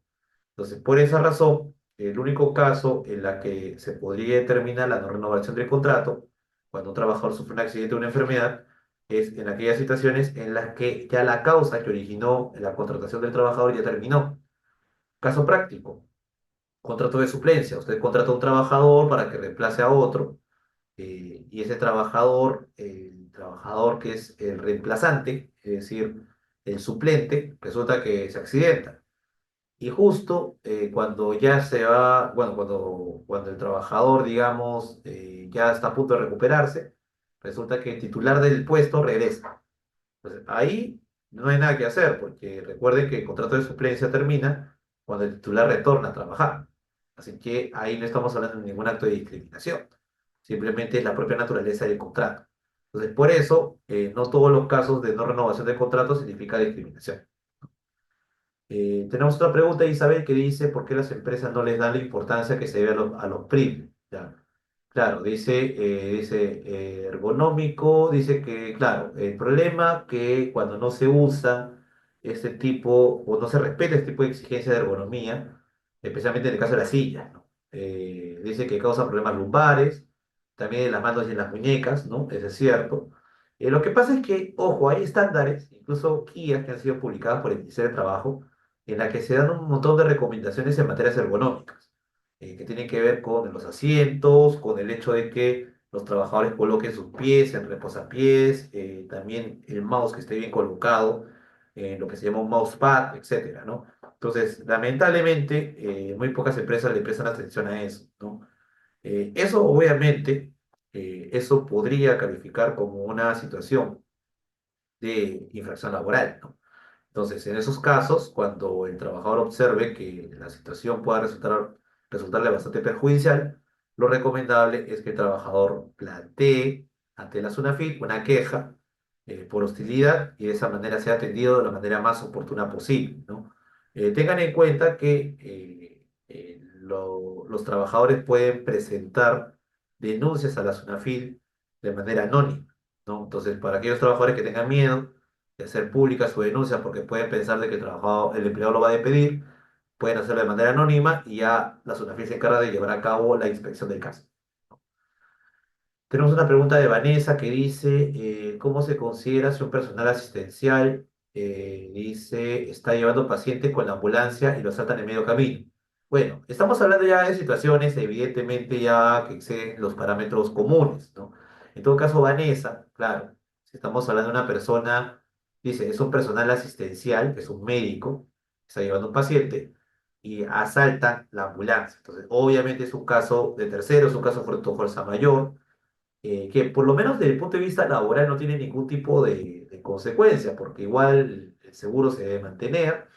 Entonces, por esa razón, el único caso en la que se podría determinar la no renovación del contrato, cuando un trabajador sufre un accidente o una enfermedad, es en aquellas situaciones en las que ya la causa que originó la contratación del trabajador ya terminó. Caso práctico, contrato de suplencia. Usted contrata a un trabajador para que reemplace a otro, y ese trabajador, el trabajador que es el reemplazante, es decir, el suplente, resulta que se accidenta. Y justo cuando ya se va, bueno, cuando el trabajador, digamos, ya está a punto de recuperarse, resulta que el titular del puesto regresa. Entonces, ahí no hay nada que hacer, porque recuerden que el contrato de suplencia termina cuando el titular retorna a trabajar. Así que ahí no estamos hablando de ningún acto de discriminación. Simplemente es la propia naturaleza del contrato. Entonces, por eso, no todos los casos de no renovación de contrato significa discriminación. Tenemos otra pregunta, Isabel, que dice por qué las empresas no les dan la importancia que se debe a los PRIM. Ya. Claro, dice ergonómico, dice que, claro, el problema que cuando no se usa este tipo o no se respeta este tipo de exigencia de ergonomía, especialmente en el caso de las sillas, ¿no? Dice que causa problemas lumbares, también en las manos y en las muñecas, ¿no? Eso es cierto. Lo que pasa es que, ojo, hay estándares, incluso guías que han sido publicadas por el Ministerio de Trabajo, en la que se dan un montón de recomendaciones en materias ergonómicas, que tienen que ver con los asientos, con el hecho de que los trabajadores coloquen sus pies en reposapiés, también el mouse que esté bien colocado, lo que se llama un mousepad, etcétera, ¿no? Entonces, lamentablemente, muy pocas empresas le prestan atención a eso, ¿no? Eso, obviamente, eso podría calificar como una situación de infracción laboral, ¿no? Entonces, en esos casos, cuando el trabajador observe que la situación pueda resultarle bastante perjudicial, lo recomendable es que el trabajador plantee ante la SUNAFIL una queja por hostilidad y de esa manera sea atendido de la manera más oportuna posible, ¿no? Tengan en cuenta que los trabajadores pueden presentar denuncias a la SUNAFIL de manera anónima, ¿no? Entonces, para aquellos trabajadores que tengan miedo, de hacer pública su denuncia porque pueden pensar de que el empleador lo va a despedir, pueden hacerlo de manera anónima y ya la SUNAFIL se encarga de llevar a cabo la inspección del caso. Tenemos una pregunta de Vanessa que dice, ¿cómo se considera si un personal asistencial dice, está llevando paciente con la ambulancia y lo saltan en medio camino? Bueno, estamos hablando ya de situaciones evidentemente ya que exceden los parámetros comunes, ¿no? En todo caso, Vanessa, claro, si estamos hablando de una persona, dice, es un personal asistencial, es un médico, está llevando un paciente y asaltan la ambulancia. Entonces, obviamente es un caso de tercero, es un caso de fuerza mayor que por lo menos desde el punto de vista laboral no tiene ningún tipo de consecuencia, porque igual el seguro se debe mantener,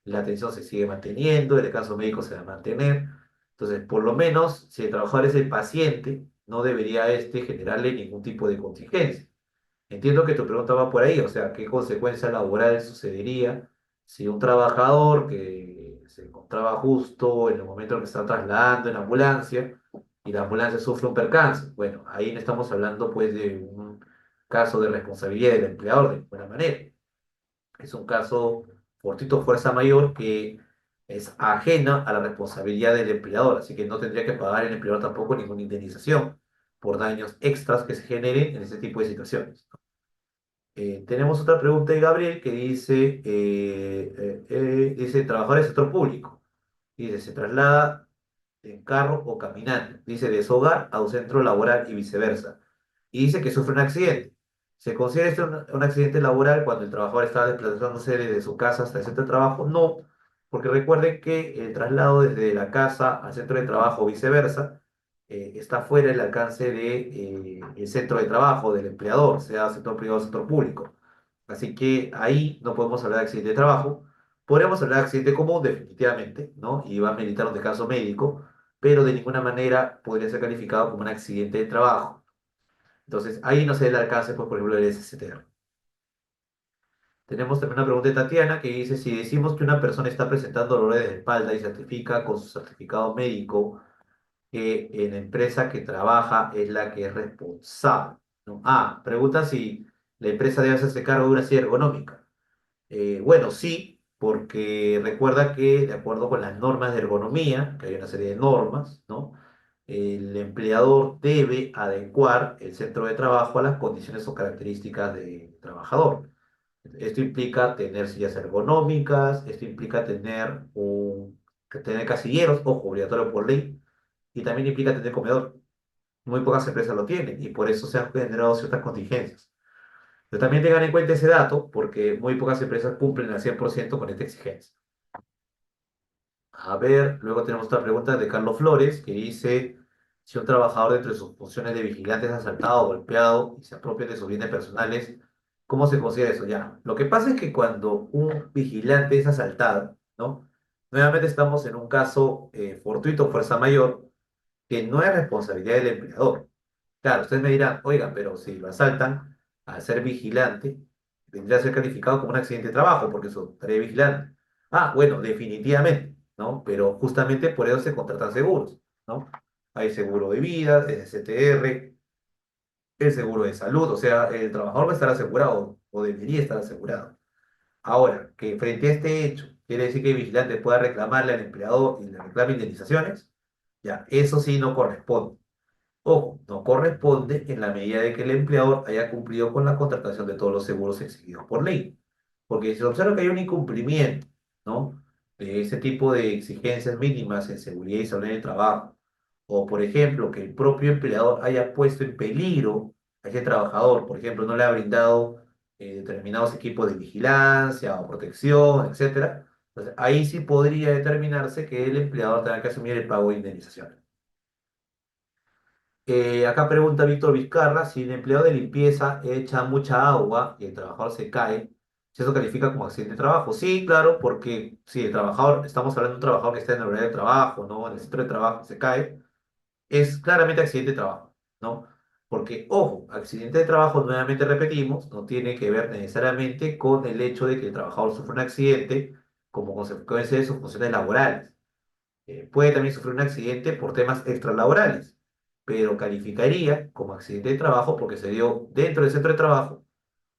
la atención se sigue manteniendo, el caso médico se va a mantener. Entonces, por lo menos, si el trabajador es el paciente, no debería este generarle ningún tipo de contingencia. Entiendo que tu pregunta va por ahí, o sea, ¿qué consecuencia laboral sucedería si un trabajador que se encontraba justo en el momento en que se está trasladando en ambulancia y la ambulancia sufre un percance? Bueno, ahí no estamos hablando pues de un caso de responsabilidad del empleador de ninguna manera. Es un caso fortuito fuerza mayor que es ajena a la responsabilidad del empleador, así que no tendría que pagar el empleador tampoco ninguna indemnización por daños extras que se generen en ese tipo de situaciones. Tenemos otra pregunta de Gabriel que dice, dice, trabajador del sector público. Dice, se traslada en carro o caminando. Dice, de su hogar a un centro laboral y viceversa. Y dice que sufre un accidente. ¿Se considera este un accidente laboral cuando el trabajador está desplazándose desde su casa hasta el centro de trabajo? No, porque recuerden que el traslado desde la casa al centro de trabajo o viceversa está fuera del alcance de, el centro de trabajo del empleador, sea sector privado o sector público. Así que ahí no podemos hablar de accidente de trabajo. Podríamos hablar de accidente común, definitivamente, ¿no? Y va a meditar un descanso médico, pero de ninguna manera podría ser calificado como un accidente de trabajo. Entonces, ahí no se da el alcance, pues, por ejemplo, del SSTR. Tenemos también una pregunta de Tatiana que dice, si decimos que una persona está presentando dolores de espalda y certifica con su certificado médico que en la empresa que trabaja es la que es responsable, ¿no? Ah, pregunta si la empresa debe hacerse cargo de una silla ergonómica. Bueno, sí, porque recuerda que de acuerdo con las normas de ergonomía, que hay una serie de normas, ¿no? El empleador debe adecuar el centro de trabajo a las condiciones o características del trabajador. Esto implica tener sillas ergonómicas, esto implica que tener casilleros, ojo, obligatorio por ley, y también implica tener comedor. Muy pocas empresas lo tienen y por eso se han generado ciertas contingencias. Pero también tengan en cuenta ese dato porque muy pocas empresas cumplen al 100% con esta exigencia. A ver, luego tenemos otra pregunta de Carlos Flores que dice, si un trabajador dentro de sus funciones de vigilante es asaltado o golpeado y se apropia de sus bienes personales, ¿Cómo se considera eso? Ya. Lo que pasa es que cuando un vigilante es asaltado, ¿no? Nuevamente estamos en un caso fortuito, fuerza mayor, que no es responsabilidad del empleador. Claro, ustedes me dirán, oigan, pero si lo asaltan, al ser vigilante, vendría a ser calificado como un accidente de trabajo, porque eso tarea de vigilante. Ah, bueno, definitivamente, ¿no? Pero justamente por eso se contratan seguros, ¿no? Hay seguro de vida, STR, el seguro de salud, o sea, el trabajador va a estar asegurado o debería estar asegurado. Ahora, que frente a este hecho, quiere decir que el vigilante pueda reclamarle al empleador y le reclame indemnizaciones, ya, eso sí no corresponde. Ojo, no corresponde en la medida de que el empleador haya cumplido con la contratación de todos los seguros exigidos por ley. Porque si se observa que hay un incumplimiento, ¿no? De ese tipo de exigencias mínimas en seguridad y salud en el trabajo, o por ejemplo, que el propio empleador haya puesto en peligro a ese trabajador, por ejemplo, no le ha brindado determinados equipos de vigilancia o protección, etcétera, entonces ahí sí podría determinarse que el empleador tenga que asumir el pago de indemnización. Acá pregunta Víctor Vizcarra, si el empleado de limpieza echa mucha agua y el trabajador se cae, si eso califica como accidente de trabajo. Sí, claro, porque si el trabajador, estamos hablando de un trabajador que está en el horario de trabajo, ¿no? En el centro de trabajo, se cae, es claramente accidente de trabajo, ¿no? Porque, ojo, accidente de trabajo, nuevamente repetimos, no tiene que ver necesariamente con el hecho de que el trabajador sufre un accidente como consecuencia de sus funciones laborales. Puede también sufrir un accidente por temas extralaborales, pero calificaría como accidente de trabajo porque se dio dentro del centro de trabajo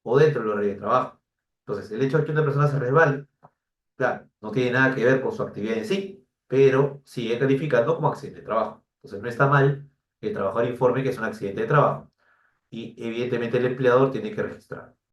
o dentro del horario de trabajo. Entonces, el hecho de que una persona se resbale, claro, no tiene nada que ver con su actividad en sí, pero sigue calificando como accidente de trabajo. Entonces, no está mal que el trabajador informe que es un accidente de trabajo y evidentemente el empleador tiene que registrar.